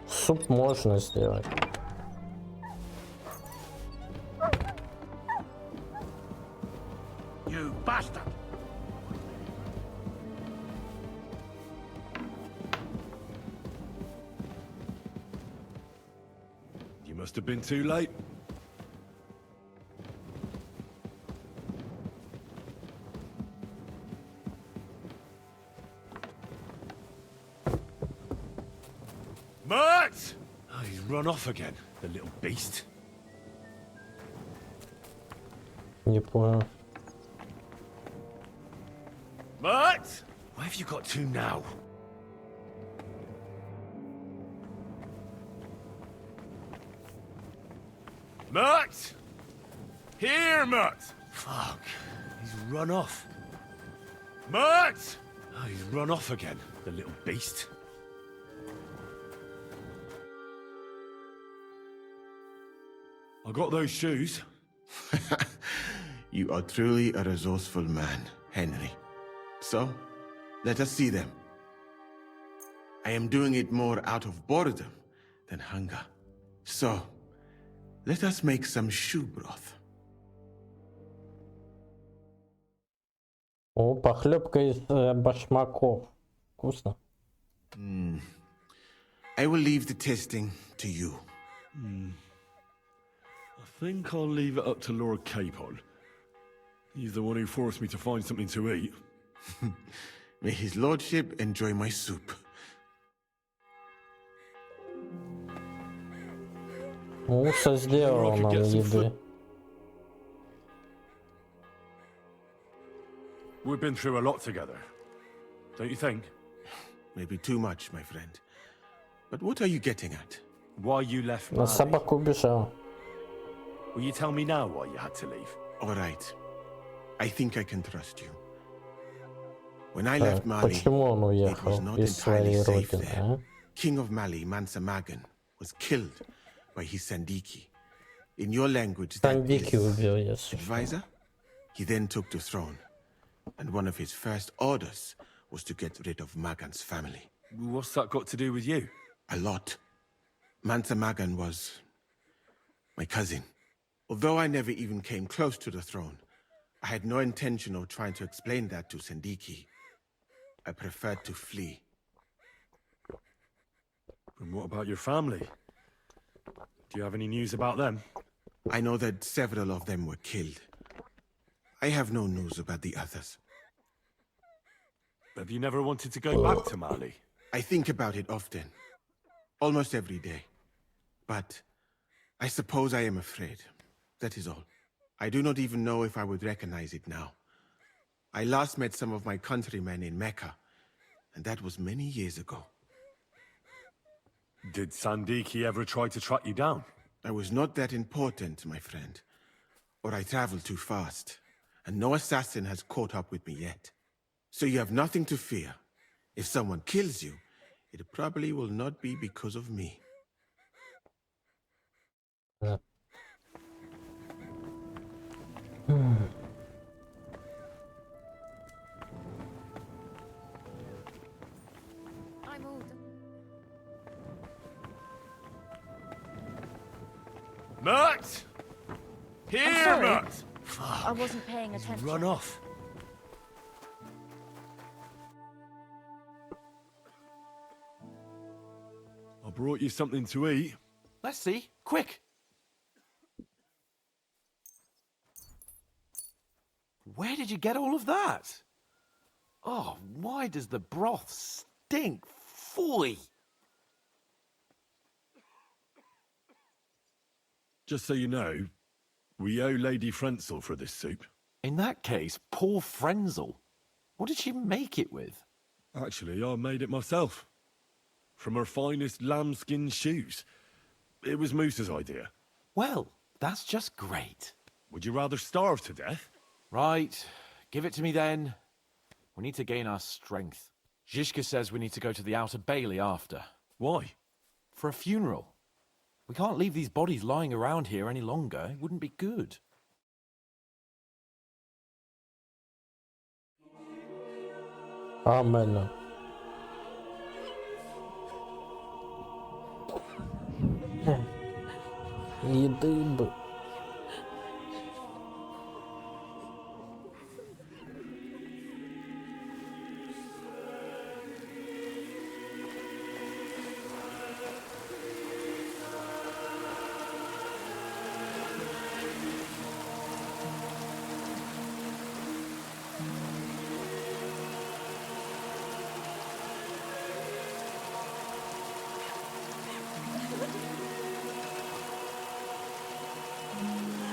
Суп можно сделать. You bastard! You must have been too late. Mert! Oh, he's run off again, the little beast. Не понял. Mert! Why have you got two now? Mert! Here, Mert! Fuck. He's run off. Mert! Oh, he's run off again, the little beast. I got those shoes. You are truly a resourceful man, Henry. So, let us see them. I am doing it more out of boredom than hunger. So, let us make some shoe broth. О, похлебка из башмаков. Вкусно. I will leave the testing to you. I think I'll leave it up to Lord Capon. He's the one who forced me to find something to eat. May his lordship enjoy my soup. Уса сделал нам еды. We've been through a lot together. Don't you think? Maybe too much, my friend. But what are you getting at? Why you left На Mali? собаку убежал. Will you tell me now why you had to leave? All right. I think I can trust you. When I left Mali, Почему он it уехал was not из entirely своей safe родины, there. а? King of Mali, Mansa Magan, was killed by his Sandiki. In your language, that Сандики is убил, если что. advisor. He then took the throne, and one of his first orders was to get rid of Magan's family. What's that got to do with you? A lot. Mansa Magan was my cousin. Although I never even came close to the throne, I had no intention of trying to explain that to Sandiki. I preferred to flee. And what about your family? Do you have any news about them? I know that several of them were killed. I have no news about the others. Have you never wanted to go back to Mali? I think about it often. Almost every day. But I suppose I am afraid. That is all. I do not even know if I would recognize it now. I last met some of my countrymen in Mecca, and that was many years ago. Did Sandiki ever try to track you down? I was not that important, my friend. Or I traveled too fast, and no assassin has caught up with me yet. So you have nothing to fear. If someone kills you, it probably will not be because of me. I'm old. Mert! Here, sorry. Mert! I wasn't paying attention. Run off. I brought you something to eat. Let's see. Quick! Where did you get all of that? Oh, why does the broth stink? Phooey! Just so you know, we owe Lady Frenzel for this soup. In that case, poor Frenzel. What did she make it with? Actually, I made it myself. From her finest lambskin shoes. It was Moose's idea. Well, that's just great. Would you rather starve to death? Right, give it to me then. We need to gain our strength. Zhishka says we need to go to the Outer Bailey after. Why? For a funeral. We can't leave these bodies lying around here any longer. It wouldn't be good. Amen. Еды бы.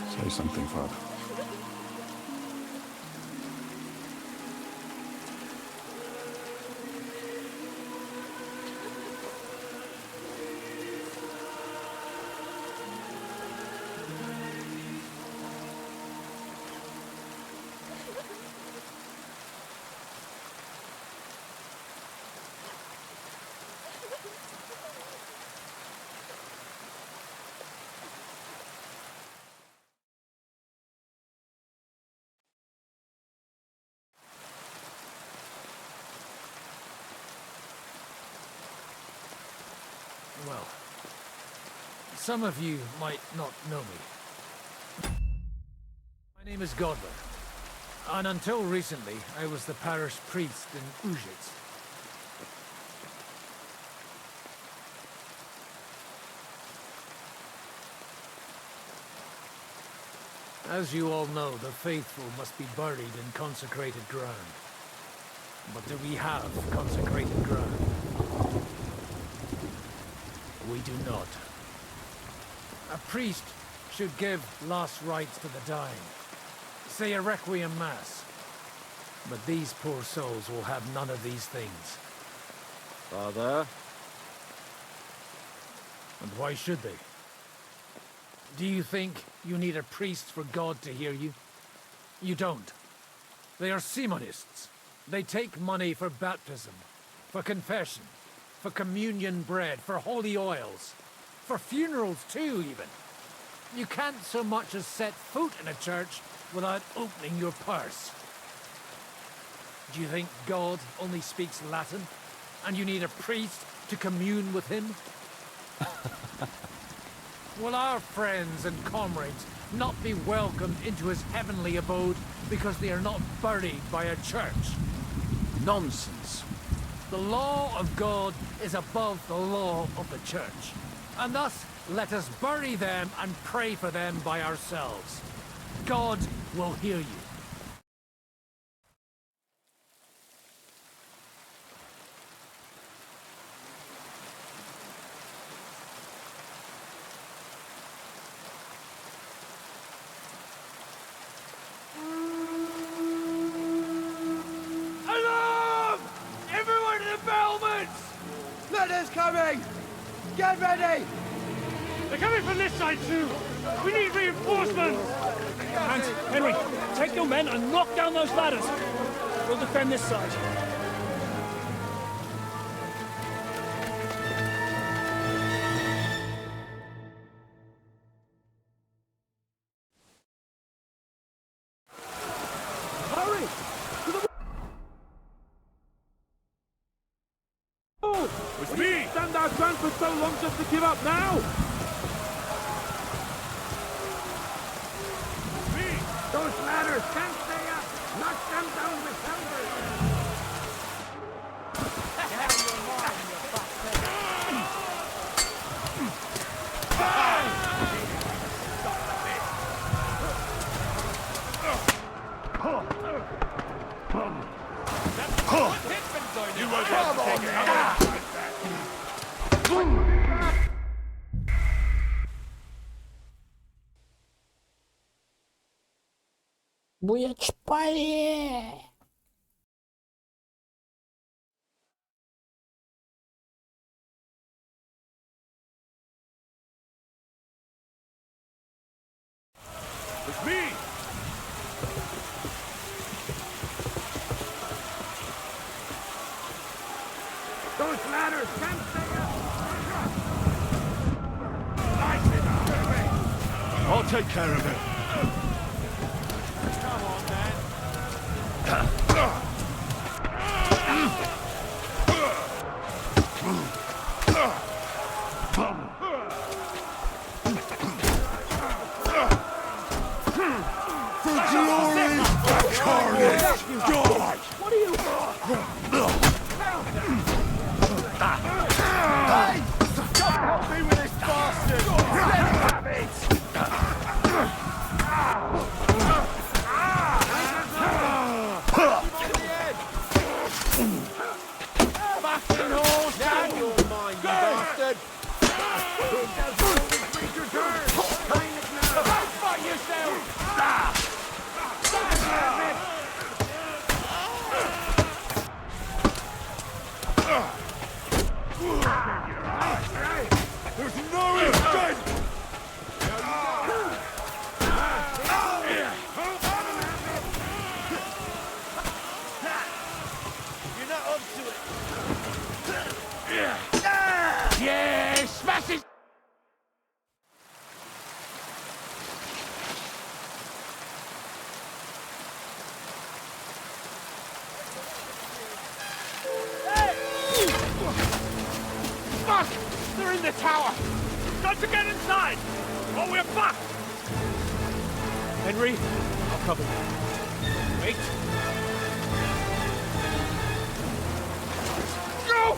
Say something, Father. well, some of you might not know me. My name is Godler, and until recently, I was the parish priest in Ujitz. As you all know, the faithful must be buried in consecrated ground. But do we have consecrated ground? We do not. A priest should give last rites to the dying. Say a requiem mass. But these poor souls will have none of these things. Father? And why should they? Do you think you need a priest for God to hear you? You don't. They are Simonists. They take money for baptism, for confession, for communion bread, for holy oils, for funerals too, even. You can't so much as set foot in a church without opening your purse. Do you think God only speaks Latin, and you need a priest to commune with him? Will our friends and comrades not be welcomed into his heavenly abode because they are not buried by a church? Nonsense. The law of God is above the law of the church, and thus let us bury them and pray for them by ourselves. God will hear you. Alarm! Everyone to the battlements! Letters coming! Get ready! They're coming from this side too! We need reinforcements! And, Henry, take your men and knock down those ladders! We'll defend this side. Hurry! To the... Oh! It's me! Stand our ground for so long just to give up now! Those ladders can't stay up! Knock them down with timbers! You won't be able to take it. Буячпали! It's me! Those ladders can't stay up! I'll take care of it. Come on, man! For glory! Carnage! God! What are you... Hey! Just help me with this bastard! Let him have it! Fucking horse! Now you're mine, you bastard! Fight yourself! There's no escape! You're not up to it! Yeah! Smash it! Fuck! They're in the tower! Got to get inside! Or we're fucked! Henry, I'll cover you. Wait. Go!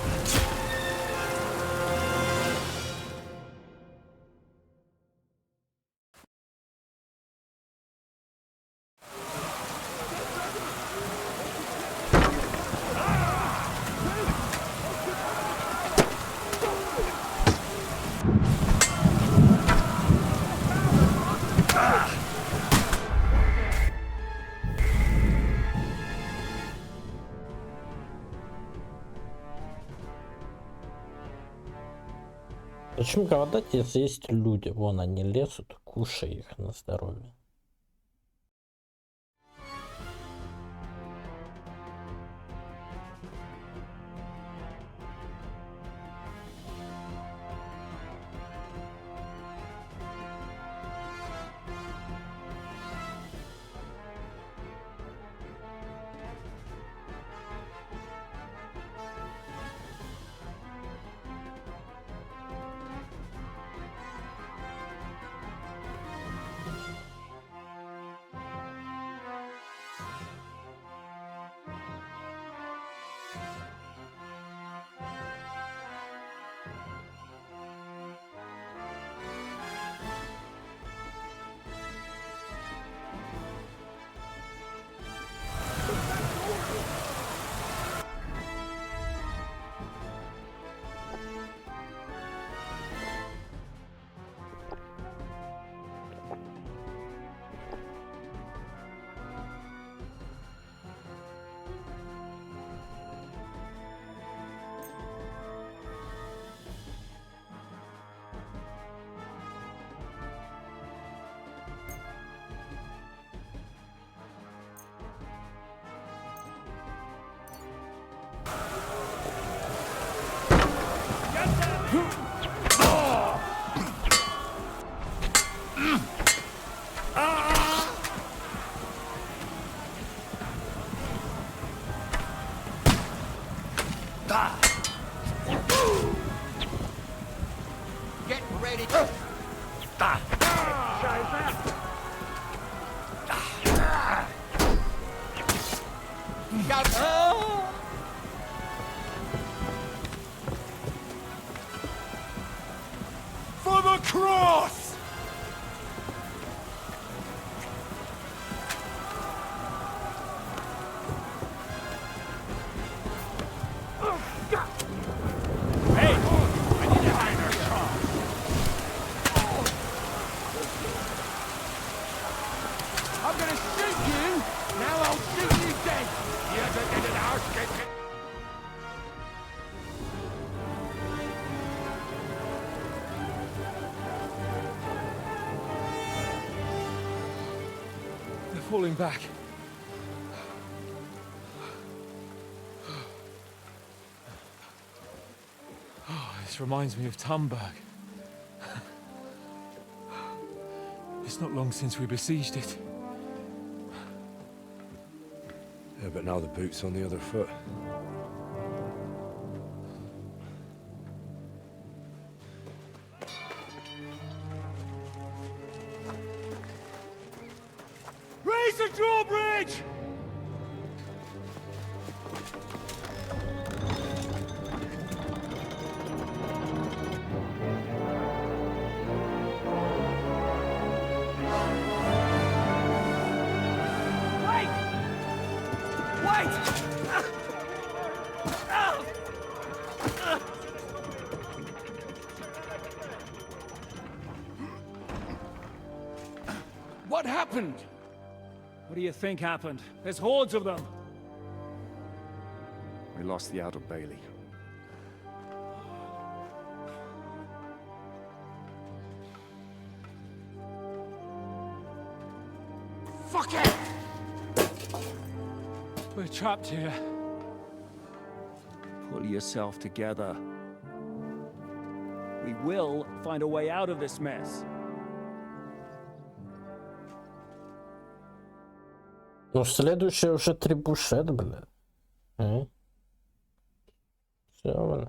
Почему голодать, если есть люди? Вон они лезут, кушай их на здоровье. Get ready. For the cross! I'm gonna shoot you! Now I'll shoot you dead! They're falling back. Oh, this reminds me of Tumberg. It's not long since we besieged it. Yeah, but now the boot's on the other foot. Raise the drawbridge! What happened? What do you think happened? There's hordes of them. We lost the outer bailey. Fuck it! We're trapped here. Pull yourself together. We will find a way out of this mess. Ну, следующий уже трибушет, бля. Все, бля.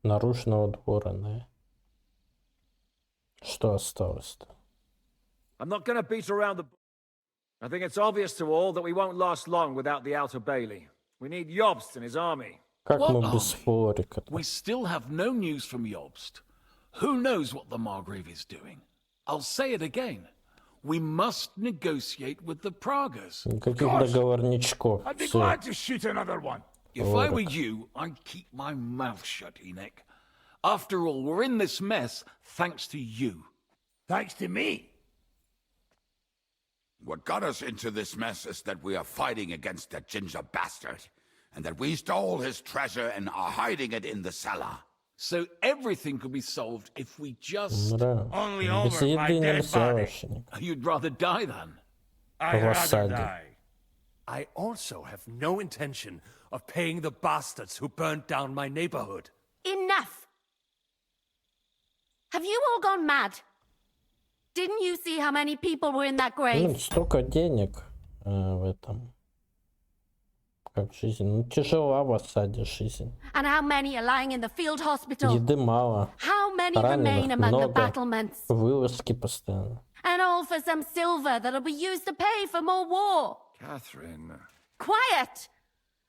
Наружного двора, да? Что осталось-то? I'm not going to beat around the... I think it's obvious to all that we won't last long without the Outer Bailey. We need Jobst and his army. Как What мы без army? флорика? We still have no news from Jobst. Who knows what the Margrave is doing? I'll say it again. We must negotiate with the Pragas. Никаких договорничков. I'd be Всё. glad to shoot another one. If I were you, I'd keep my mouth shut, Enoch. After all, we're in this mess thanks to you. Thanks to me. What got us into this mess is that we are fighting against that ginger bastard, and that we stole his treasure and are hiding it in the cellar. So everything could be solved if we just... Да. Без еды нельзя вообще никак. You'd rather die than? В осаде. I also have no intention of paying the bastards who burnt down my neighborhood. Enough! Have you all gone mad? Didn't you see how many people were in that grave? Блин, столько денег в этом. Как жизнь. Ну, тяжела в осаде жизнь. And how many are lying in the field hospital? Еды мало. How many remain Раненых among the много. battlements? Вылазки постоянно. And all for some silver that'll be used to pay for more war. Catherine... Quiet!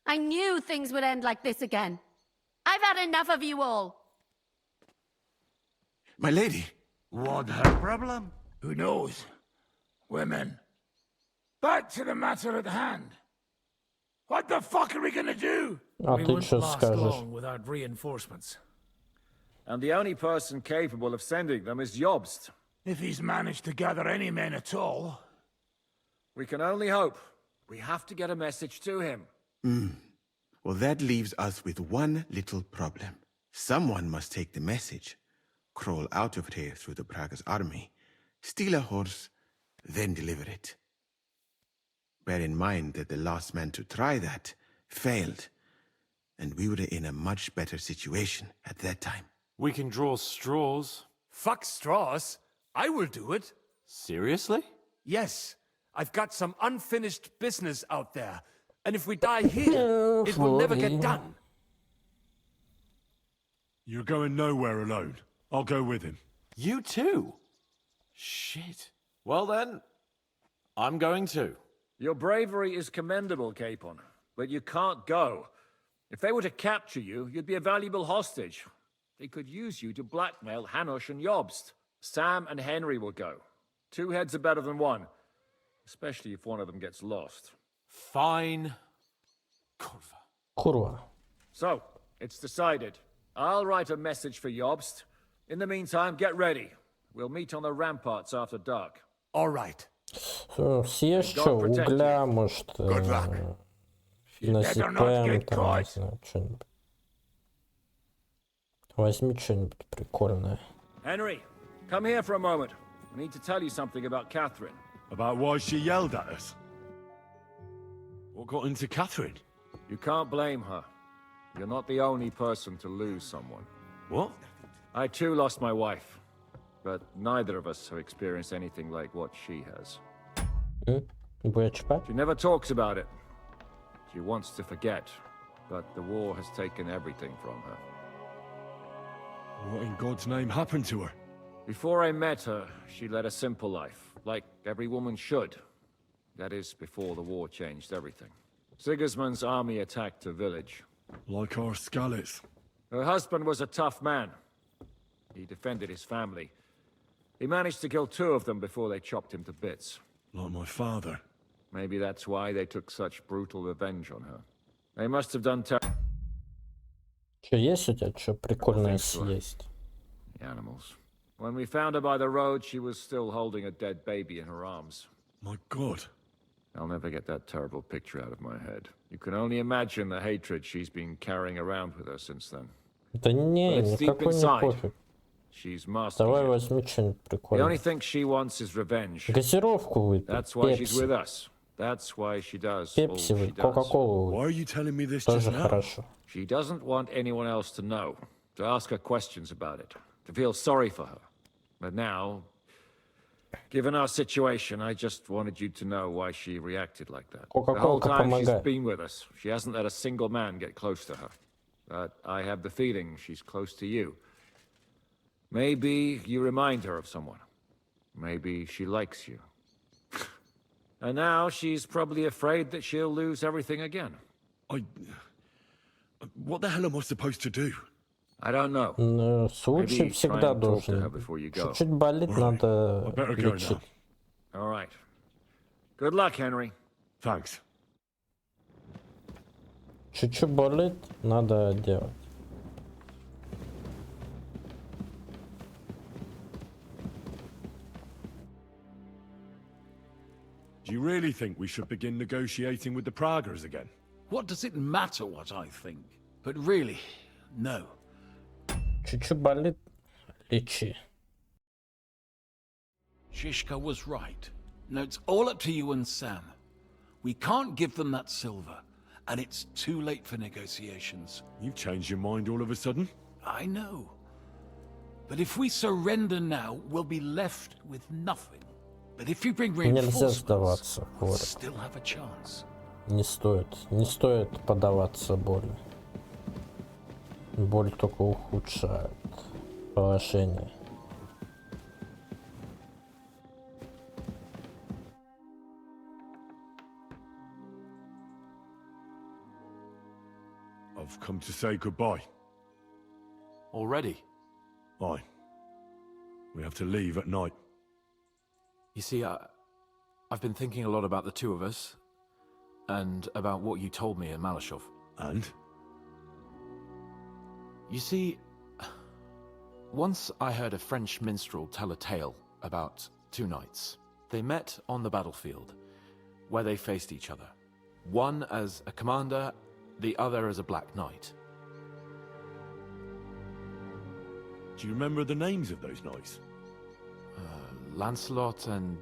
I knew things would end like this again. I've had enough of you all. My lady. What her problem? Who knows? Women. Back to the matter at hand. What the fuck are we gonna do? А We ты won't что last скажешь? long without reinforcements. And the only person capable of sending them is Jobst. If he's managed to gather any men at all. We can only hope. We have to get a message to him. Well, that leaves us with one little problem. Someone must take the message, crawl out of here through the Pragas army, steal a horse, then deliver it. Bear in mind that the last man to try that failed, and we were in a much better situation at that time. We can draw straws. Fuck straws. I will do it. Seriously? Yes. I've got some unfinished business out there. And if we die here, it will never get done. You're going nowhere alone. I'll go with him. You too? Shit. Well then, I'm going too. Your bravery is commendable, Capon, but you can't go. If they were to capture you, you'd be a valuable hostage. They could use you to blackmail Hanush and Jobst. Sam and Henry will go. 2 heads are better than 1, especially if one of them gets lost. Fine. Kurwa. So, it's decided. I'll write a message for Jobst. In the meantime, get ready. We'll meet on the ramparts after dark. All right. Съешь что, угля, может, феназепам, там, не знаю, что-нибудь. Возьми что-нибудь прикольное. Henry, come here for a moment. I need to tell you something about Catherine. About why she yelled at us? What got into Catherine? You can't blame her. You're not the only person to lose someone. What? I too lost my wife, but neither of us have experienced anything like what she has. She never talks about it. She wants to forget, but the war has taken everything from her. What in God's name happened to her? Before I met her, she led a simple life, like every woman should. That is, before the war changed everything. Sigismund's army attacked a village. Like our Skalitz. Her husband was a tough man. He defended his family. He managed to kill 2 of them before they chopped him to bits. Like my father. Maybe that's why they took such brutal revenge on her. They must have done Что, есть у тебя что прикольное съесть? The animals. When we found her by the road, she was still holding a dead baby in her arms. My God. I'll never get that terrible picture out of my head. You can only imagine the hatred she's been carrying around with her since then. Да не, But it's deep никакой не inside. пофиг. She's masking Давай it. возьми что-нибудь The прикольное. only thing she wants is revenge. Газировку выпей, That's why she's пепси. with us. That's why she does all Пепси she выпей, does. кока-колу Why are выпей. you telling me this Тоже just now? хорошо. She doesn't want anyone else to know, to ask her questions about it, to feel sorry for her. But now, given our situation, I just wanted you to know why she reacted like that. The whole Кока-колка time she's помогает. been with us, she hasn't let a single man get close to her. but I have the feeling she's close to you. Maybe you remind her of someone. Maybe she likes you. And now she's probably afraid that she'll lose everything again. What the hell am I supposed to do? I don't know. Случай Maybe try всегда and talk to должен her быть. before you go. Чуть-чуть болит, надо I better go лечить. now. All right. Good luck, Henry. Thanks. Чуть-чуть болит, надо делать. Do you really think we should begin negotiating with the Pragas again? What does it matter what I think? But really, no. Чуть-чуть болит, лечи. Shishka was right. Now it's all up to you and Sam. We can't give them that silver, and it's too late for negotiations. You've changed your mind all of a sudden? I know. But if we surrender now, we'll be left with nothing. But if you bring Нельзя reinforcements, сдаваться, we'll Хори. still have a chance. Не стоит поддаваться боли. Боль только ухудшает положение. I've come to say goodbye. Already? Aye. We have to leave at night. You see, I've been thinking a lot about the two of us, and about what you told me in Malashov. And? You see, once I heard a French minstrel tell a tale about two knights. They met on the battlefield, where they faced each other. One as a commander, the other as a black knight. Do you remember the names of those knights? Lancelot and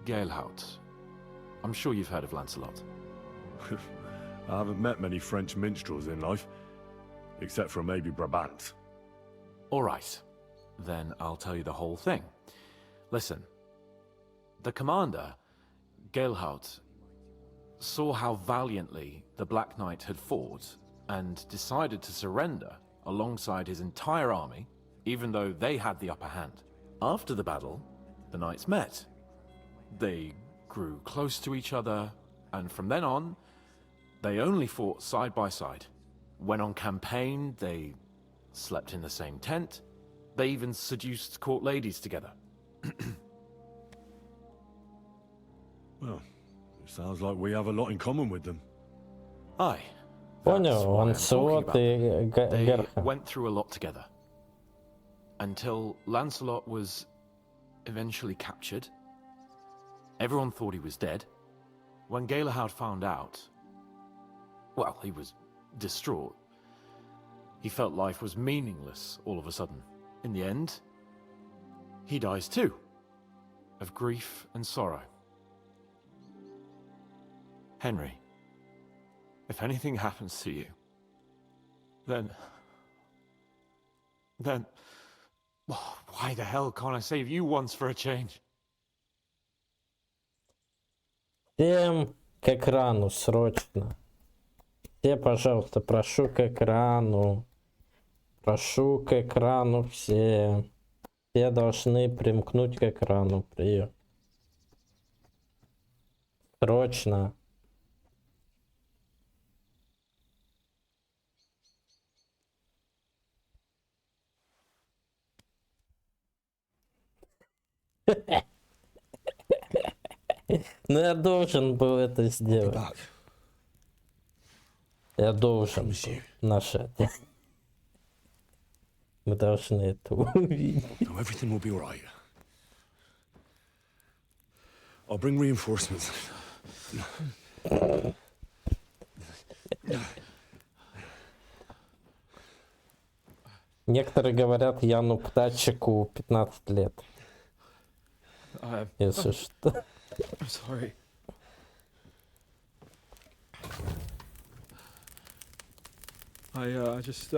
Gaelhaut. I'm sure you've heard of Lancelot. I haven't met many French minstrels in life, except for maybe Brabant. All right, then I'll tell you the whole thing. Listen, the commander, Gaelhaut, saw how valiantly the Black Knight had fought and decided to surrender alongside his entire army, even though they had the upper hand. After the battle, the knights met. They grew close to each other, and from then on, they only fought side by side. When on campaign, they slept in the same tent. They even seduced court ladies together. Well, it sounds like we have a lot in common with them. Aye. Понял, Ланселот и They Герха. went through a lot together. Until Lancelot was eventually captured. Everyone thought he was dead. When Gaelhaut found out, well, he was distraught. He felt life was meaningless all of a sudden. In the end, he dies too, of grief and sorrow. Henry, if anything happens to you, then why the hell can't I save you once for a change? Всем к экрану, срочно. Все, пожалуйста, прошу к экрану. Прошу к экрану все. Все должны примкнуть к экрану. Прием. Срочно. Ну я должен был это сделать. Я должен был нажать. Мы должны это увидеть. No, everything will be all right. I'll bring reinforcements. Некоторые говорят Яну Птачику 15 лет. Если что. I'm sorry. I just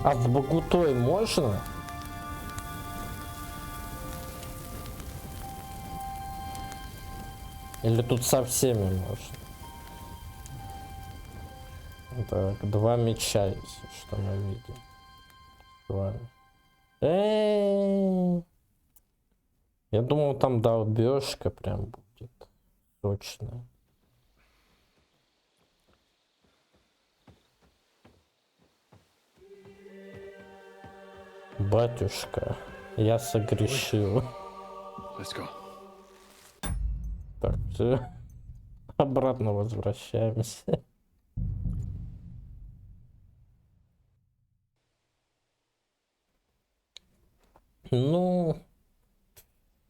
А с Багутой можно? Или тут со всеми можно? Так, 2 меча, если что мы видим. 2. Я думал, там долбежка прям будет точно. Батюшка, я согрешил. Так, все. Обратно возвращаемся. Ну,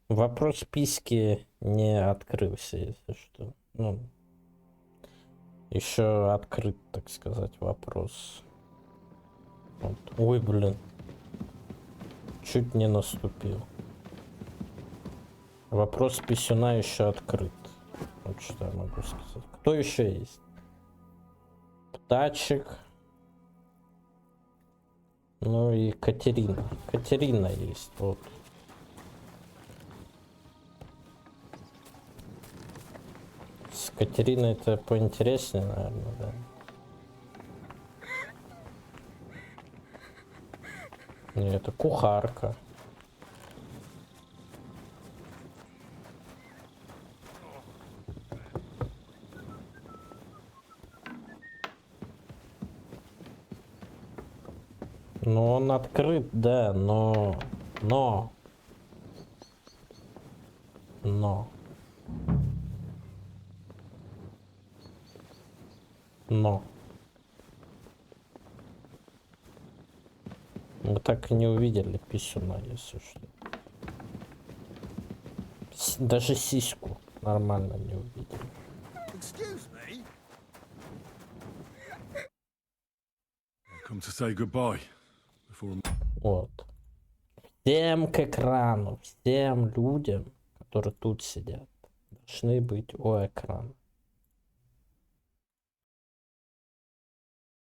вопрос письки не открылся, если что. Ну, еще открыт, так сказать, вопрос. Вот. Ой, блин. Чуть не наступил. Вопрос писюна еще открыт. Вот что я могу сказать. Кто еще есть? Птачек. Ну и Катерина. Катерина есть. Вот. С Катериной это поинтереснее, наверное, да. Не, это кухарка. Ну, он открыт, да, но. Мы так и не увидели писюна, если что. Даже сиську нормально не увидели. Come to say goodbye before... Вот. Всем к экрану, всем людям, которые тут сидят, должны быть у экрана.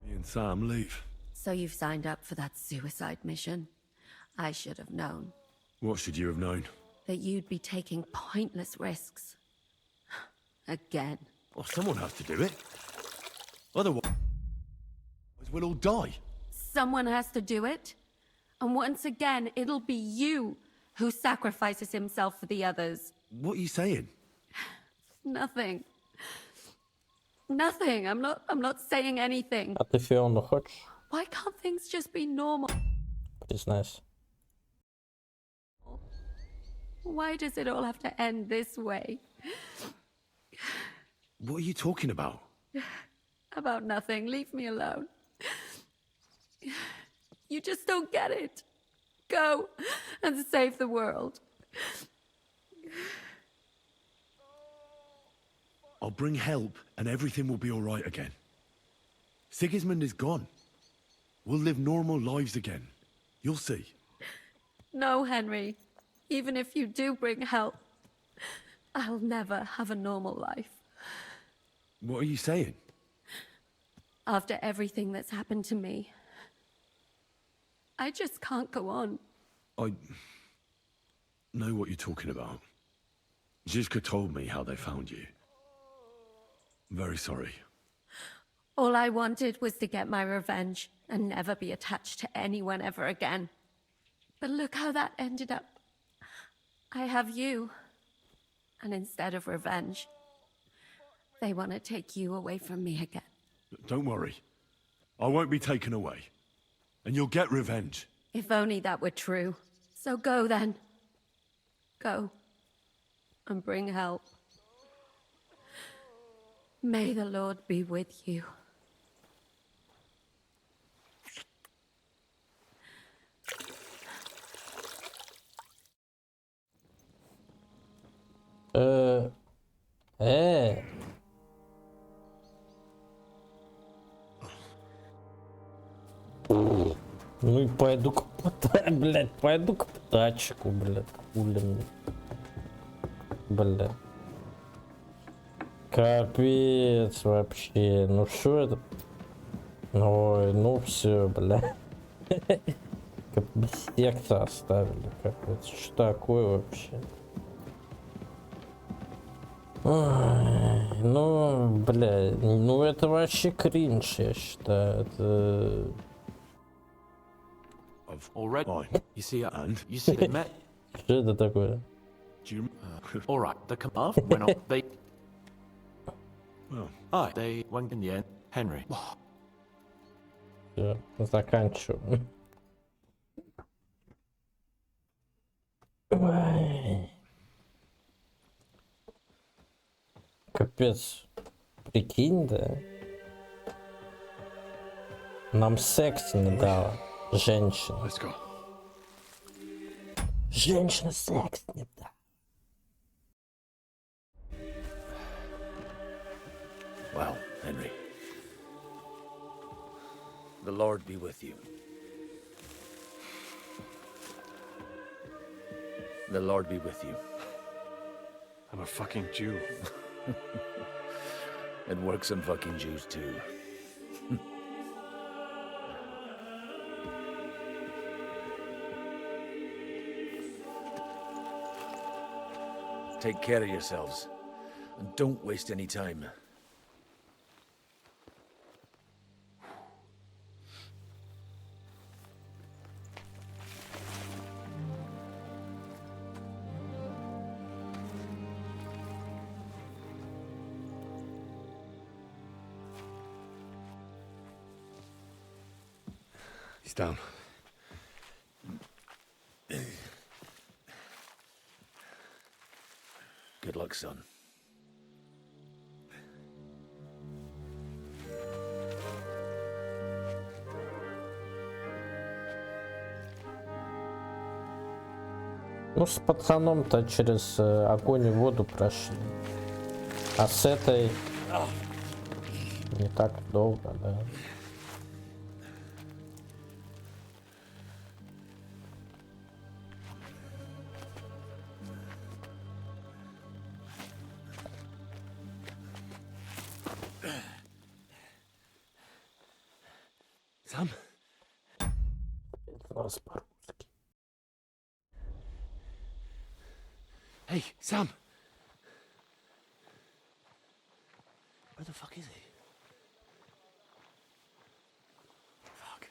Me and Sam leave. So you've signed up for that suicide mission? I should have known. What should you have known? That you'd be taking pointless risks. Again. Well, someone has to do it. Otherwise, we'll all die. Someone has to do it. And once again, it'll be you who sacrifices himself for the others. What are you saying? Nothing. Nothing. I'm not saying anything. А ты Фиону хочешь? Why can't things just be normal? Признайся. Why does it all have to end this way? What are you talking about? About nothing. Leave me alone. You just don't get it. Go and save the world. I'll bring help and everything will be all right again. Sigismund is gone. We'll live normal lives again. You'll see. No, Henry. Even if you do bring help, I'll never have a normal life. What are you saying? After everything that's happened to me, I just can't go on. I know what you're talking about. Zizka told me how they found you. I'm very sorry. All I wanted was to get my revenge and never be attached to anyone ever again. But look how that ended up. I have you. And instead of revenge, they want to take you away from me again. Don't worry. I won't be taken away. And you'll get revenge. If only that were true. So go then. Go. And bring help. May the Lord be with you. Ну и пойду-ка, блядь, пойду-ка тачку, блядь, пулями. Блядь. Капец вообще. Ну что это? Ой, ну все, бля. Как бы сердце оставили. Капец. Что такое вообще? Ой, ну, бля, ну это вообще кринж, я считаю. Это... Already, you see, they met. Что это такое? All right, the command went on. They. They went in the end. Henry. Все, заканчиваем. Ой. Капец. Прикинь, да? Нам секс не дала. Женщина. Женщина секс не дала. Well, Henry. The Lord be with you. The Lord be with you. I'm a fucking Jew. It works on fucking Jews too. Take care of yourselves. And don't waste any time. He's down. Good luck, son. Ну, с пацаном-то через огонь и воду прошли. А с этой не так долго, да. Sam? Hey, Sam! Where the fuck is he? Fuck.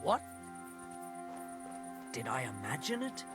What? Did I imagine it?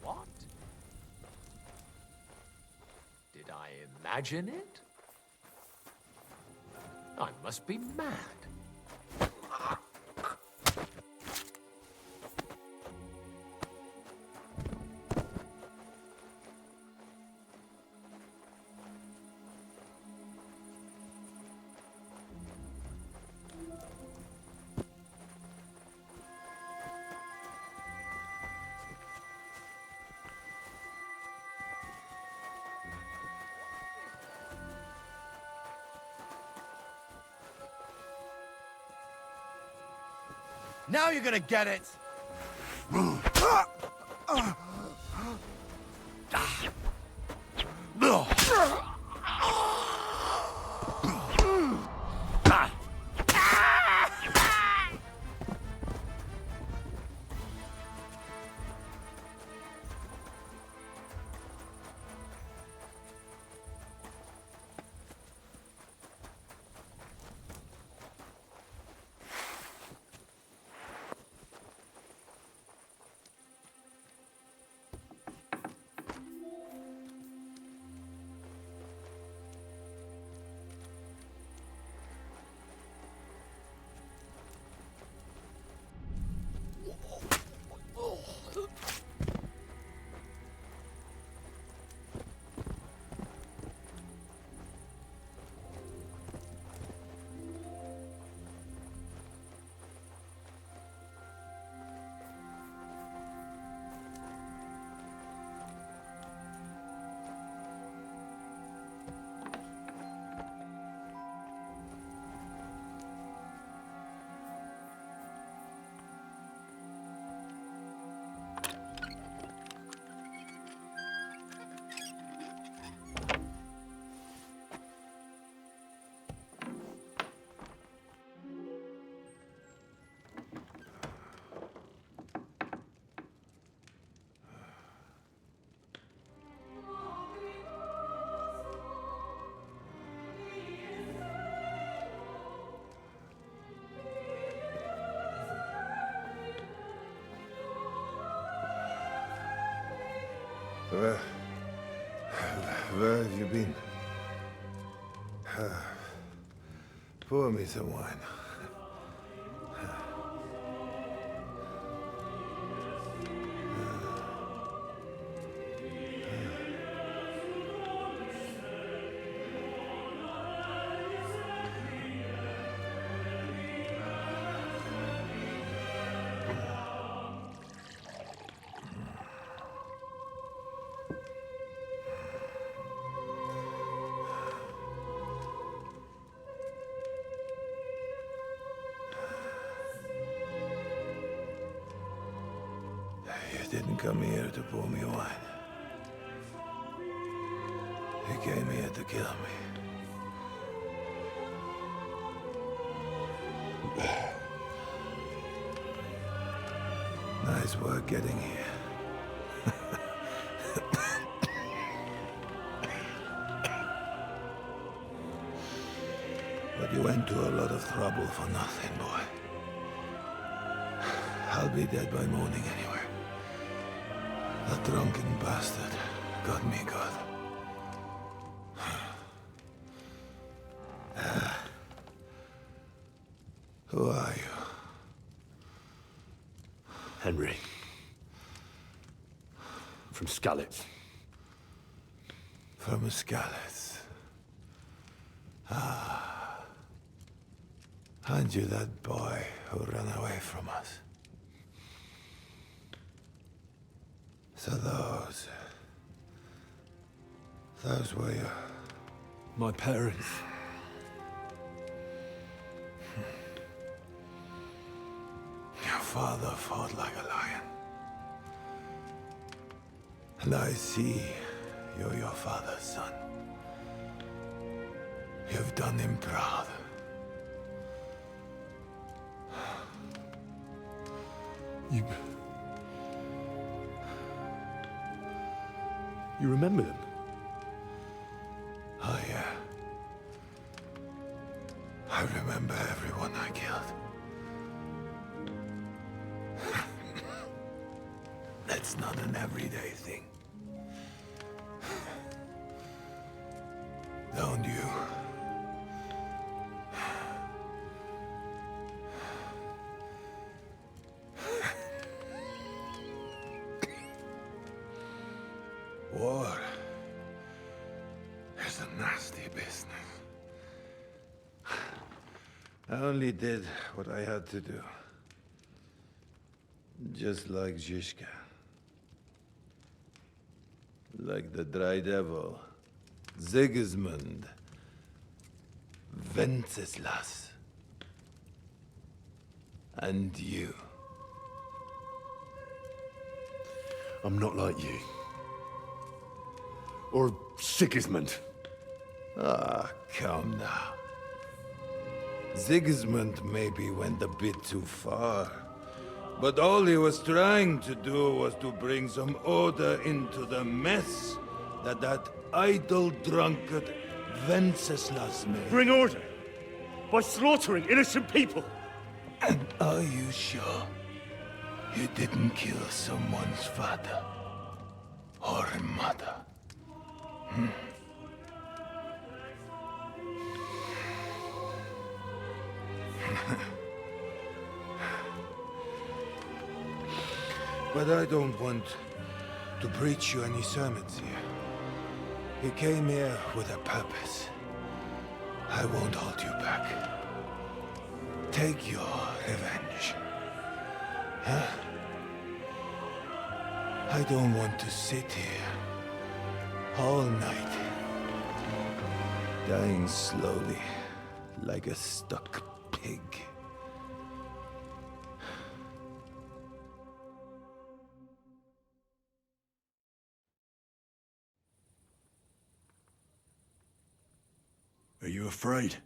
What? Did I imagine it? I must be mad. Now you're gonna get it! Where have you been? Pour me some wine. You didn't come here to pour me wine. You came here to kill me. Nice work getting here. But you went to a lot of trouble for nothing, boy. I'll be dead by morning anyway. That drunken bastard got me good. Who are you? Henry. From Skalitz. From Skalitz. Ah. Aren't you that boy who ran away from us? So those Those were my parents. Your father fought like a lion. And I see you're your father's son. You've done him proud. You remember them? Oh, yeah. I remember everyone I killed. That's not an everyday thing. Don't you? War is a nasty business. I only did what I had to do. Just like Zizka. Like the Dry Devil. Sigismund. Wenceslas. And you. I'm not like you. Or Sigismund. Ah, come now. Sigismund maybe went a bit too far. But all he was trying to do was to bring some order into the mess that idle drunkard Wenceslas made. Bring order? By slaughtering innocent people? And are you sure you didn't kill someone's father or mother? But I don't want to preach you any sermons here. You came here with a purpose. I won't hold you back. Take your revenge. Huh? I don't want to sit here all night, dying slowly like a stuck pig. Are you afraid?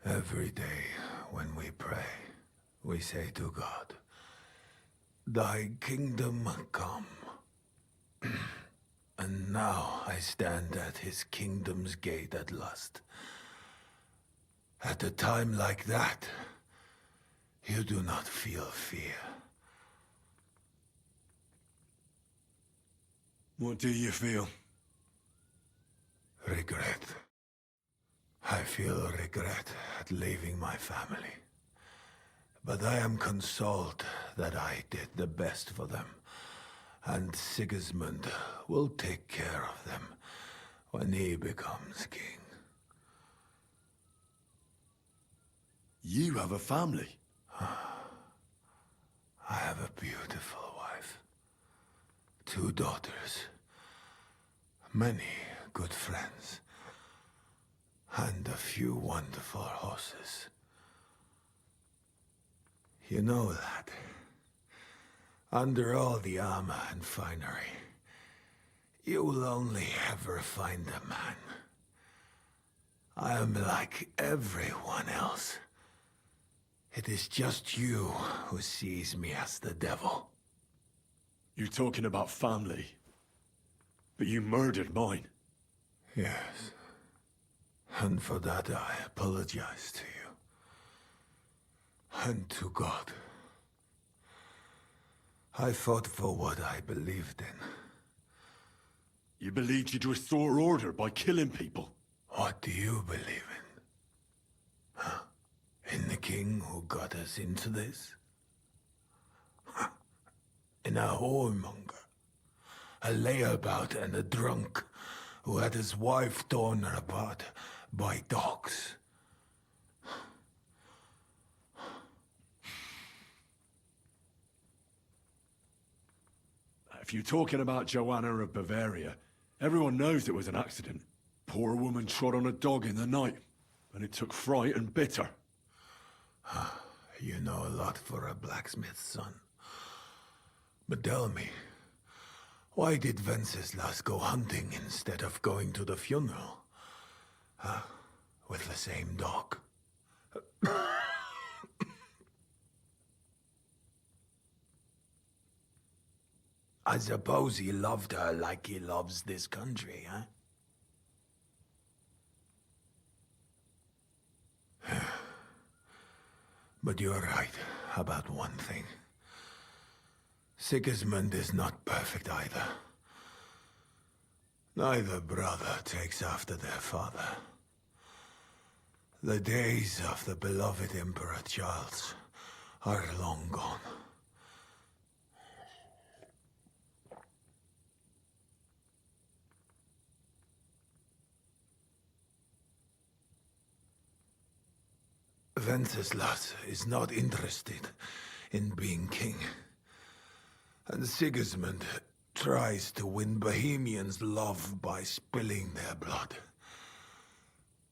Every day when we pray, we say to God, "Thy kingdom come." And now I stand at his kingdom's gate at last. At a time like that, you do not feel fear. What do you feel? Regret. I feel regret at leaving my family. But I am consoled that I did the best for them. And Sigismund will take care of them when he becomes king. You have a family. I have a beautiful wife. 2 daughters. Many good friends. And a few wonderful horses. You know that. Under all the armor and finery, you will only ever find a man. I am like everyone else. It is just you who sees me as the devil. You're talking about family. But you murdered mine. Yes. And for that I apologize to you. And to God. I fought for what I believed in. You believed you'd restore order by killing people? What do you believe in? Huh? In the king who got us into this? Huh? In a whoremonger? A layabout and a drunk who had his wife torn apart by dogs? If you're talking about Joanna of Bavaria, everyone knows it was an accident. Poor woman trod on a dog in the night, and it took fright and bit her. You know a lot for a blacksmith's son. But tell me, why did Wenceslas go hunting instead of going to the funeral? With the same dog? I suppose he loved her like he loves this country, huh? But you're right about one thing. Sigismund is not perfect either. Neither brother takes after their father. The days of the beloved Emperor Charles are long gone. Wenceslas is not interested in being king. And Sigismund tries to win Bohemians' love by spilling their blood.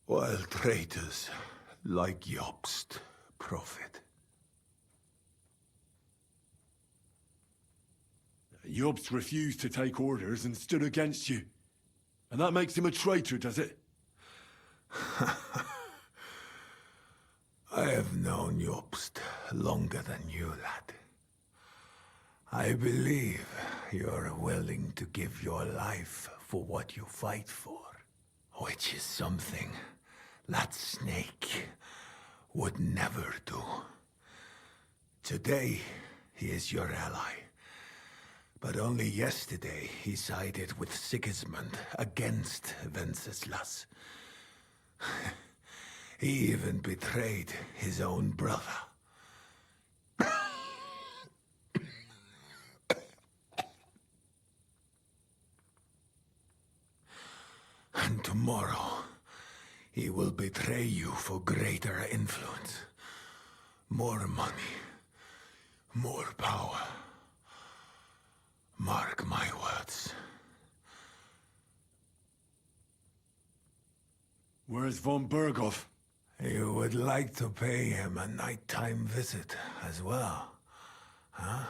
While traitors like Jobst profit. Jobst refused to take orders and stood against you. And that makes him a traitor, does it? I have known Jobst longer than you, lad. I believe you're willing to give your life for what you fight for, which is something that snake would never do. Today, he is your ally. But only yesterday, he sided with Sigismund against Wenceslas. He even betrayed his own brother. And tomorrow, he will betray you for greater influence. More money. More power. Mark my words. Where's von Berghoff? You would like to pay him a nighttime visit as well, huh?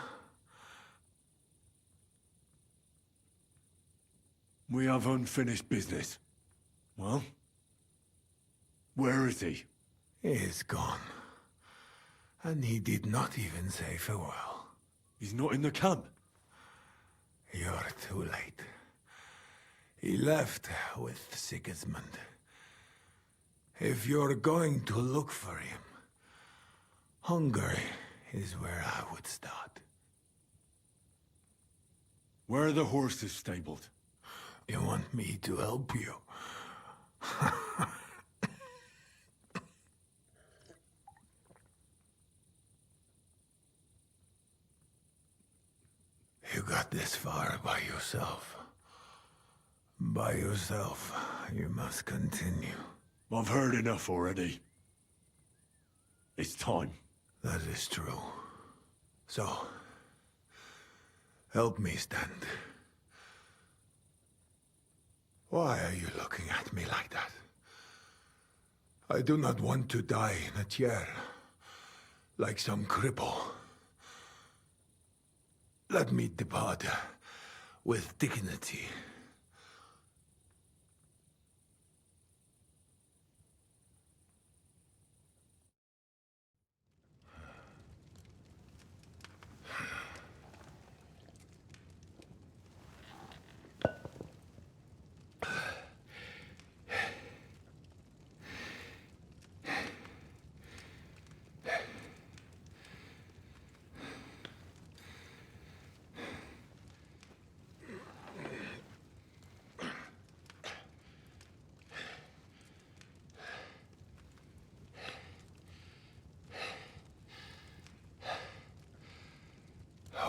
We have unfinished business. Well? Where is he? He is gone. And he did not even say farewell. He's not in the camp? You're too late. He left with Sigismund. If you're going to look for him, Hungary is where I would start. Where are the horses stabled? You want me to help you? You got this far by yourself. By yourself, you must continue. I've heard enough already. It's time. That is true. So, help me stand. Why are you looking at me like that? I do not want to die in a chair, like some cripple. Let me depart with dignity.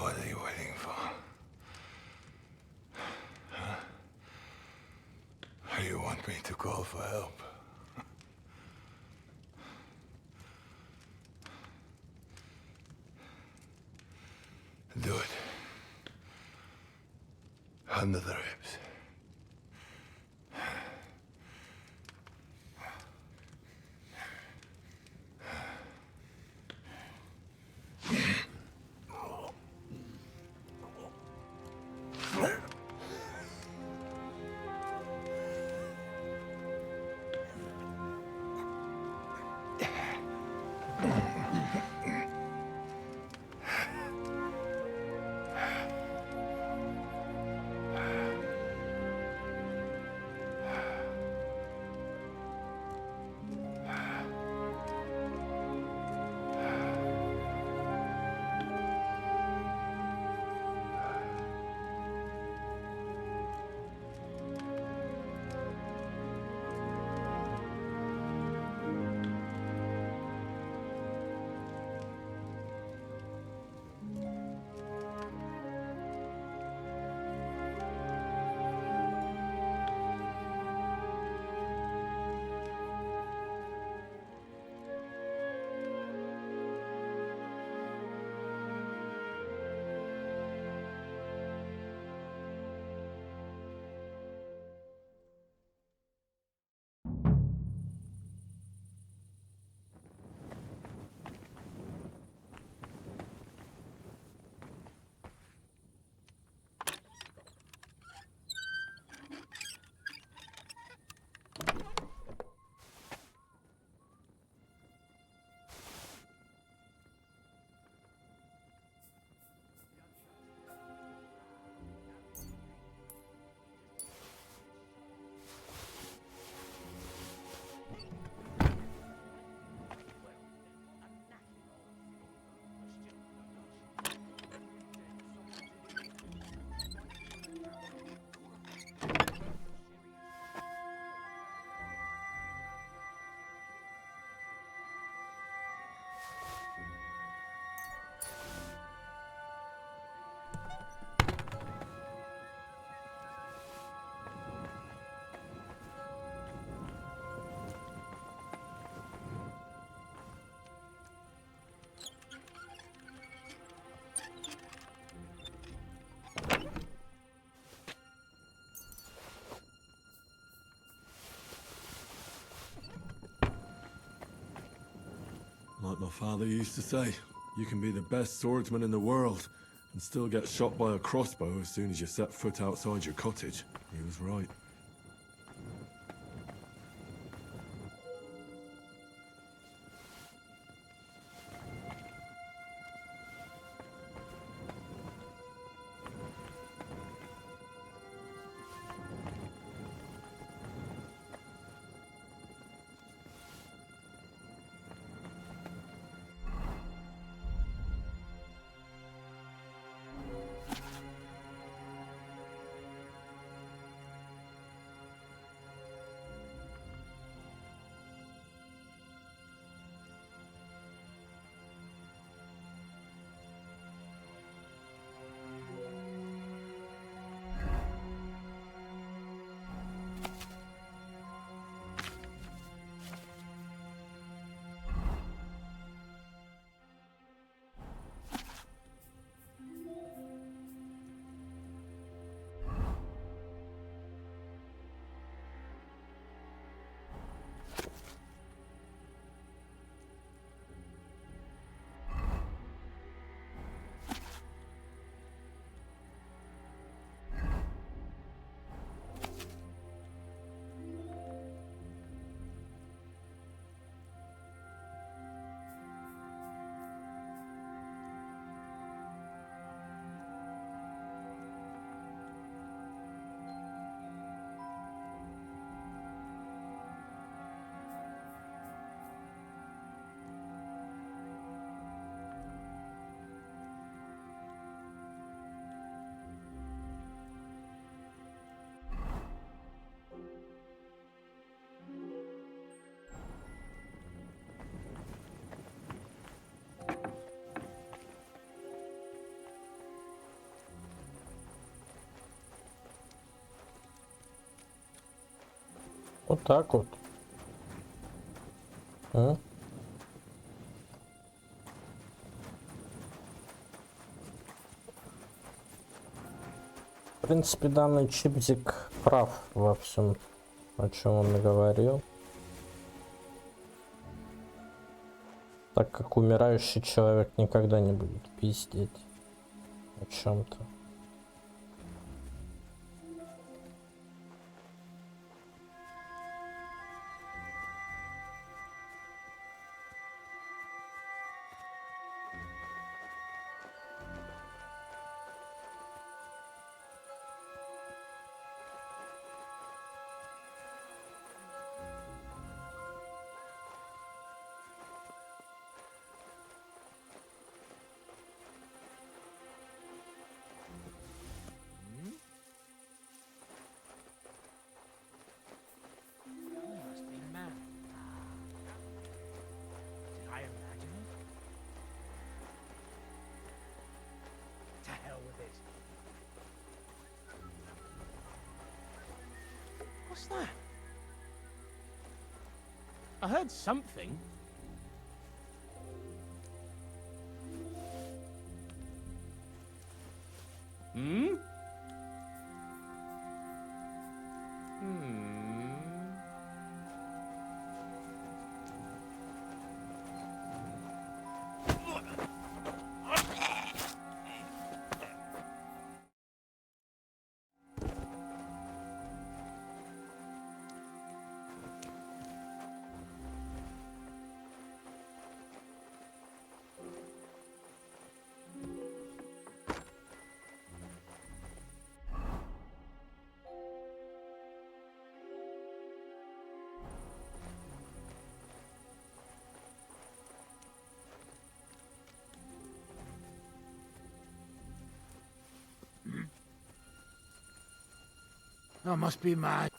What are you waiting for? Huh? You want me to call for help? Do it. under the ribs. Like my father used to say, you can be the best swordsman in the world and still get shot by a crossbow as soon as you set foot outside your cottage. He was right. Вот так вот. А? В принципе, данный чипзик прав во всем, о чем он говорил. Так как умирающий человек никогда не будет пиздеть о чем-то. What's that? I heard something. Hmm? I must be mad.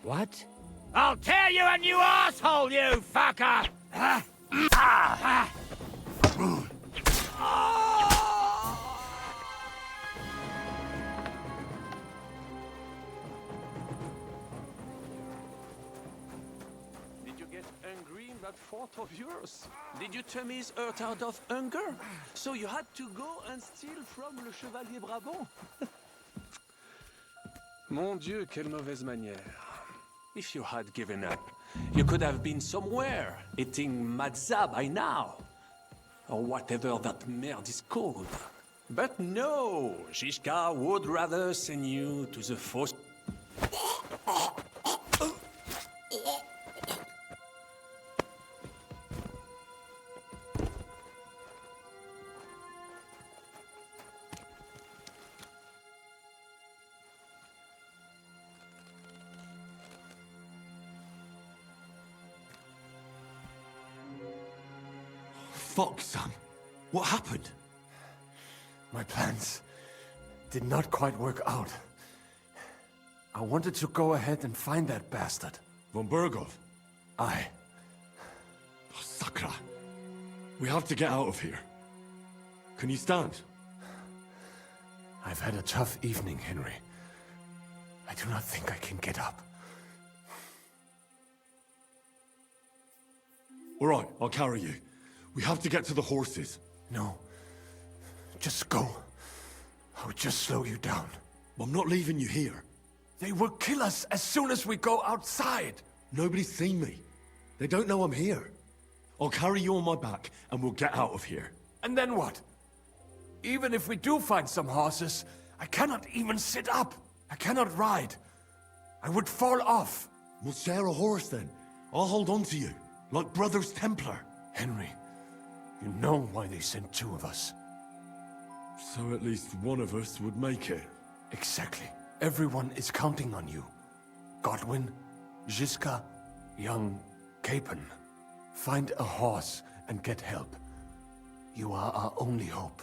What? I'll tear you a new asshole, you fucker! Did you get angry in that fort of yours? Did you turn his hurt out of hunger? So you had to go and steal from le Chevalier Brabant? Mon Dieu, quelle mauvaise manière. If you had given up, you could have been somewhere, eating matzah by now. Or whatever that merde is called. But no, Shishka would rather send you to the force. Fuck, son. What happened? My plans did not quite work out. I wanted to go ahead and find that bastard. Von Burgov? Aye. Oh, Sakra. We have to get out of here. Can you stand? I've had a tough evening, Henry. I do not think I can get up. All right, I'll carry you. We have to get to the horses. No. Just go. I would just slow you down. I'm not leaving you here. They will kill us as soon as we go outside. Nobody's seen me. They don't know I'm here. I'll carry you on my back, and we'll get out of here. And then what? Even if we do find some horses, I cannot even sit up. I cannot ride. I would fall off. We'll share a horse then. I'll hold on to you, like Brothers Templar. Henry, you know why they sent 2 of us. So at least one of us would make it. Exactly. Everyone is counting on you. Godwin, Jiska, young Capon. Find a horse and get help. You are our only hope.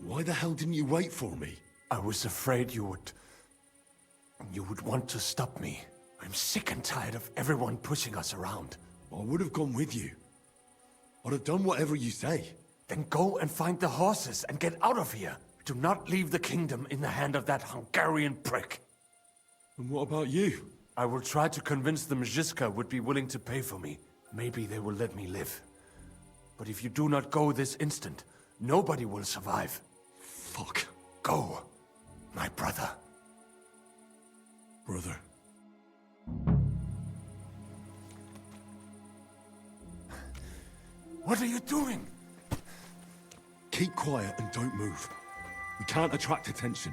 Why the hell didn't you wait for me? I was afraid you would want to stop me. I'm sick and tired of everyone pushing us around. I would have gone with you. I'd have done whatever you say. Then go and find the horses and get out of here. Do not leave the kingdom in the hand of that Hungarian prick. And what about you? I will try to convince them Jiska would be willing to pay for me. Maybe they will let me live. But if you do not go this instant, nobody will survive. Fuck. Go, my brother. Brother. What are you doing? Keep quiet and don't move. We can't attract attention.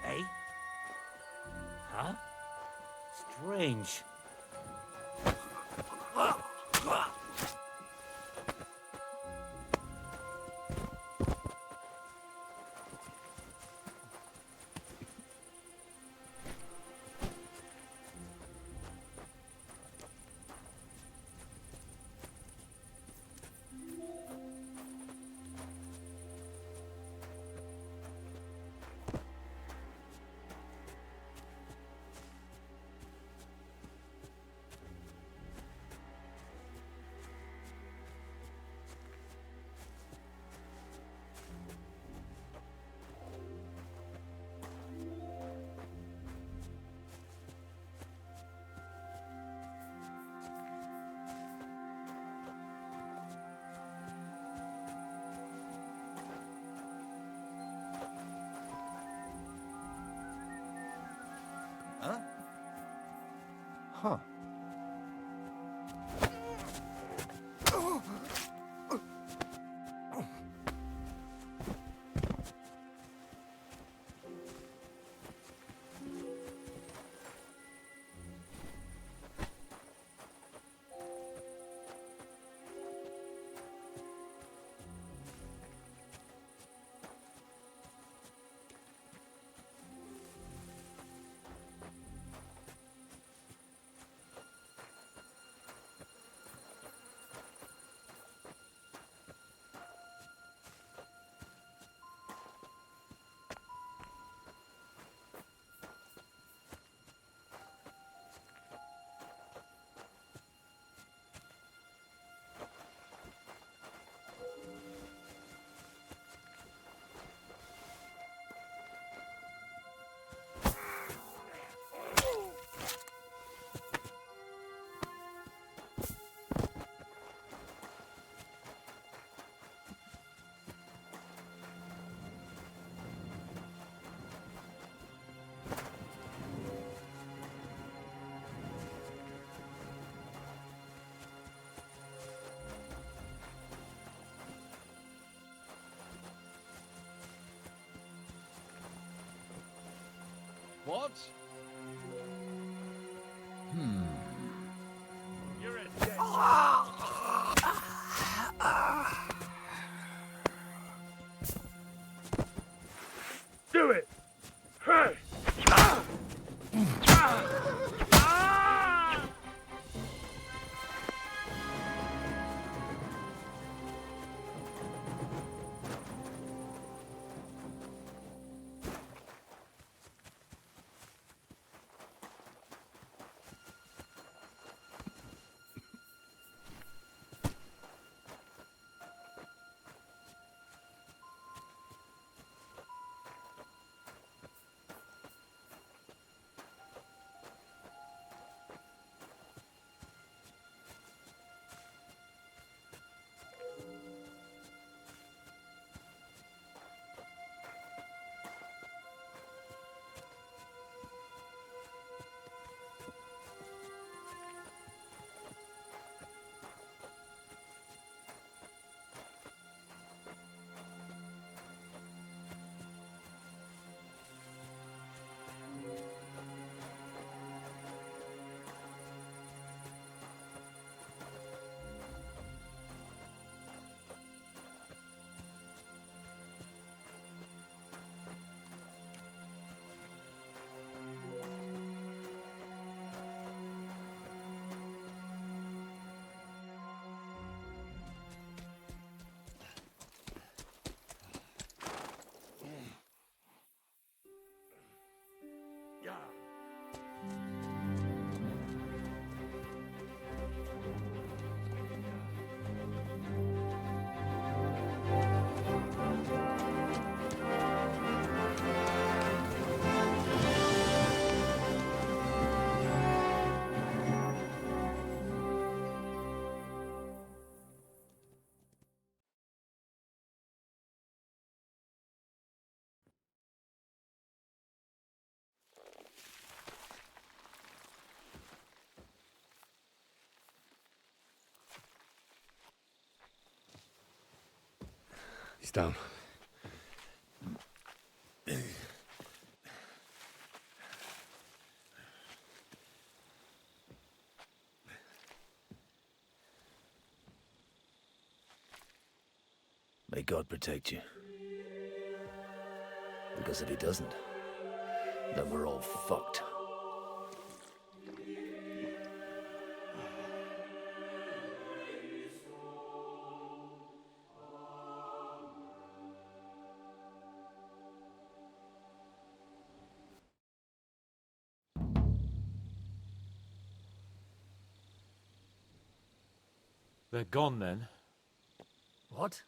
Eh? Huh? Strange. Huh? Huh. What? You're a dead. Do it! Hey! He's down. May God protect you. Because if he doesn't, then we're all fucked. They're gone then? What?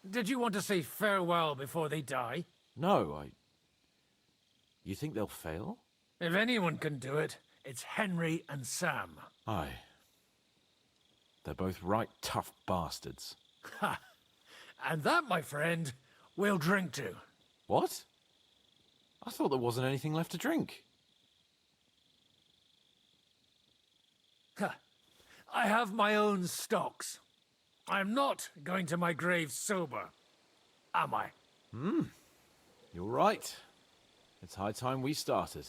Did you want to say farewell before they die? No, You think they'll fail? If anyone can do it, it's Henry and Sam. Aye. They're both right tough bastards. Ha! And that, my friend, we'll drink to. What? I thought there wasn't anything left to drink. Ha! I have my own stocks. I'm not going to my grave sober, am I? You're right. It's high time we started.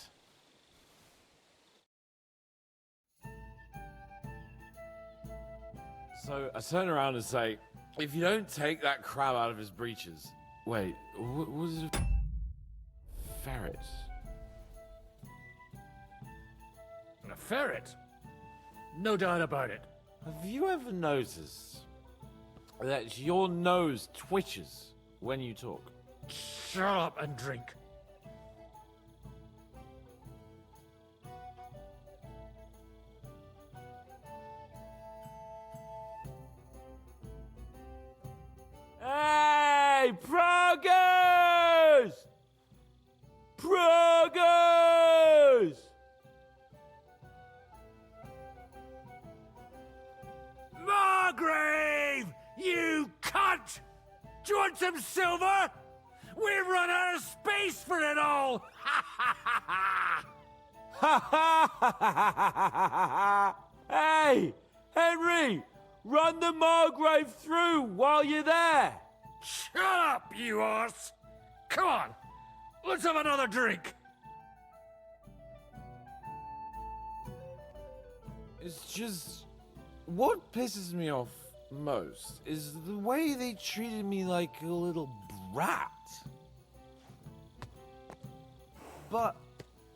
So I turn around and say, if you don't take that crab out of his breeches... Wait, was it a ferret? A ferret? No doubt about it. Have you ever noticed that your nose twitches when you talk? Shut up and drink. Hey, progress! Progress! Margrave! You cunt! Do you want some silver? We've run out of space for it all! Hey, Henry! Run the Margrave through while you're there! Shut up, you arse! Come on, let's have another drink. It's just... What pisses me off most is the way they treated me like a little brat. But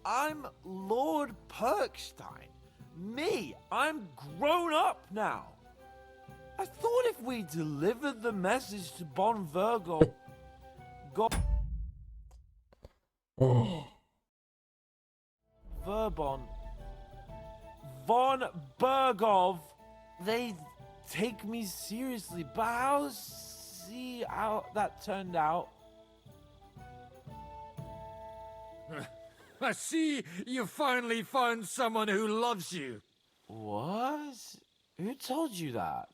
I'm Lord Perkstein. Me, I'm grown up now. I thought if we delivered the message to Von Virgo... Von Bergov, they'd take me seriously, but I'll see how that turned out. I see you finally found someone who loves you. What? Who told you that?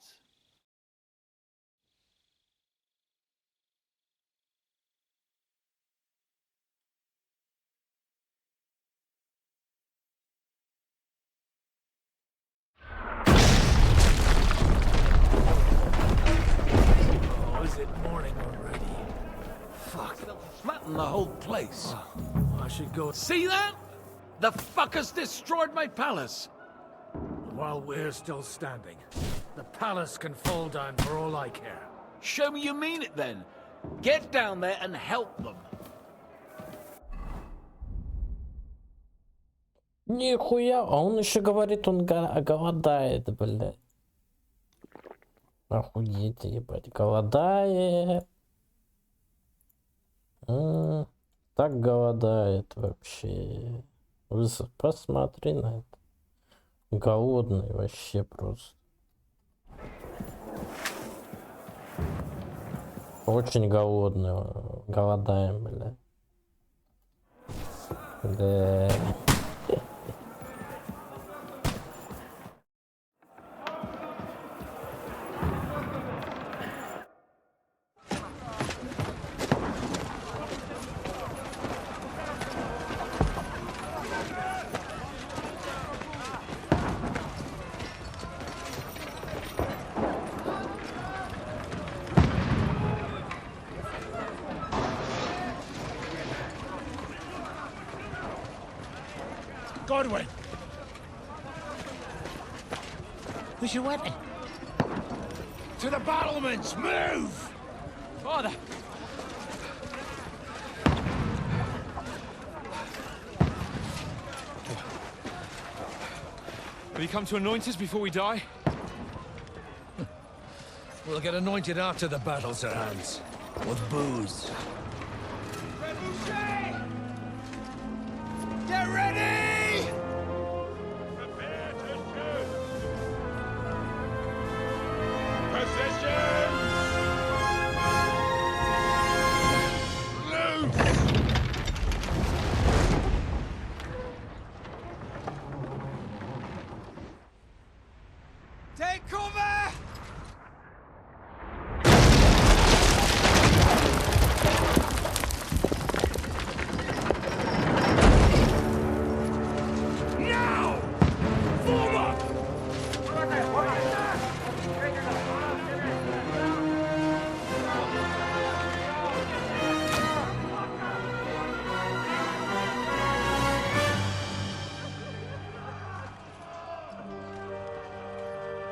Oh, is it morning already? Fuck. Flatten the whole place. I should go. See that? The fuckers destroyed my palace. While we're still standing, the palace can fall down for all I care. Show me you mean it then. Get down there and help them. Нихуя, а он еще говорит, он голодает, блядь. Охуеть, ебать, голодает. Так голодает вообще. Посмотри на это. Голодный вообще просто. Очень голодный. Голодаем, бля. Да. Godwin! Where's your weapon? To the battlements! Move! Father! Have you come to anoint us before we die? We'll get anointed after the battle, Sir Hans. With booze. Get ready! Take cover! Now! Form up!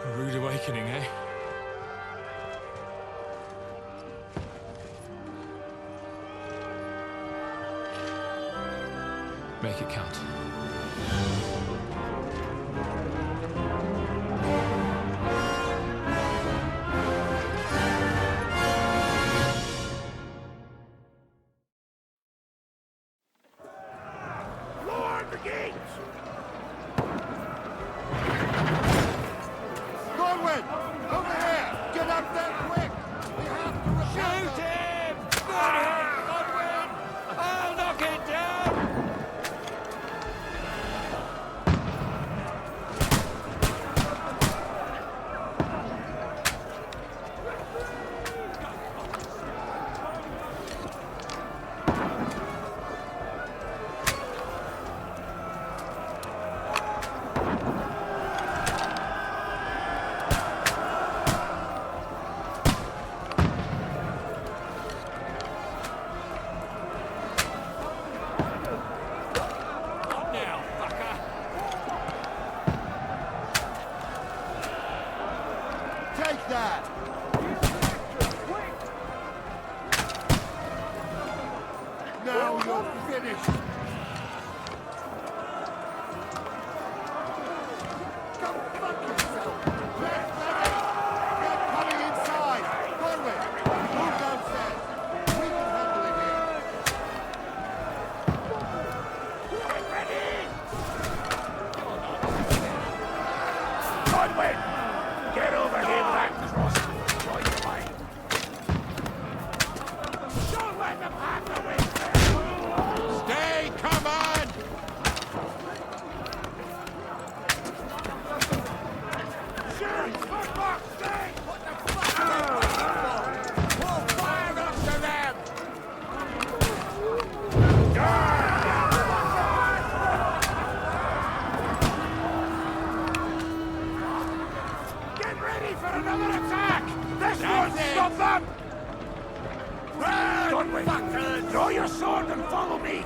A rude awakening, eh? Make it count. Lord the gates! Godwin! Over here! Get up there quick! We have to shoot him! Good hit, Godwin! I'll knock it down! that? Now you're finished. Get over here with that crossbow. Join the line. Don't let them have the wind. Stay, come on! Shoot! For fuck's sake! What the fuck? We'll fire after them! Get ready for another attack! This won't stop them! Godwin, draw your sword and follow me!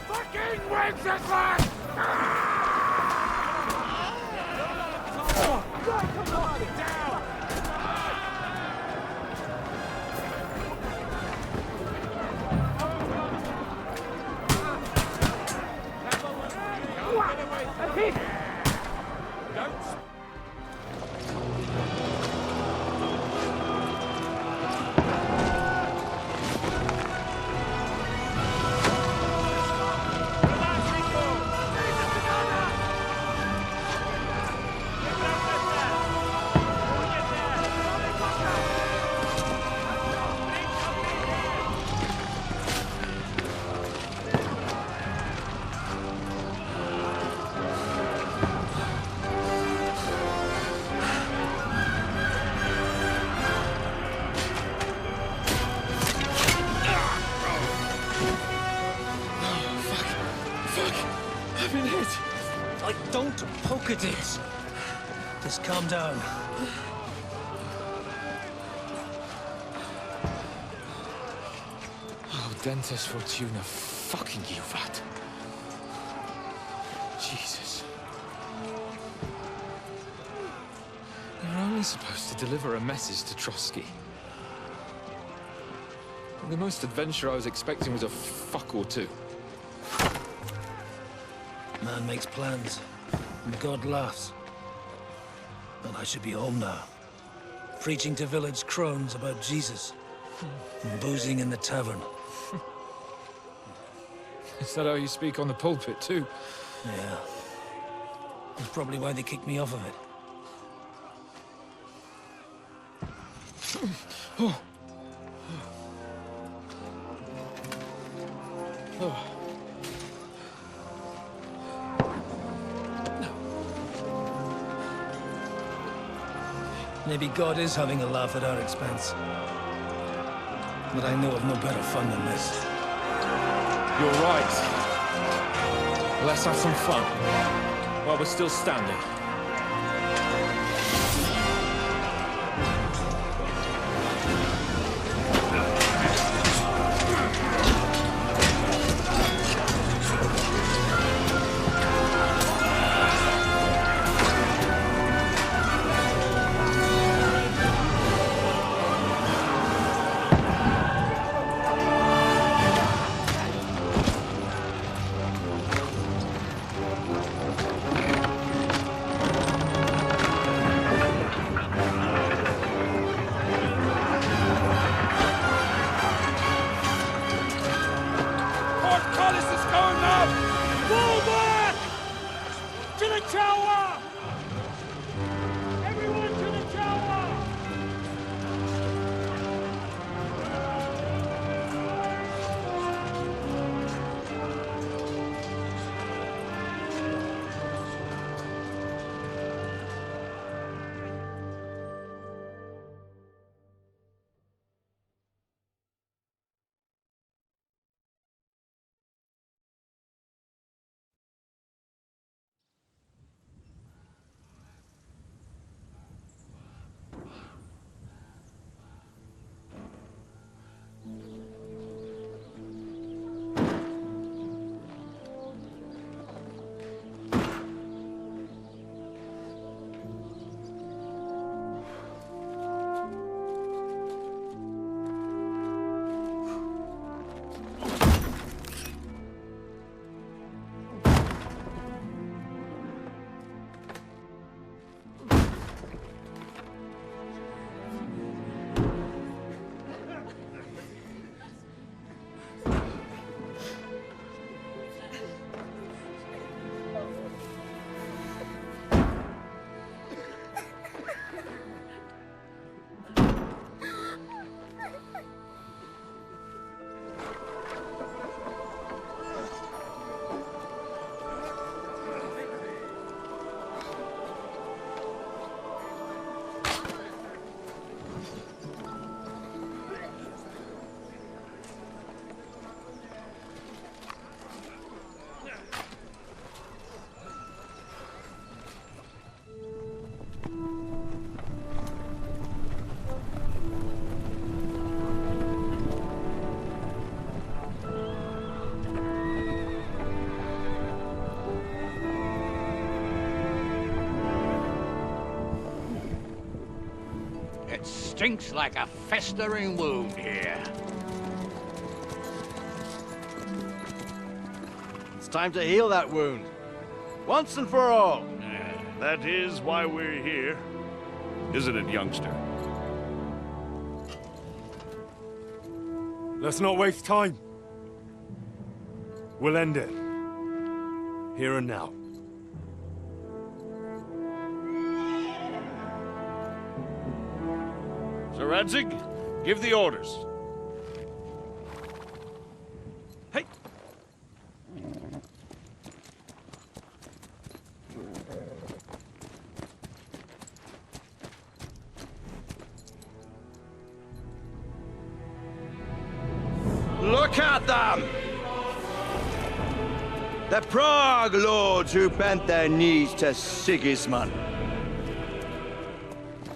Fucking Wenceslas! I've been hit. Don't poke at it. Just calm down. Oh, Dentes Fortuna, fucking you, Vat. Jesus. You're only supposed to deliver a message to Trotsky. The most adventure I was expecting was a fuck or two. Man makes plans, and God laughs. But I should be home now. Preaching to village crones about Jesus. And boozing in the tavern. Is that how you speak on the pulpit, too? Yeah. That's probably why they kicked me off of it. Oh. Oh. Maybe God is having a laugh at our expense. But I know of no better fun than this. You're right. Let's have some fun while we're still standing. stinks like a festering wound here. It's time to heal that wound. Once and for all. That is why we're here. Isn't it, youngster? Let's not waste time. We'll end it. Here and now. Sir Radzig, give the orders. Hey! Look at them! The Prague lords who bent their knees to Sigismund.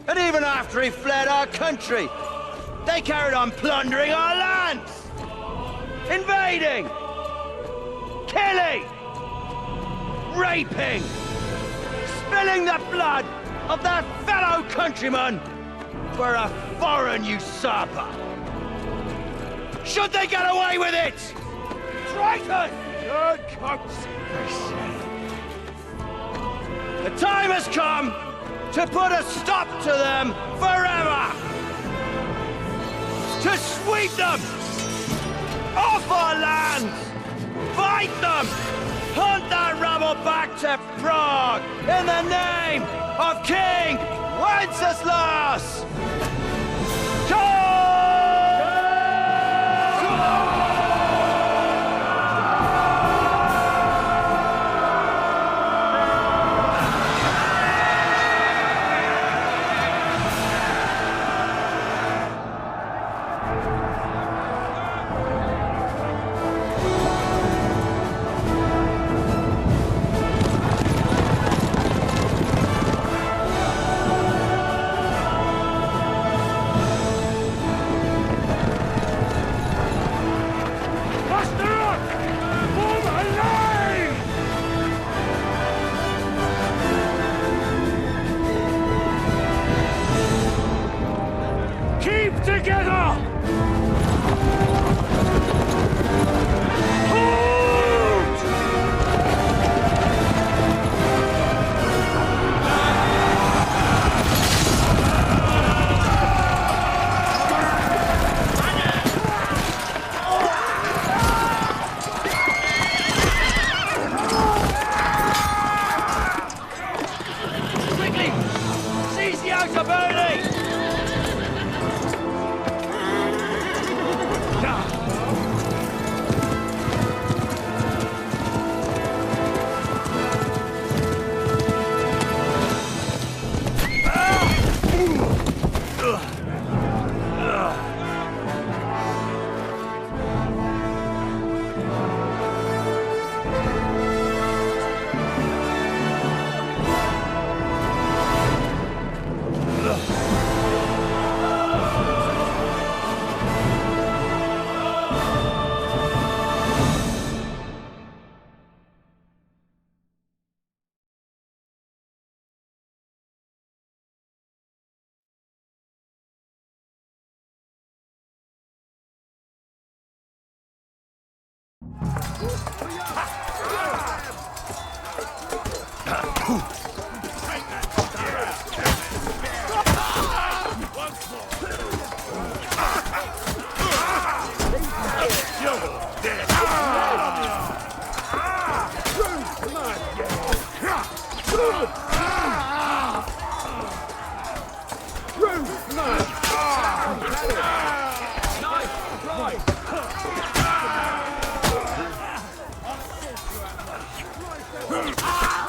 And even after he fled our country, they carried on plundering our lands! Invading! Killing! Raping! Spilling the blood of their fellow countrymen for a foreign usurper! Should they get away with it? Traitors! Good coats! The time has come to put a stop to them forever! To sweep them off our lands! Fight them! Hunt that rabble back to Prague in the name of King Wenceslas!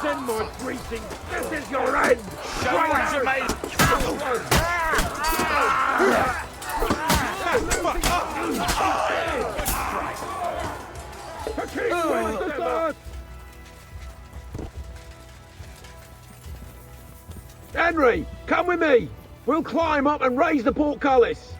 Send more greasing. This is your end. Show Henry, come with me. We'll climb up and raise the portcullis.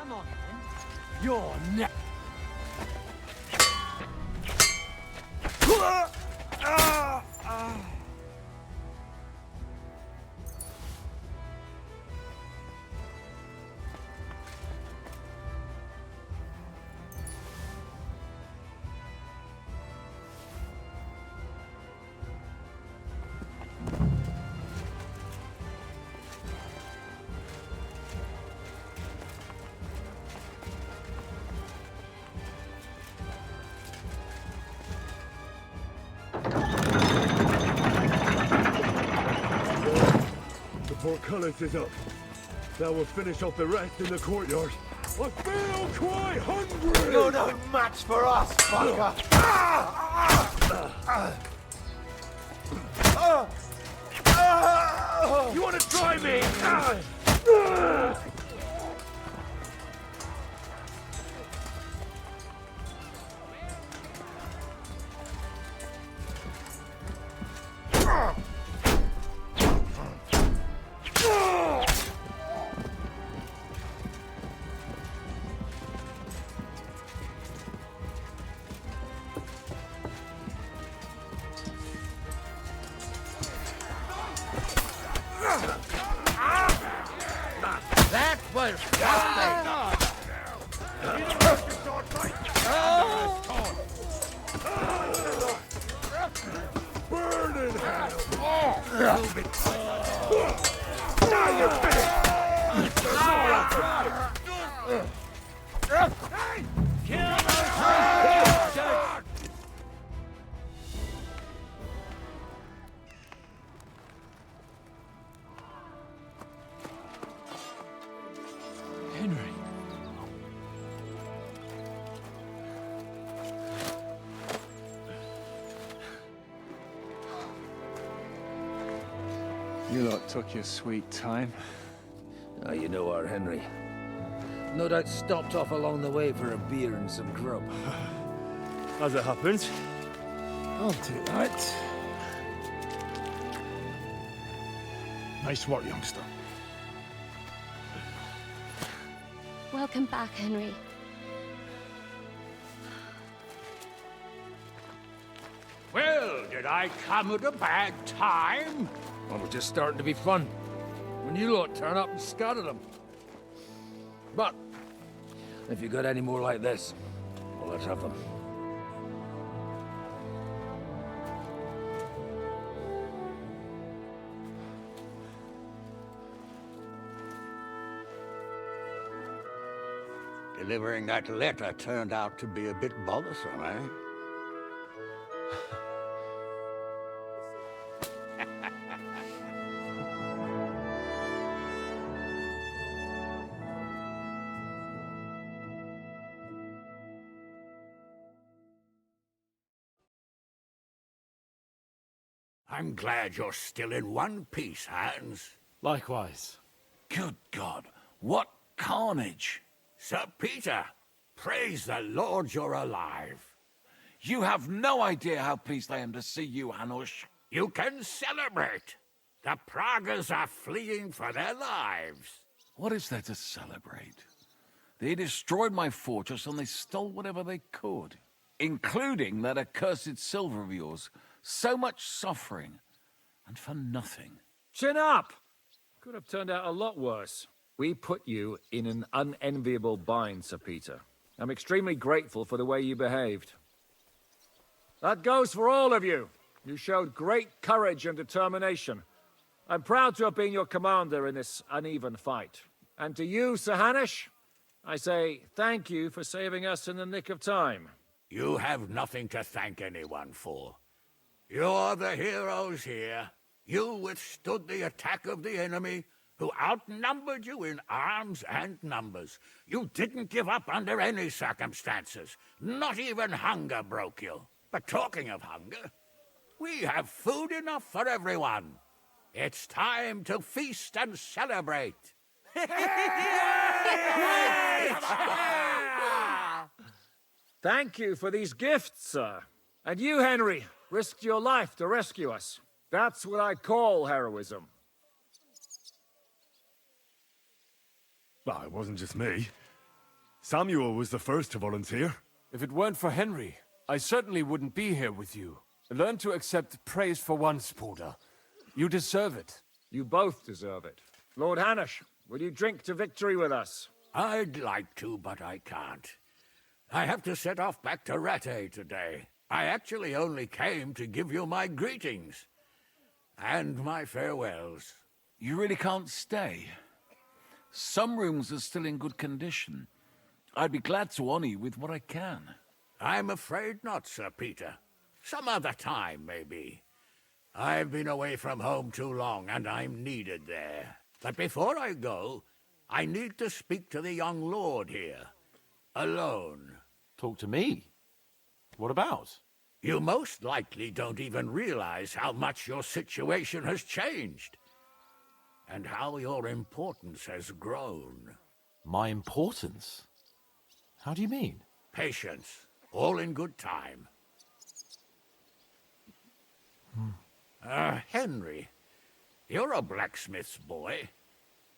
Come on, then. You're next. The portcullis is up. Now we'll finish off the rest in the courtyard. I feel quite hungry! You're no match for us, fucker! You want to try me? That was Burn in hell! Now you're finished! Henry. You lot took your sweet time. Ah, you know our Henry. No doubt stopped off along the way for a beer and some grub. As it happens. I'll take that. Nice work, youngster. Welcome back, Henry. Well, did I come at a bad time? Well, we're just starting to be fun. When you lot turn up and scatter them. But, if you got any more like this, well, let's have them. Delivering that letter turned out to be a bit bothersome, eh? I'm glad you're still in one piece, Hans. Likewise. Good God, what carnage! Sir Peter, praise the Lord you're alive. You have no idea how pleased I am to see you, Hanush. You can celebrate. The Pragas are fleeing for their lives. What is there to celebrate? They destroyed my fortress and they stole whatever they could, including that accursed silver of yours. So much suffering, and for nothing. Chin up! Could have turned out a lot worse. We put you in an unenviable bind, Sir Peter. I'm extremely grateful for the way you behaved. That goes for all of you. You showed great courage and determination. I'm proud to have been your commander in this uneven fight. And to you, Sir Hanush, I say thank you for saving us in the nick of time. You have nothing to thank anyone for. You're the heroes here. You withstood the attack of the enemy, who outnumbered you in arms and numbers. You didn't give up under any circumstances. Not even hunger broke you. But talking of hunger, we have food enough for everyone. It's time to feast and celebrate. Thank you for these gifts, sir. And you, Henry, risked your life to rescue us. That's what I call heroism. Well, it wasn't just me. Samuel was the first to volunteer. If it weren't for Henry, I certainly wouldn't be here with you. Learn to accept praise for once, Porter. You deserve it. You both deserve it. Lord Hanush, will you drink to victory with us? I'd like to, but I can't. I have to set off back to Rattay today. I actually only came to give you my greetings. And my farewells. You really can't stay? Some rooms are still in good condition. I'd be glad to honor you with what I can. I'm afraid not, Sir Peter. Some other time, maybe. I've been away from home too long, and I'm needed there. But before I go, I need to speak to the young lord here. Alone. Talk to me? What about? You most likely don't even realize how much your situation has changed. And how your importance has grown. My importance? How do you mean? Patience. All in good time. Henry, you're a blacksmith's boy.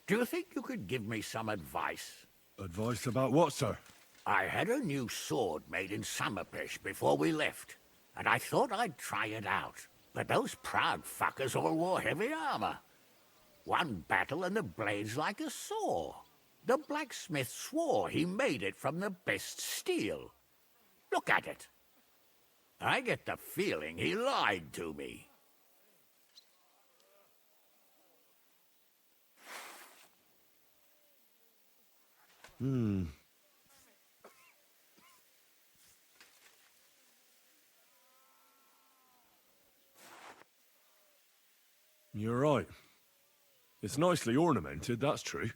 Do you think you could give me some advice? Advice about what, sir? I had a new sword made in Summerpish before we left, and I thought I'd try it out. But those proud fuckers all wore heavy armor. One battle and the blade's like a saw. The blacksmith swore he made it from the best steel. Look at it. I get the feeling he lied to me. You're right. It's nicely ornamented, that's true.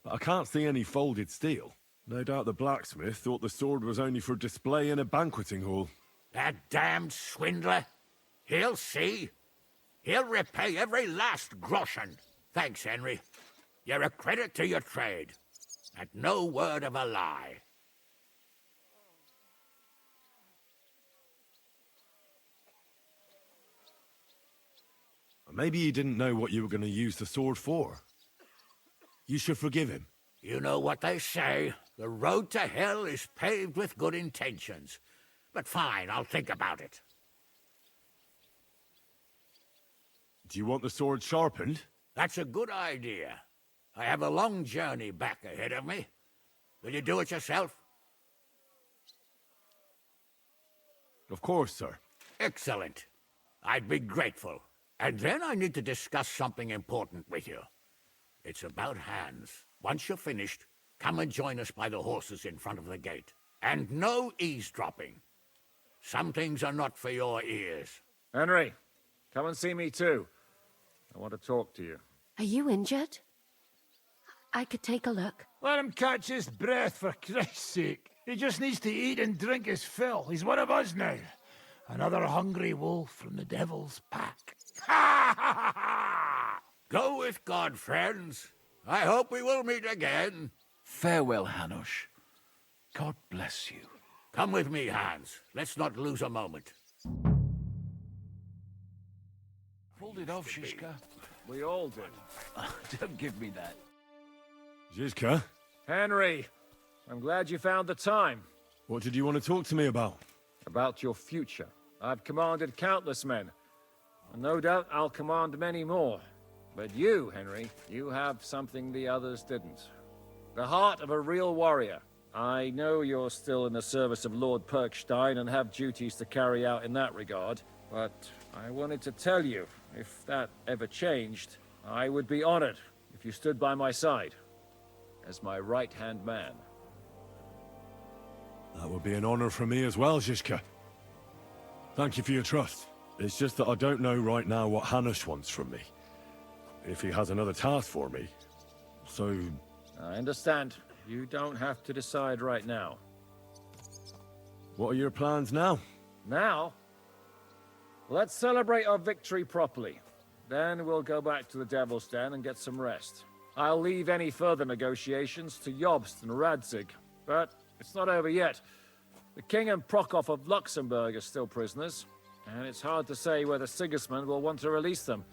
But I can't see any folded steel. No doubt the blacksmith thought the sword was only for display in a banqueting hall. That damned swindler. He'll see. He'll repay every last groschen. Thanks, Henry. You're a credit to your trade. And no word of a lie. Maybe he didn't know what you were going to use the sword for. You should forgive him. You know what they say. The road to hell is paved with good intentions. But fine, I'll think about it. Do you want the sword sharpened? That's a good idea. I have a long journey back ahead of me. Will you do it yourself? Of course, sir. Excellent. I'd be grateful. And then I need to discuss something important with you. It's about Hans. Once you're finished, come and join us by the horses in front of the gate. And no eavesdropping. Some things are not for your ears. Henry, come and see me too. I want to talk to you. Are you injured? I could take a look. Let him catch his breath, for Christ's sake. He just needs to eat and drink his fill. He's one of us now. Another hungry wolf from the devil's pack. Ha ha ha! Go with God, friends. I hope we will meet again. Farewell, Hanush. God bless you. Come with me, Hans. Let's not lose a moment. Pulled it off, Shishka. We all did. Don't give me that. Zizka? Henry, I'm glad you found the time. What did you want to talk to me about? About your future. I've commanded countless men, and no doubt I'll command many more. But you, Henry, you have something the others didn't. The heart of a real warrior. I know you're still in the service of Lord Perkstein and have duties to carry out in that regard, but I wanted to tell you, if that ever changed, I would be honored if you stood by my side as my right-hand man. That would be an honor for me as well, Zizka. Thank you for your trust. It's just that I don't know right now what Hanush wants from me. If he has another task for me. So... I understand. You don't have to decide right now. What are your plans now? Now? Let's celebrate our victory properly. Then we'll go back to the Devil's Den and get some rest. I'll leave any further negotiations to Jobst and Radzig. But it's not over yet. The King and Prokop of Luxembourg are still prisoners, and it's hard to say whether Sigismund will want to release them.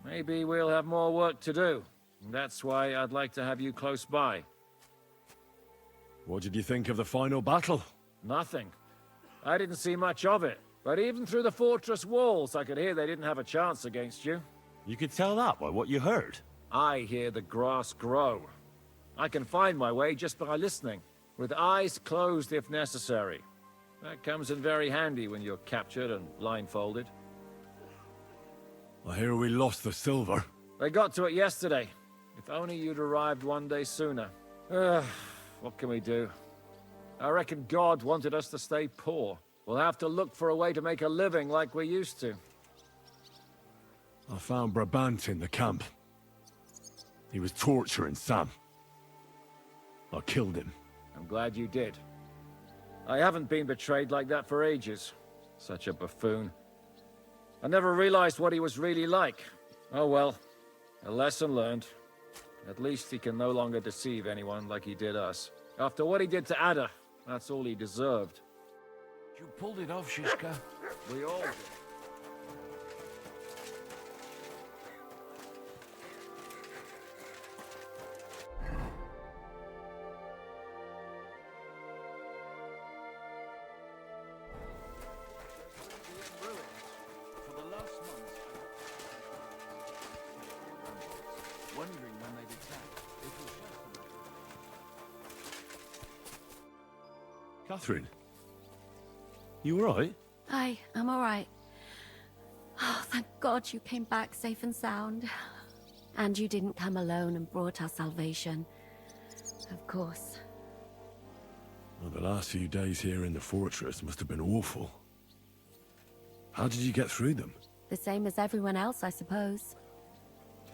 Maybe we'll have more work to do. That's why I'd like to have you close by. What did you think of the final battle? Nothing. I didn't see much of it. But even through the fortress walls, I could hear they didn't have a chance against you. You could tell that by what you heard. I hear the grass grow. I can find my way just by listening, with eyes closed if necessary. That comes in very handy when you're captured and blindfolded. I hear we lost the silver. They got to it yesterday. If only you'd arrived one day sooner. What can we do? I reckon God wanted us to stay poor. We'll have to look for a way to make a living like we used to. I found Brabant in the camp. He was torturing Sam. I killed him. I'm glad you did. I haven't been betrayed like that for ages. Such a buffoon. I never realized what he was really like. Oh well, a lesson learned. At least he can no longer deceive anyone like he did us. After what he did to Ada, that's all he deserved. You pulled it off, Shishka. We all did. For the last month, wondering when they'd attack. It was just Catherine? You alright? I'm all right. Oh, thank God you came back safe and sound. And you didn't come alone and brought our salvation. Of course. Well, the last few days here in the fortress must have been awful. How did you get through them? The same as everyone else, I suppose.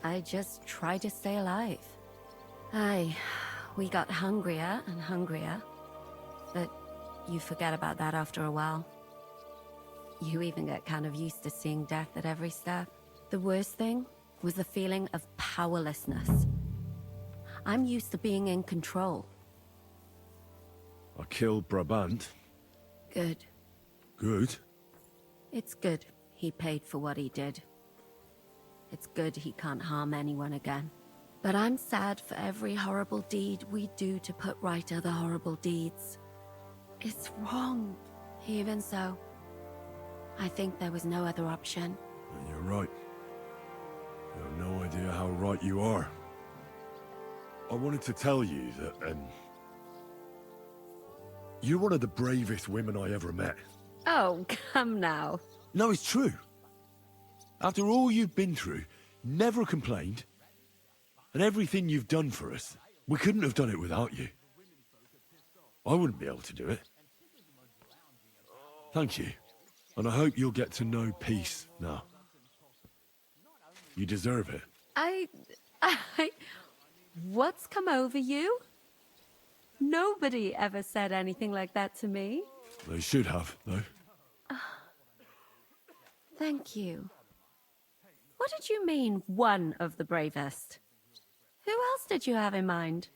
I just try to stay alive. We got hungrier and hungrier. But you forget about that after a while. You even get kind of used to seeing death at every step. The worst thing was the feeling of powerlessness. I'm used to being in control. I killed Brabant. Good. Good? It's good he paid for what he did. It's good he can't harm anyone again. But I'm sad for every horrible deed we do to put right other horrible deeds. It's wrong. Even so, I think there was no other option. You're right. You have no idea how right you are. I wanted to tell you that, you're one of the bravest women I ever met. Oh, come now. No, it's true. After all you've been through, never complained. And everything you've done for us, we couldn't have done it without you. I wouldn't be able to do it. Thank you. And I hope you'll get to know peace now. You deserve it. What's come over you? Nobody ever said anything like that to me. They should have, though. Thank you. What did you mean, one of the bravest? Who else did you have in mind?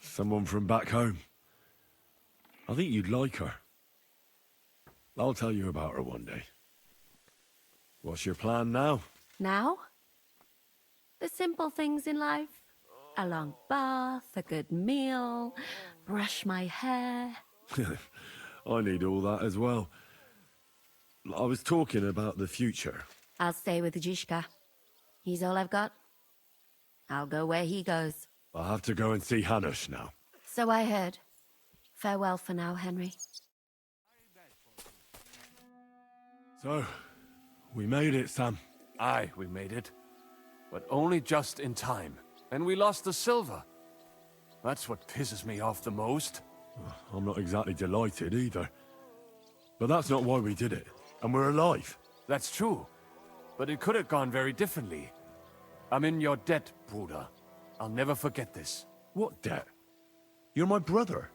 Someone from back home. I think you'd like her. I'll tell you about her one day. What's your plan now? Now? The simple things in life. A long bath, a good meal, brush my hair. I need all that as well. I was talking about the future. I'll stay with Zizka. He's all I've got. I'll go where he goes. I have to go and see Hanush now. So I heard. Farewell for now, Henry. So, we made it, Sam. Aye, we made it. But only just in time. And we lost the silver. That's what pisses me off the most. I'm not exactly delighted either. But that's not why we did it. And we're alive. That's true. But it could have gone very differently. I'm in your debt, Bruder. I'll never forget this. What debt? You're my brother.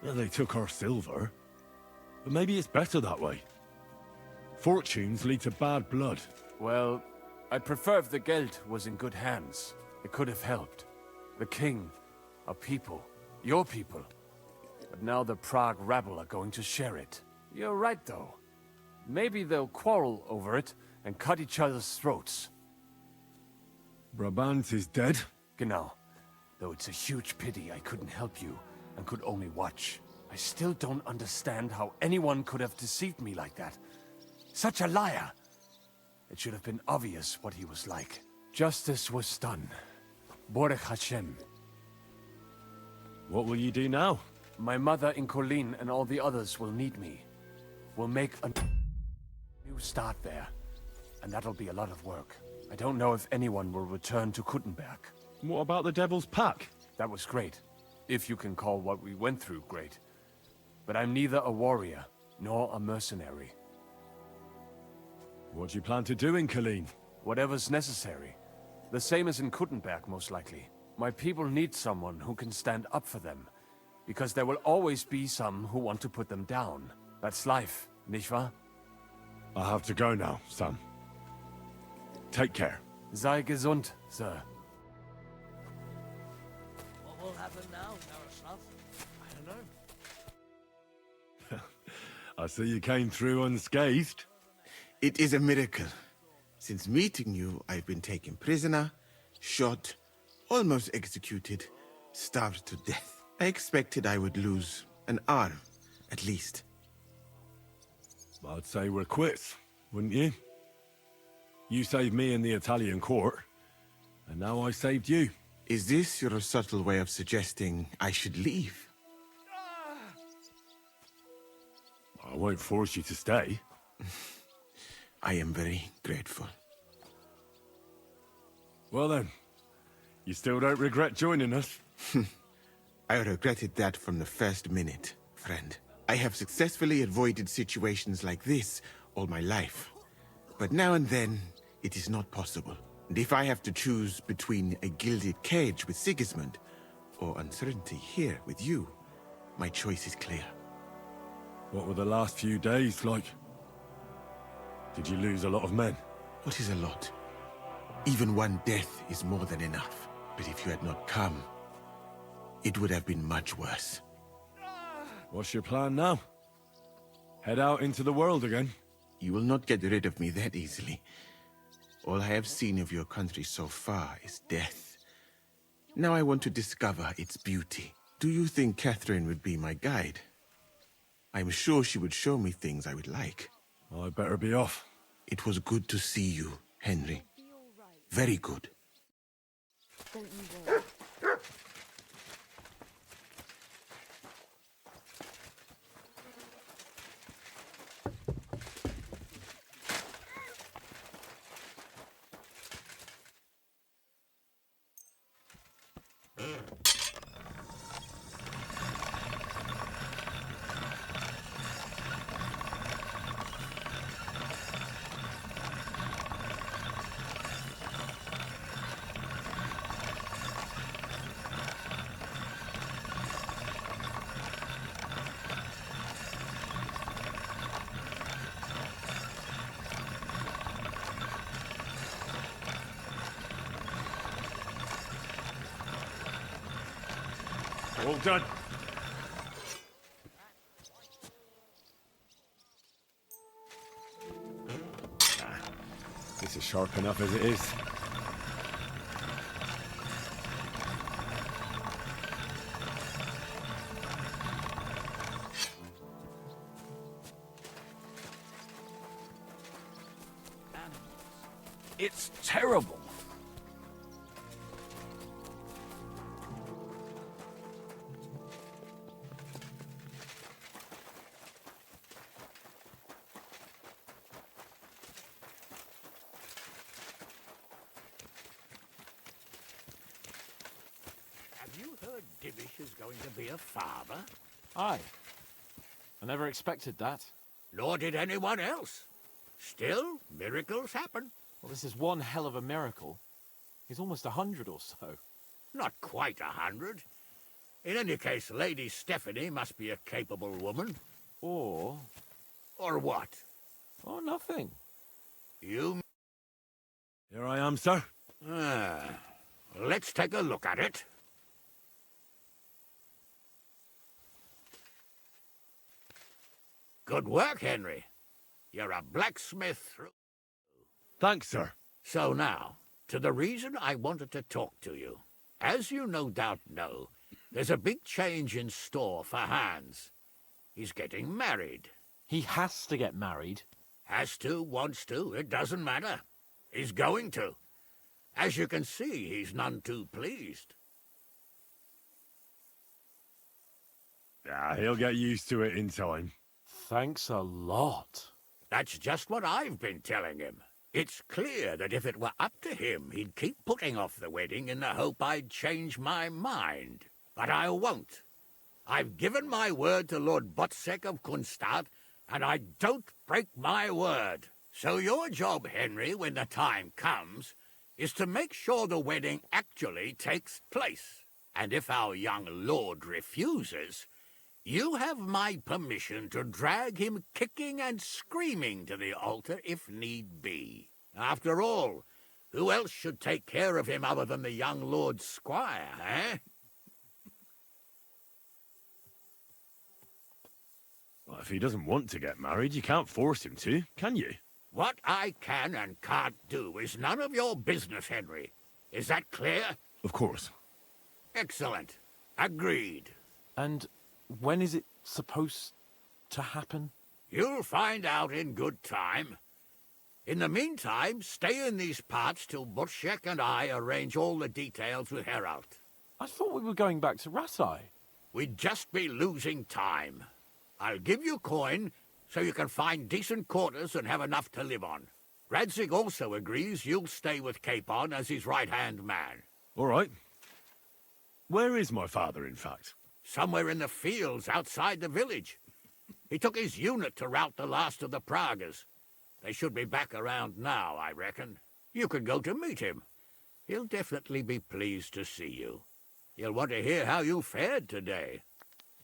Yeah, they took our silver. But maybe it's better that way. Fortunes lead to bad blood. Well, I'd prefer if the Geld was in good hands. It could have helped. The king, our people, your people. But now the Prague rabble are going to share it. You're right, though. Maybe they'll quarrel over it and cut each other's throats. Brabant is dead? Genau. Though it's a huge pity I couldn't help you and could only watch. I still don't understand how anyone could have deceived me like that. Such a liar! It should have been obvious what he was like. Justice was done. Baruch Hashem. What will you do now? My mother in Colleen and all the others will need me. We'll make a new start there. And that'll be a lot of work. I don't know if anyone will return to Kuttenberg. What about the Devil's Pack? That was great. If you can call what we went through great. But I'm neither a warrior, nor a mercenary. What do you plan to do in Colleen? Whatever's necessary. The same as in Kuttenberg, most likely. My people need someone who can stand up for them. Because there will always be some who want to put them down. That's life, nicht wahr? I have to go now, son. Take care. Sei gesund, sir. What will happen now, Miroslav? I don't know. I see you came through unscathed. It is a miracle. Since meeting you, I've been taken prisoner, shot, almost executed, starved to death. I expected I would lose an arm, at least. I'd say we're quits, wouldn't you? You saved me in the Italian court, and now I saved you. Is this your subtle way of suggesting I should leave? I won't force you to stay. I am very grateful. Well then, you still don't regret joining us? I regretted that from the first minute, friend. I have successfully avoided situations like this all my life. But now and then, it is not possible. And if I have to choose between a gilded cage with Sigismund or uncertainty here with you, my choice is clear. What were the last few days like? Did you lose a lot of men? What is a lot? Even one death is more than enough. But if you had not come, it would have been much worse. What's your plan now? Head out into the world again? You will not get rid of me that easily. All I have seen of your country so far is death. Now I want to discover its beauty. Do you think Catherine would be my guide? I'm sure she would show me things I would like. I better be off. It was good to see you, Henry. Very good. All done. This is sharp enough as it is. It's terrible. Have you heard Divish is going to be a father? Aye. I never expected that. Nor did anyone else. Still, miracles happen. Well, this is one hell of a miracle. He's almost 100 or so. Not quite 100. In any case, Lady Stephanie must be a capable woman. Or what? Or nothing. You... Here I am, sir. Let's take a look at it. Good work, Henry. You're a blacksmith through... Thanks, sir. So now, to the reason I wanted to talk to you. As you no doubt know, there's a big change in store for Hans. He's getting married. He has to get married. Has to, wants to, it doesn't matter. He's going to. As you can see, he's none too pleased. He'll get used to it in time. Thanks a lot. That's just what I've been telling him. It's clear that if it were up to him, he'd keep putting off the wedding in the hope I'd change my mind. But I won't. I've given my word to Lord Botsek of Kunstad, and I don't break my word. So your job, Henry, when the time comes, is to make sure the wedding actually takes place. And if our young lord refuses, you have my permission to drag him kicking and screaming to the altar if need be. After all, who else should take care of him other than the young lord's squire, eh? Well, if he doesn't want to get married, you can't force him to, can you? What I can and can't do is none of your business, Henry. Is that clear? Of course. Excellent. Agreed. And when is it supposed to happen? You'll find out in good time. In the meantime, stay in these parts till Butchek and I arrange all the details with Herald. I thought we were going back to Ratai. We'd just be losing time. I'll give you coin so you can find decent quarters and have enough to live on. Radzig also agrees you'll stay with Capon as his right-hand man. All right. Where is my father, in fact? Somewhere in the fields outside the village. He took his unit to rout the last of the Pragas. They should be back around now, I reckon. You could go to meet him. He'll definitely be pleased to see you. He'll want to hear how you fared today.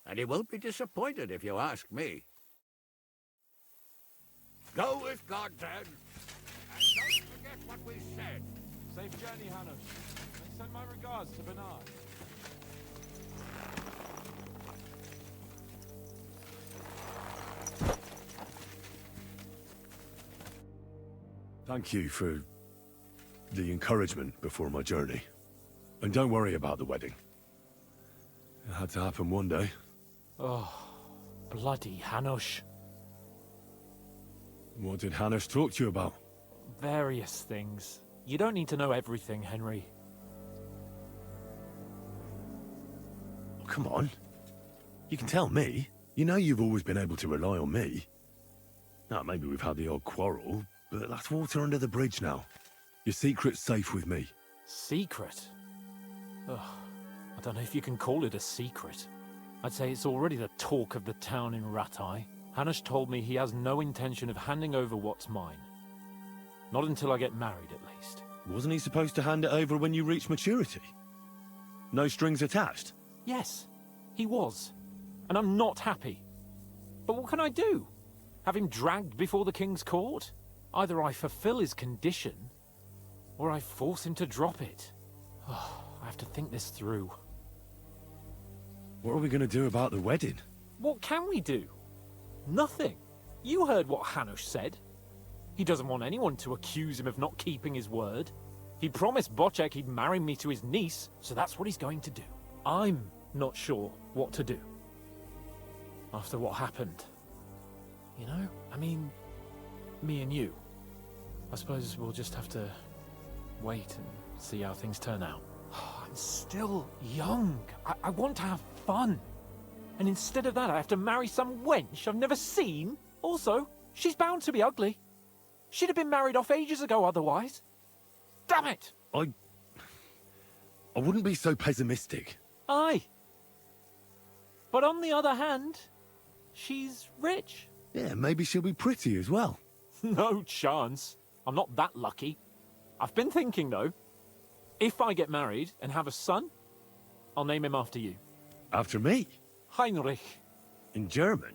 And he won't be disappointed if you ask me. Go with God, then. And don't forget what we said. Safe journey, Hanush. And send my regards to Bernard. Thank you for the encouragement before my journey. And don't worry about the wedding. It had to happen one day. Oh, bloody Hanush. What did Hanush talk to you about? Various things. You don't need to know everything, Henry. Oh, come on. You can tell me. You know you've always been able to rely on me. Now, maybe we've had the odd quarrel, but that's water under the bridge now. Your secret's safe with me. Secret? Ugh, I don't know if you can call it a secret. I'd say it's already the talk of the town in Ratai. Hanush told me he has no intention of handing over what's mine. Not until I get married, at least. Wasn't he supposed to hand it over when you reach maturity? No strings attached? Yes, he was. And I'm not happy. But what can I do? Have him dragged before the king's court? Either I fulfill his condition, or I force him to drop it. Oh, I have to think this through. What are we going to do about the wedding? What can we do? Nothing. You heard what Hanush said. He doesn't want anyone to accuse him of not keeping his word. He promised Bocek he'd marry me to his niece, so that's what he's going to do. I'm not sure what to do. After what happened. You know? I mean, me and you. I suppose we'll just have to wait and see how things turn out. I'm still young. I want to have fun. And instead of that, I have to marry some wench I've never seen. Also, she's bound to be ugly. She'd have been married off ages ago otherwise. Damn it! I wouldn't be so pessimistic. Aye. But on the other hand, she's rich. Yeah, maybe she'll be pretty as well. No chance. I'm not that lucky. I've been thinking, though. If I get married and have a son, I'll name him after you. After me? Heinrich. In German?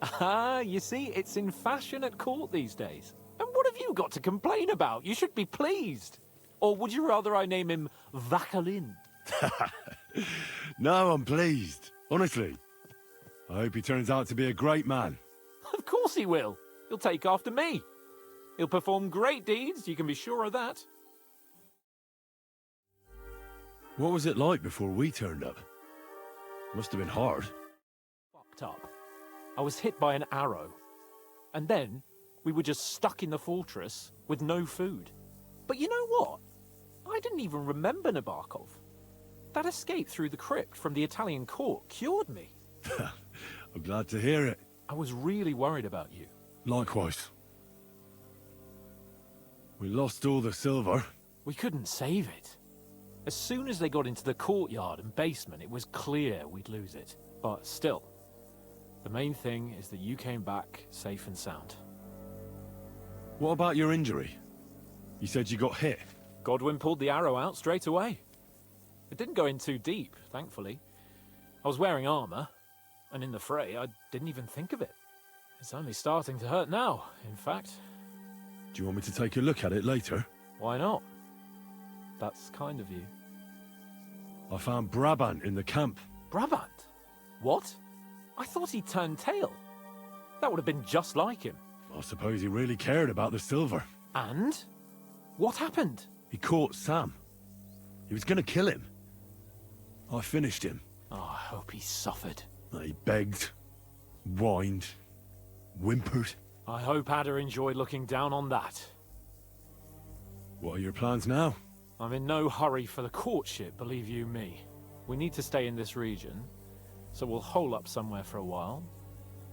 Ah, you see, it's in fashion at court these days. And what have you got to complain about? You should be pleased. Or would you rather I name him Vacalin? No, I'm pleased. Honestly. I hope he turns out to be a great man. Of course he will. He'll take after me. He'll perform great deeds, you can be sure of that. What was it like before we turned up? Must have been hard. Fucked up. I was hit by an arrow. And then, we were just stuck in the fortress with no food. But you know what? I didn't even remember Nabokov. That escape through the crypt from the Italian court cured me. I'm glad to hear it. I was really worried about you. Likewise. We lost all the silver. We couldn't save it. As soon as they got into the courtyard and basement, it was clear we'd lose it. But still, the main thing is that you came back safe and sound. What about your injury? You said you got hit. Godwin pulled the arrow out straight away. It didn't go in too deep, thankfully. I was wearing armor, and in the fray, I didn't even think of it. It's only starting to hurt now, in fact. Do you want me to take a look at it later? Why not? That's kind of you. I found Brabant in the camp. Brabant? What? I thought he turned tail. That would have been just like him. I suppose he really cared about the silver. And? What happened? He caught Sam. He was going to kill him. I finished him. Oh, I hope he suffered. He begged, whined, whimpered. I hope Ada enjoyed looking down on that. What are your plans now? I'm in no hurry for the courtship, believe you me. We need to stay in this region, so we'll hole up somewhere for a while.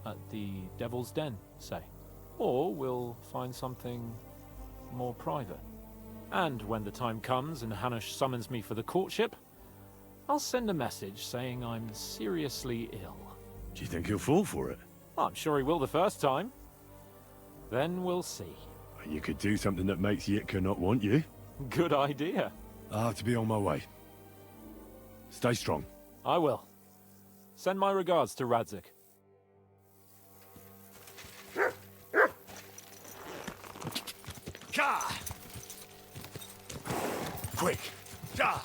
At the Devil's Den, say. Or we'll find something more private. And when the time comes and Hanush summons me for the courtship, I'll send a message saying I'm seriously ill. Do you think he'll fall for it? I'm sure he will the first time. Then we'll see. You could do something that makes Yitka not want you. Good idea. I'll have to be on my way. Stay strong. I will. Send my regards to Radzik. Ka! Quick! Ka!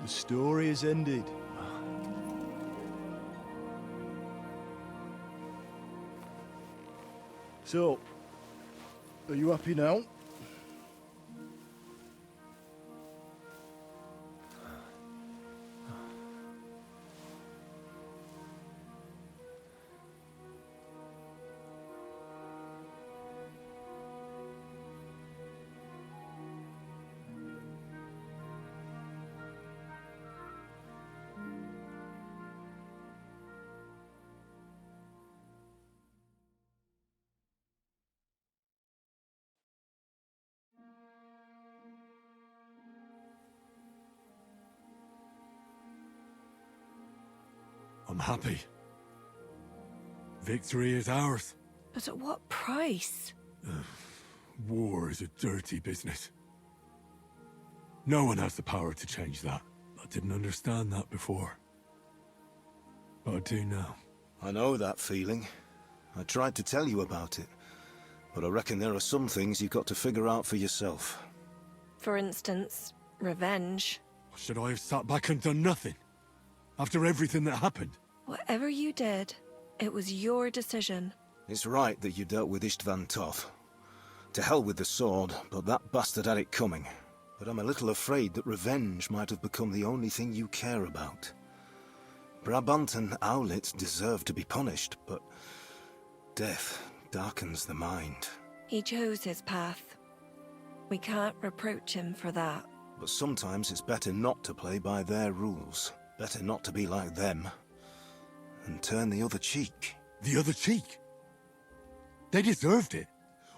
The story is ended. So, are you happy now? I'm happy. Victory is ours. But at what price? War is a dirty business. No one has the power to change that. I didn't understand that before. But I do now. I know that feeling. I tried to tell you about it. But I reckon there are some things you've got to figure out for yourself. For instance, revenge. Should I have sat back and done nothing? After everything that happened? Whatever you did, it was your decision. It's right that you dealt with Istvan Toth. To hell with the sword, but that bastard had it coming. But I'm a little afraid that revenge might have become the only thing you care about. Brabant and Owlet deserve to be punished, but death darkens the mind. He chose his path. We can't reproach him for that. But sometimes it's better not to play by their rules. Better not to be like them. And turn the other cheek. The other cheek? They deserved it.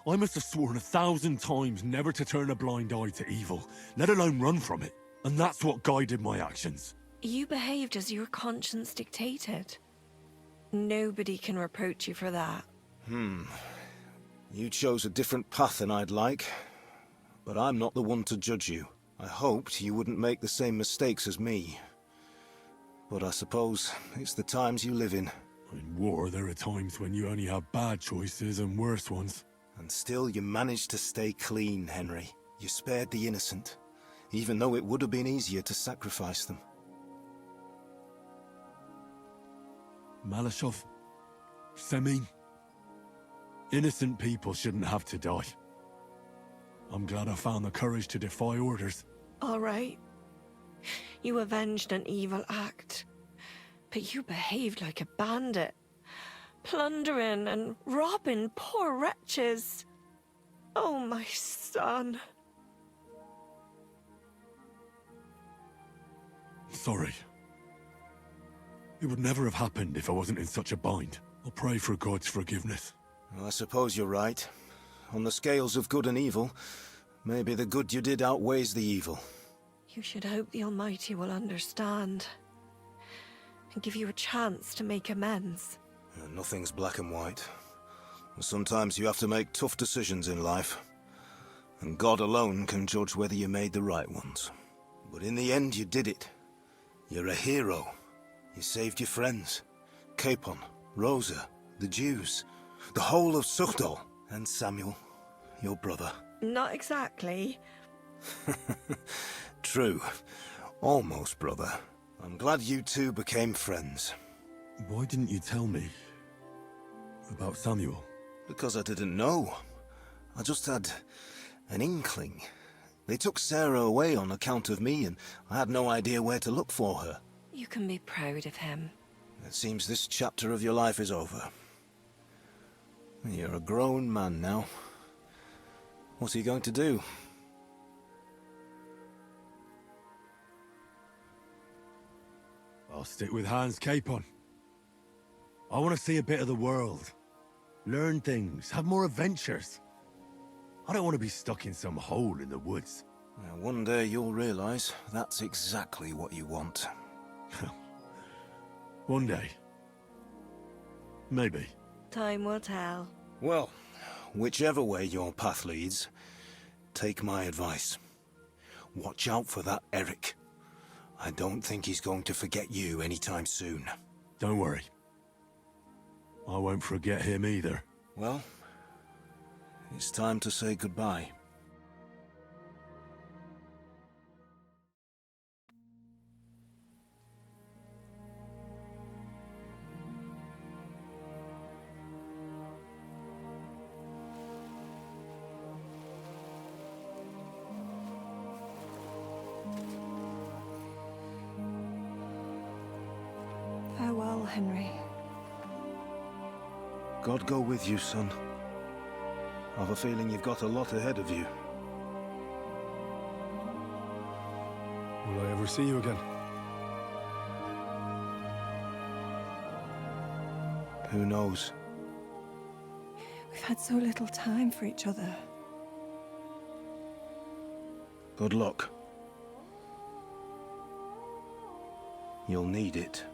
I must have sworn 1,000 times never to turn a blind eye to evil, let alone run from it. And that's what guided my actions. You behaved as your conscience dictated. Nobody can reproach you for that. You chose a different path than I'd like. But I'm not the one to judge you. I hoped you wouldn't make the same mistakes as me. But I suppose it's the times you live in. In war, there are times when you only have bad choices and worse ones. And still you managed to stay clean, Henry. You spared the innocent, even though it would have been easier to sacrifice them. Malashov, Semin. Innocent people shouldn't have to die. I'm glad I found the courage to defy orders. All right. You avenged an evil act. But you behaved like a bandit. Plundering and robbing poor wretches. Oh, my son. Sorry. It would never have happened if I wasn't in such a bind. I'll pray for God's forgiveness. Well, I suppose you're right. On the scales of good and evil, maybe the good you did outweighs the evil. You should hope the Almighty will understand. And give you a chance to make amends. Nothing's black and white. Sometimes you have to make tough decisions in life. And God alone can judge whether you made the right ones. But in the end, you did it. You're a hero. You saved your friends. Capon, Rosa, the Jews, the whole of Suchdol, and Samuel, your brother. Not exactly. True. Almost brother. I'm glad you two became friends. Why didn't you tell me about Samuel? Because I didn't know. I just had an inkling. They took Sarah away on account of me, and I had no idea where to look for her. You can be proud of him. It seems this chapter of your life is over. You're a grown man now. What are you going to do? I'll stick with Hans Capon. I want to see a bit of the world. Learn things, have more adventures. I don't want to be stuck in some hole in the woods. One day you'll realize that's exactly what you want. One day. Maybe. Time will tell. Well, whichever way your path leads, take my advice. Watch out for that Eric. I don't think he's going to forget you anytime soon. Don't worry. I won't forget him either. Well, it's time to say goodbye. Farewell, Henry. God go with you, son. I've a feeling you've got a lot ahead of you. Will I ever see you again? Who knows? We've had so little time for each other. Good luck. You'll need it.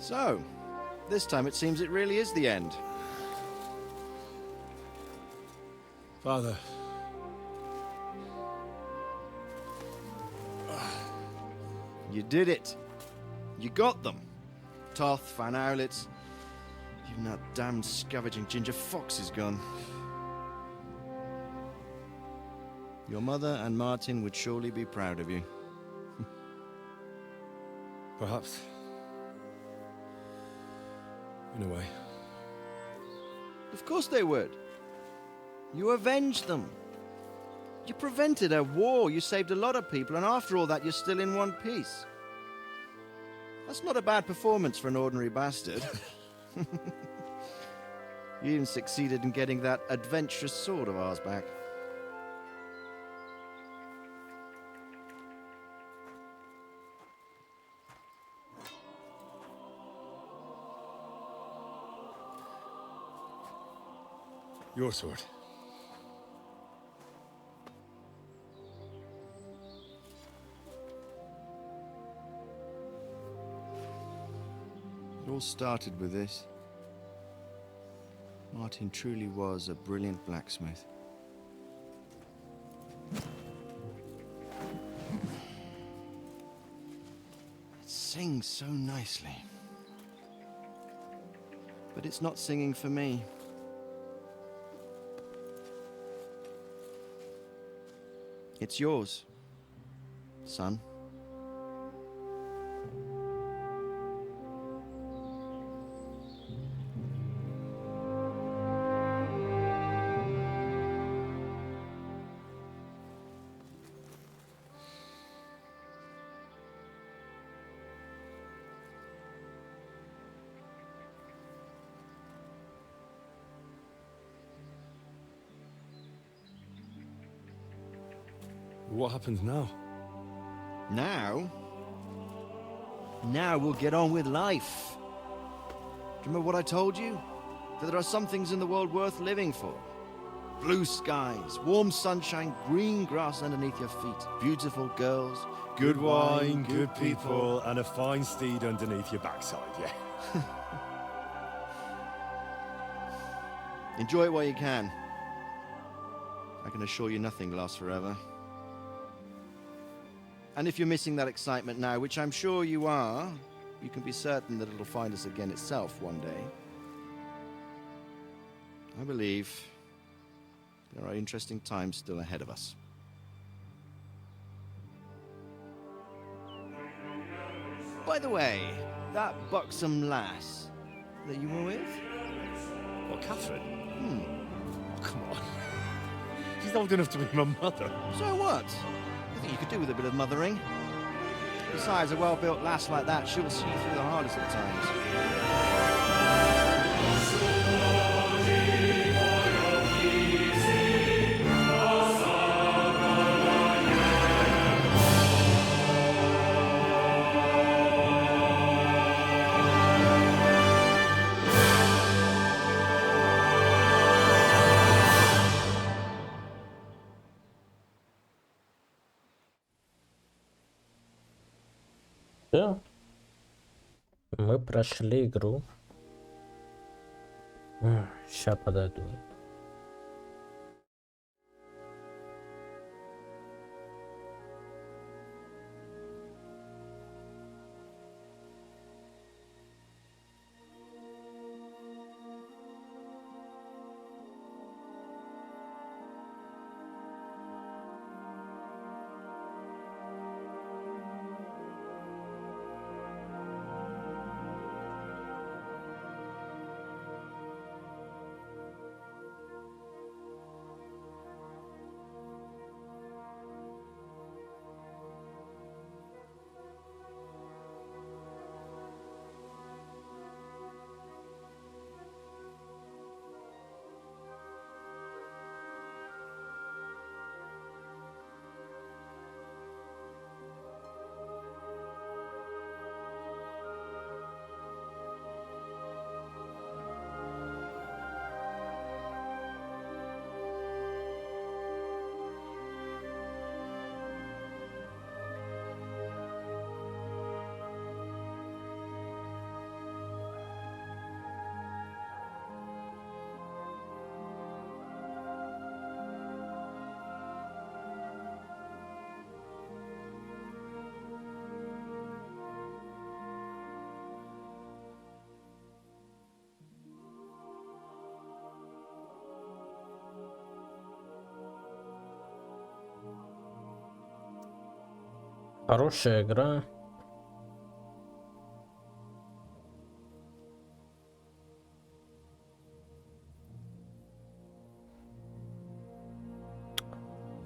So, this time it seems it really is the end. Father. You did it. You got them. Toth, Van Owlitz. Even that damned scavenging ginger fox is gone. Your mother and Martin would surely be proud of you. Perhaps. In a way. Of course they would. You avenged them. You prevented a war, you saved a lot of people, and after all that you're still in one piece. That's not a bad performance for an ordinary bastard. You even succeeded in getting that adventurous sword of ours back. Your sword. It all started with this. Martin truly was a brilliant blacksmith. It sings so nicely. But it's not singing for me. It's yours, son. What happens now? Now? Now we'll get on with life. Do you remember what I told you? That there are some things in the world worth living for. Blue skies, warm sunshine, green grass underneath your feet, beautiful girls, Good wine, good people, and a fine steed underneath your backside, yeah. Enjoy it while you can. I can assure you nothing lasts forever. And if you're missing that excitement now, which I'm sure you are, you can be certain that it'll find us again itself one day. I believe there are interesting times still ahead of us. By the way, that buxom lass that you were with? What, Catherine? Oh, come on. She's old enough to be my mother. So what? I think you could do with a bit of mothering. Besides, a well-built lass like that, she'll see you through the hardest of times. Все. Мы прошли игру. Сейчас подойду. Хорошая игра.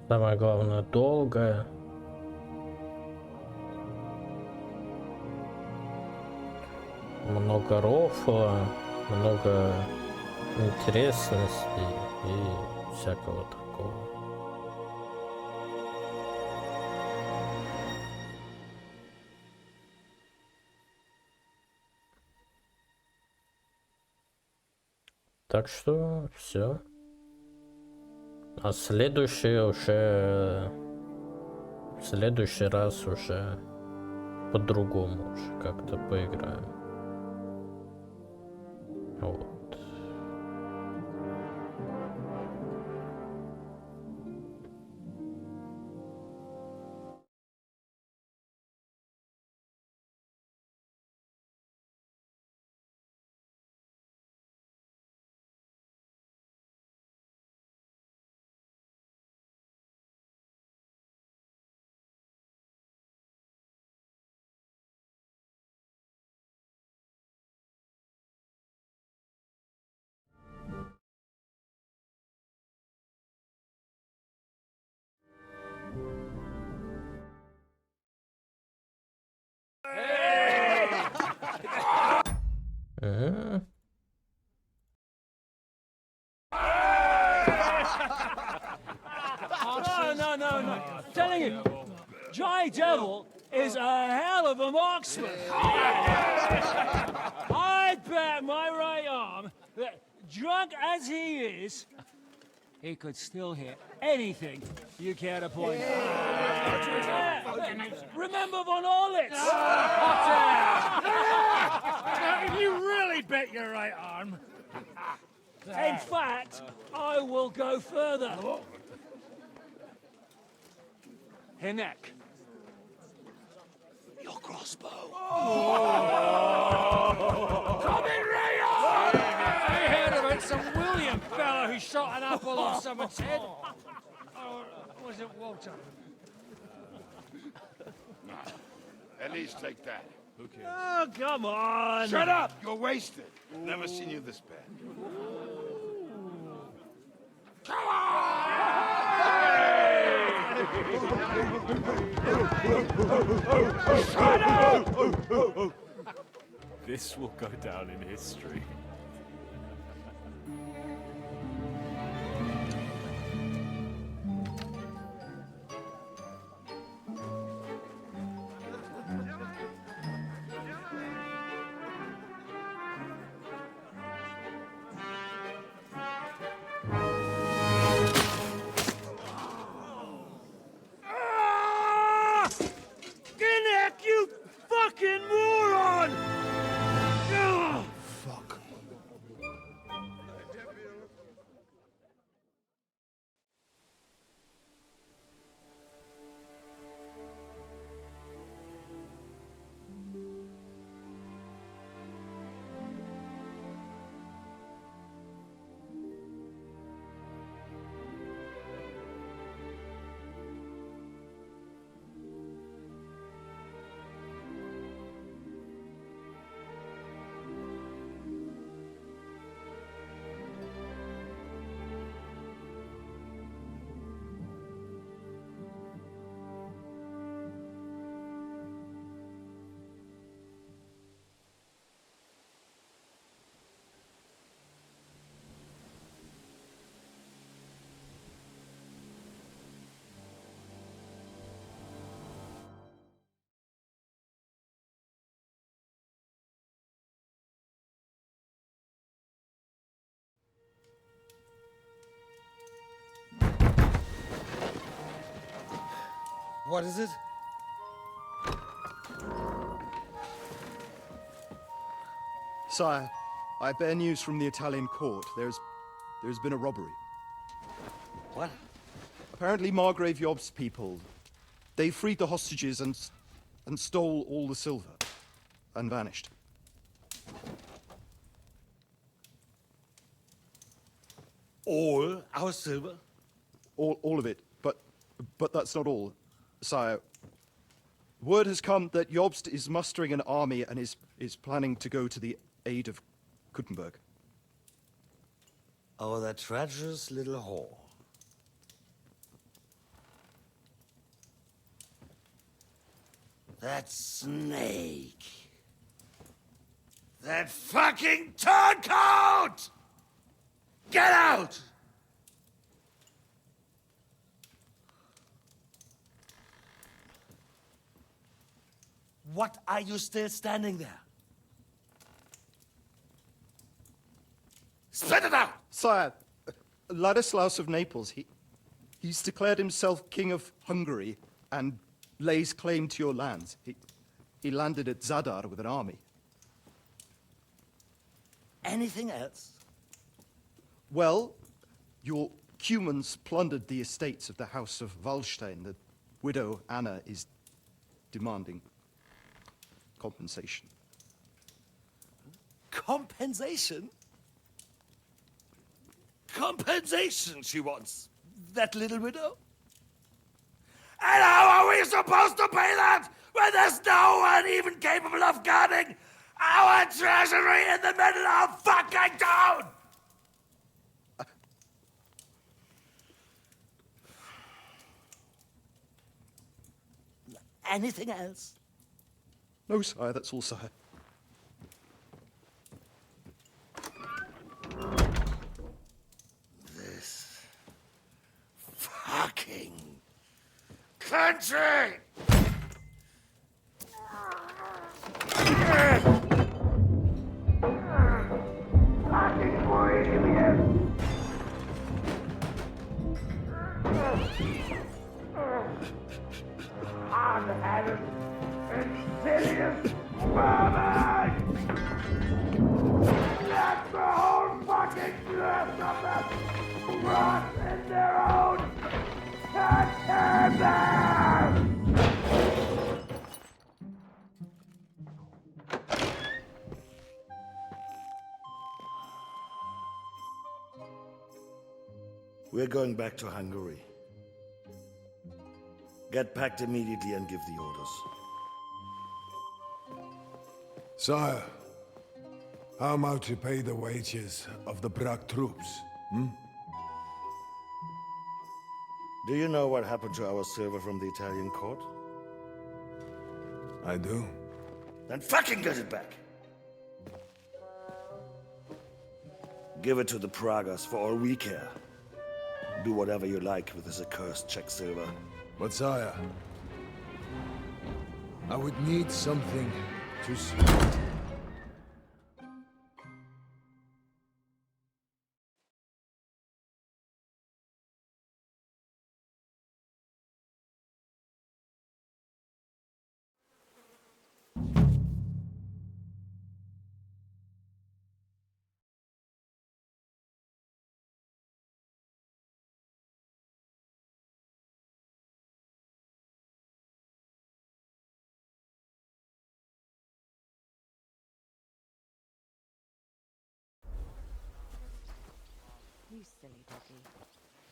Самое главное, долгая. Много рофла, много интересностей и всякого такого. Так что все. А следующий раз уже по-другому уже как-то поиграем. Вот. No. I'm telling you, Jai Devil is a hell of a marksman. I'd bet my right arm that, drunk as he is, he could still hit anything you care to point out. Remember Von Orlitz? If you really bet your right arm. In fact, I will go further. Hinek. Your crossbow. Coming right on! I heard about some William fella who shot an apple off someone's head. Or was it Walter? At least take that. Who cares? Oh, come on! Shut up! You're wasted. Never seen you this bad. Come Shut up! This will go down in history. Hinek, you fucking moron! Fuck. What is it? Sire, I bear news from the Italian court. There's been a robbery. What? Apparently Margrave Yob's people, they freed the hostages and stole all the silver and vanished. All our silver? All of it, but that's not all, sire. Word has come that Jobst is mustering an army and is planning to go to the aid of Kuttenberg. Oh, that treacherous little whore. That snake. That fucking turncoat! Get out! What are you still standing there? Spit it out! Sire, Ladislaus of Naples, he's declared himself king of Hungary and lays claim to your lands. He landed at Zadar with an army. Anything else? Well, your Cumans plundered the estates of the House of Wallstein. The widow Anna is demanding compensation. Compensation? Compensation she wants. That little widow? And how are we supposed to pay that when there's no one even capable of guarding our treasury in the middle of fucking town? Anything else? No, sire, that's all, sire. This fucking country! Fucking Bohemian! Hard-headed, insidious vermin! Let the whole fucking rest of them rot in their own containers! We're going back to Hungary. Get packed immediately and give the orders. Sire, how am I to pay the wages of the Prague troops? Do you know what happened to our silver from the Italian court? I do. Then fucking get it back! Give it to the Pragas for all we care. Do whatever you like with this accursed Czech silver. But sire, I would need something to see.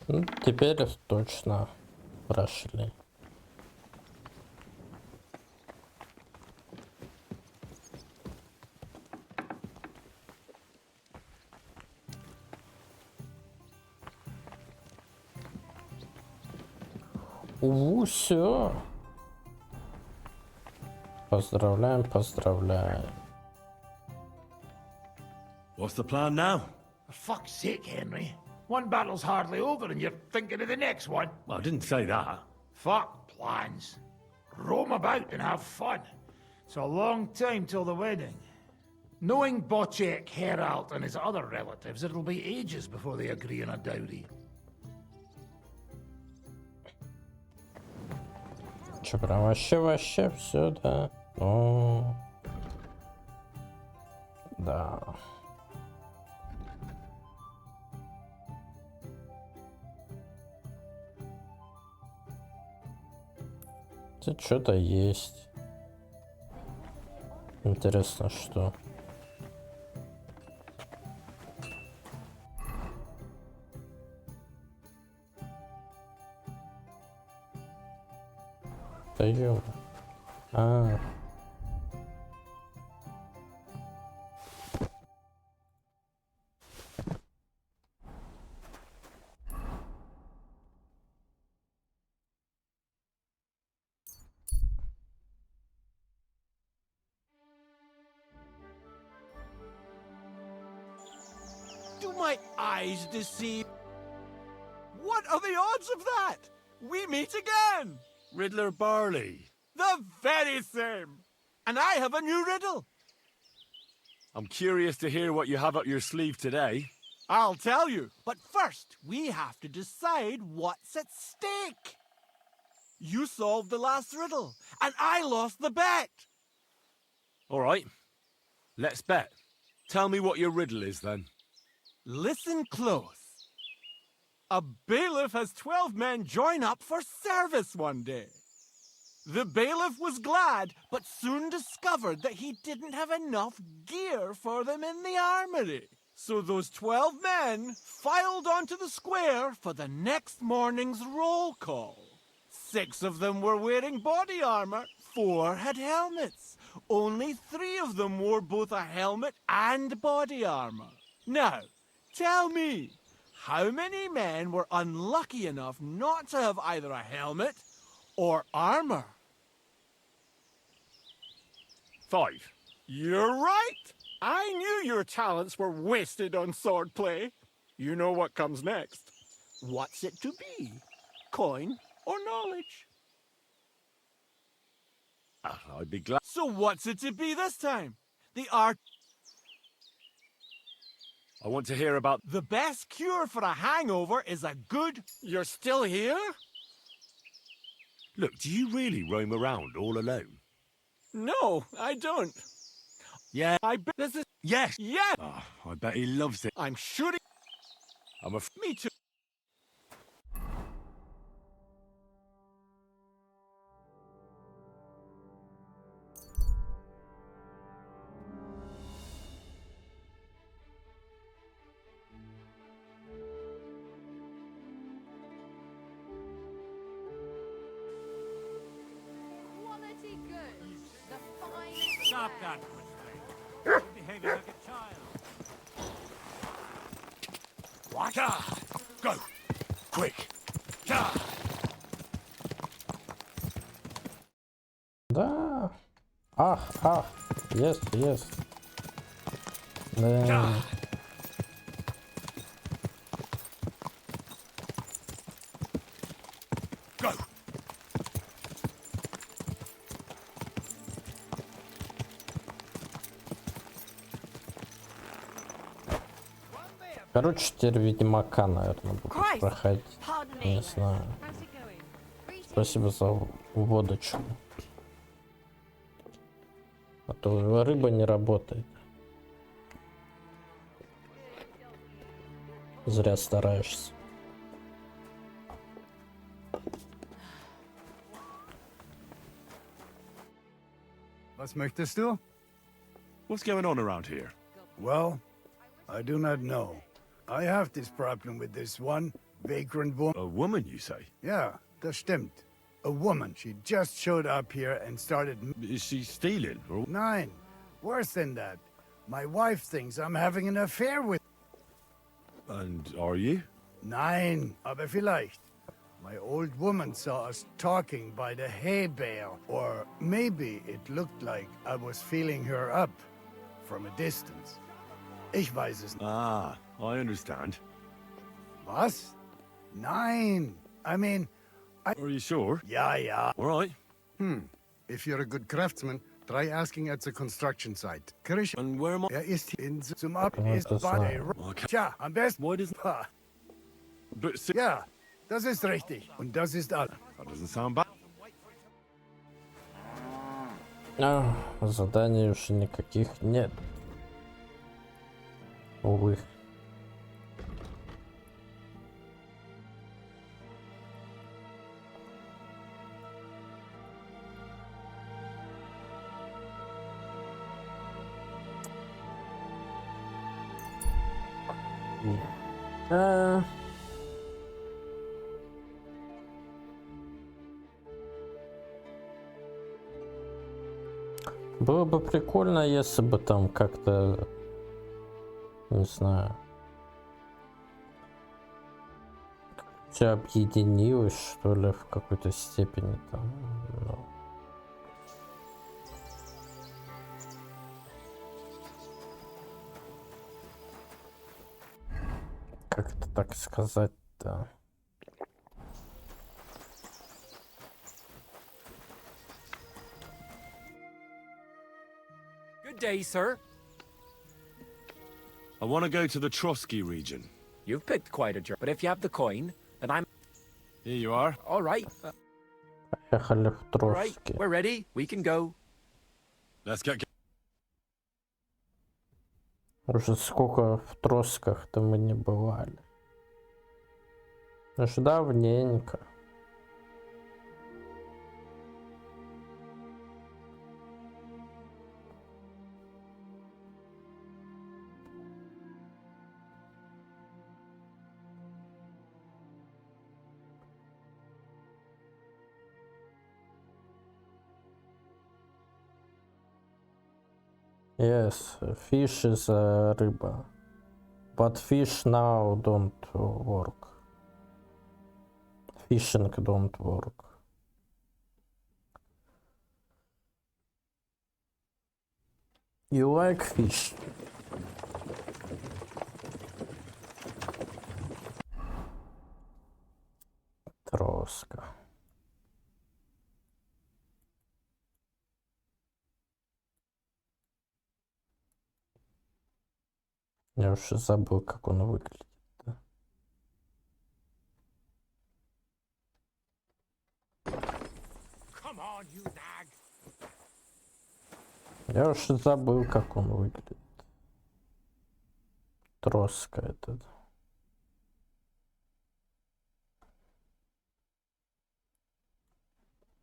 Ну, теперь точно прошли. Все. Поздравляем, поздравляем. What's the plan now? For fuck's sake, Henry. One battle's hardly over and you're thinking of the next one. Well, I didn't say that. Fuck plans. Roam about and have fun. It's a long time till the wedding. Knowing Bocek, Herald, and his other relatives, it'll be ages before they agree on a dowry. Че, прям вообще все, да? О, да. Тут что-то есть. Интересно, что? Да ёб. my eyes deceive? What are the odds of that? We meet again! Riddler Barley. The very same! And I have a new riddle. I'm curious to hear what you have up your sleeve today. I'll tell you, but first we have to decide what's at stake. You solved the last riddle, and I lost the bet. All right. Let's bet. Tell me what your riddle is, then. Listen close. A bailiff has 12 men join up for service one day. The bailiff was glad, but soon discovered that he didn't have enough gear for them in the armory. So those 12 men filed onto the square for the next morning's roll call. 6 of them were wearing body armor, 4 had helmets. Only 3 of them wore both a helmet and body armor. Now, tell me, how many men were unlucky enough not to have either a helmet or armor? 5. You're right! I knew your talents were wasted on swordplay. You know what comes next. What's it to be? Coin or knowledge? I'd be glad. So what's it to be this time? The art... I want to hear about... The best cure for a hangover is a good... You're still here? Look, do you really roam around all alone? No, I don't. Yeah. I bet this is... Yes! Yeah! Oh, I bet he loves it. I'm shooting... Me too. Quality goods. The finest. Stop that, You're behaving like a child. What? Go! Quick! Да. Ах. Yes. Да. Go! Короче, теперь Ведьмака, наверное, буду проходить. Не знаю. Спасибо за водочку. А то рыба не работает. Зря стараешься. Was möchtest du? What's going on around here? Well, I do not know. I have this problem with this one vagrant woman. A woman, you say? Yeah, das stimmt. A woman. She just showed up here and started... Is she stealing? Or... Nein. Worse than that. My wife thinks I'm having an affair with... And are you? Nein, aber vielleicht. My old woman saw us talking by the hay bale. Or maybe it looked like I was feeling her up from a distance. Ich weiß es nicht. Ah, I understand. Was? Nein. I mean... Are you sure? Yeah. All right. If you're a good craftsman, try asking at the construction site. Krish, and where am I? Ist in zum Ab ist bei Tja, am besten. Why doesn't... But... Ja, das ist richtig. Und das ist alles. That doesn't sound bad. Заданий уже никаких нет. Увы. Было бы прикольно, если бы там как-то, не знаю, все объединилось, что ли, в какой-то степени там. Ну. как-то так сказать-то. Good day, sir. I want to go to the Trotsky region. You've picked quite a journey, but if you have the coin, then I'm... Here you are. All right. Поехали в All right, Троцкий. we're ready. We can go. Let's get... Уже сколько в Тросках-то мы не бывали. Уж давненько. Yes, fish is a рыба. But fish now don't work. Fishing don't work. You like fish? Троска. Я уже забыл, как он выглядит. Я уже забыл, как он выглядит. Троска этот.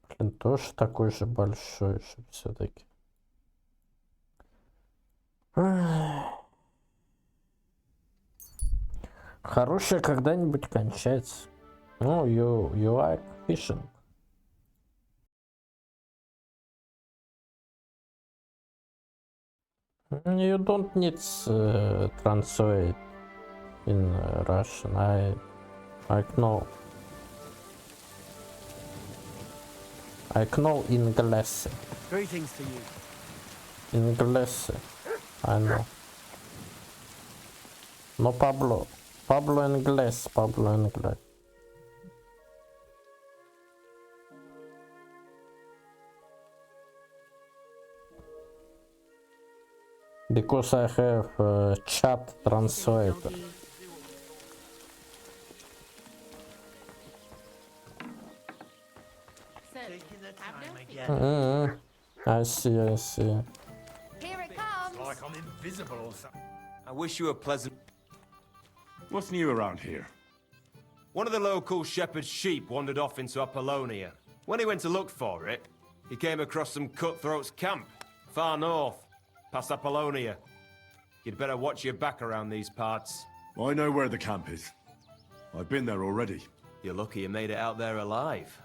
Блин, тоже такой же большой же все-таки. Хорошее когда-нибудь кончается. Ну, you like fishing. You don't need translate in Russian. I know. I know English. Greetings to you. English. I know. No Pablo. Pablo English. Pablo English. Because I have chat translator. I see, I see. Here it comes. Like I'm invisible or something. I wish you a pleasant... What's new around here? One of the local shepherd's sheep wandered off into Apollonia. When he went to look for it, he came across some cutthroats' camp, far north, past Apollonia. You'd better watch your back around these parts. I know where the camp is. I've been there already. You're lucky you made it out there alive.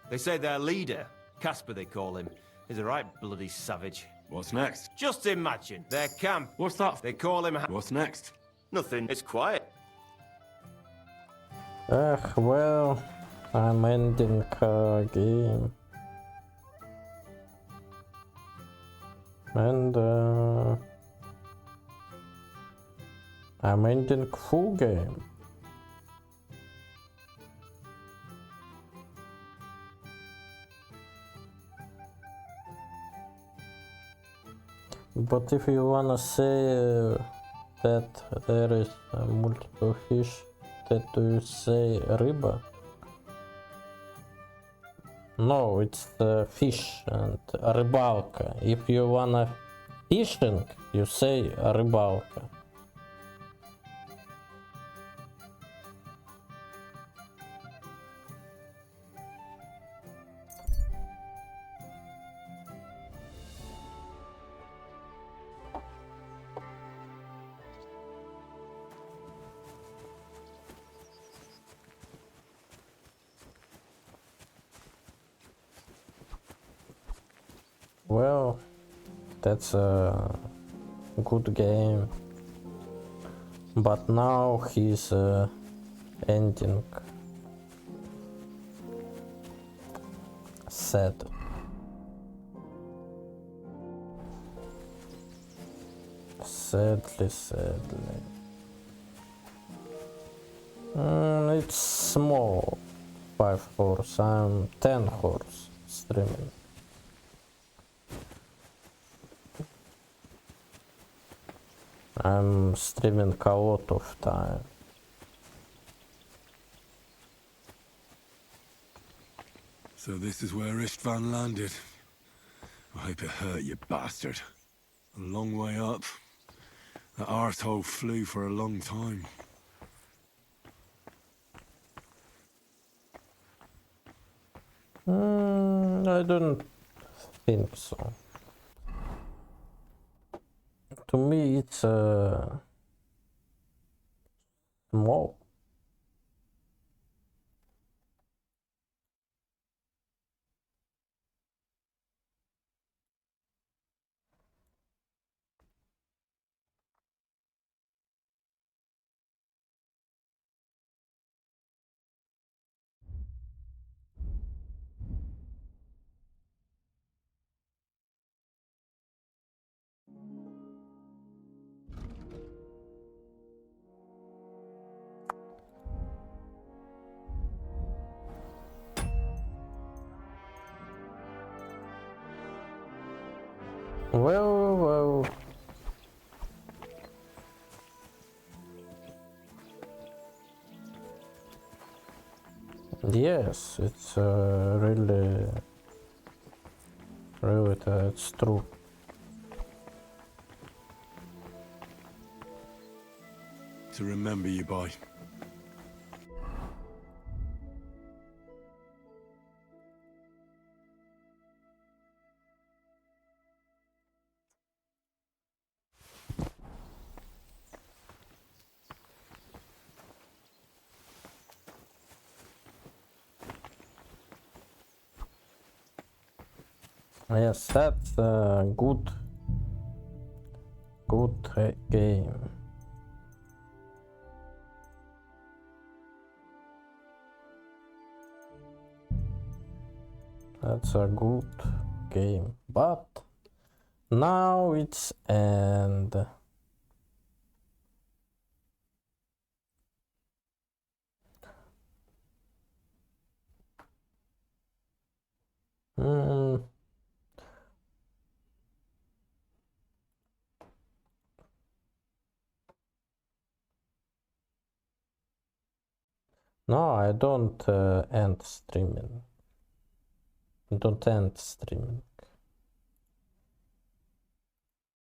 They say their leader, Casper they call him, is a right bloody savage. What's next? Just imagine, their camp. What's that? They call him... What's next? Nothing, it's quiet. Well, I'm ending game. And I'm ending full game. But if you wanna say that there is multiple fish, that do you say рыба? No, it's fish and рыбалка. If you wanna fishing, you say рыбалка. Well, that's a good game, but now he's ending sad. Sadly. It's small 5 horse. I'm 10 horse streaming. I'm streaming a lot of time. So this is where Istvan landed. I hope it hurt, you bastard. A long way up. That arsehole flew for a long time. I don't think so. To me, it's small. Well. Yes, it's really, it's true. To remember you by. Yes, that's a good game. That's a good game, but now it's end. No, I don't end streaming. Don't end streaming.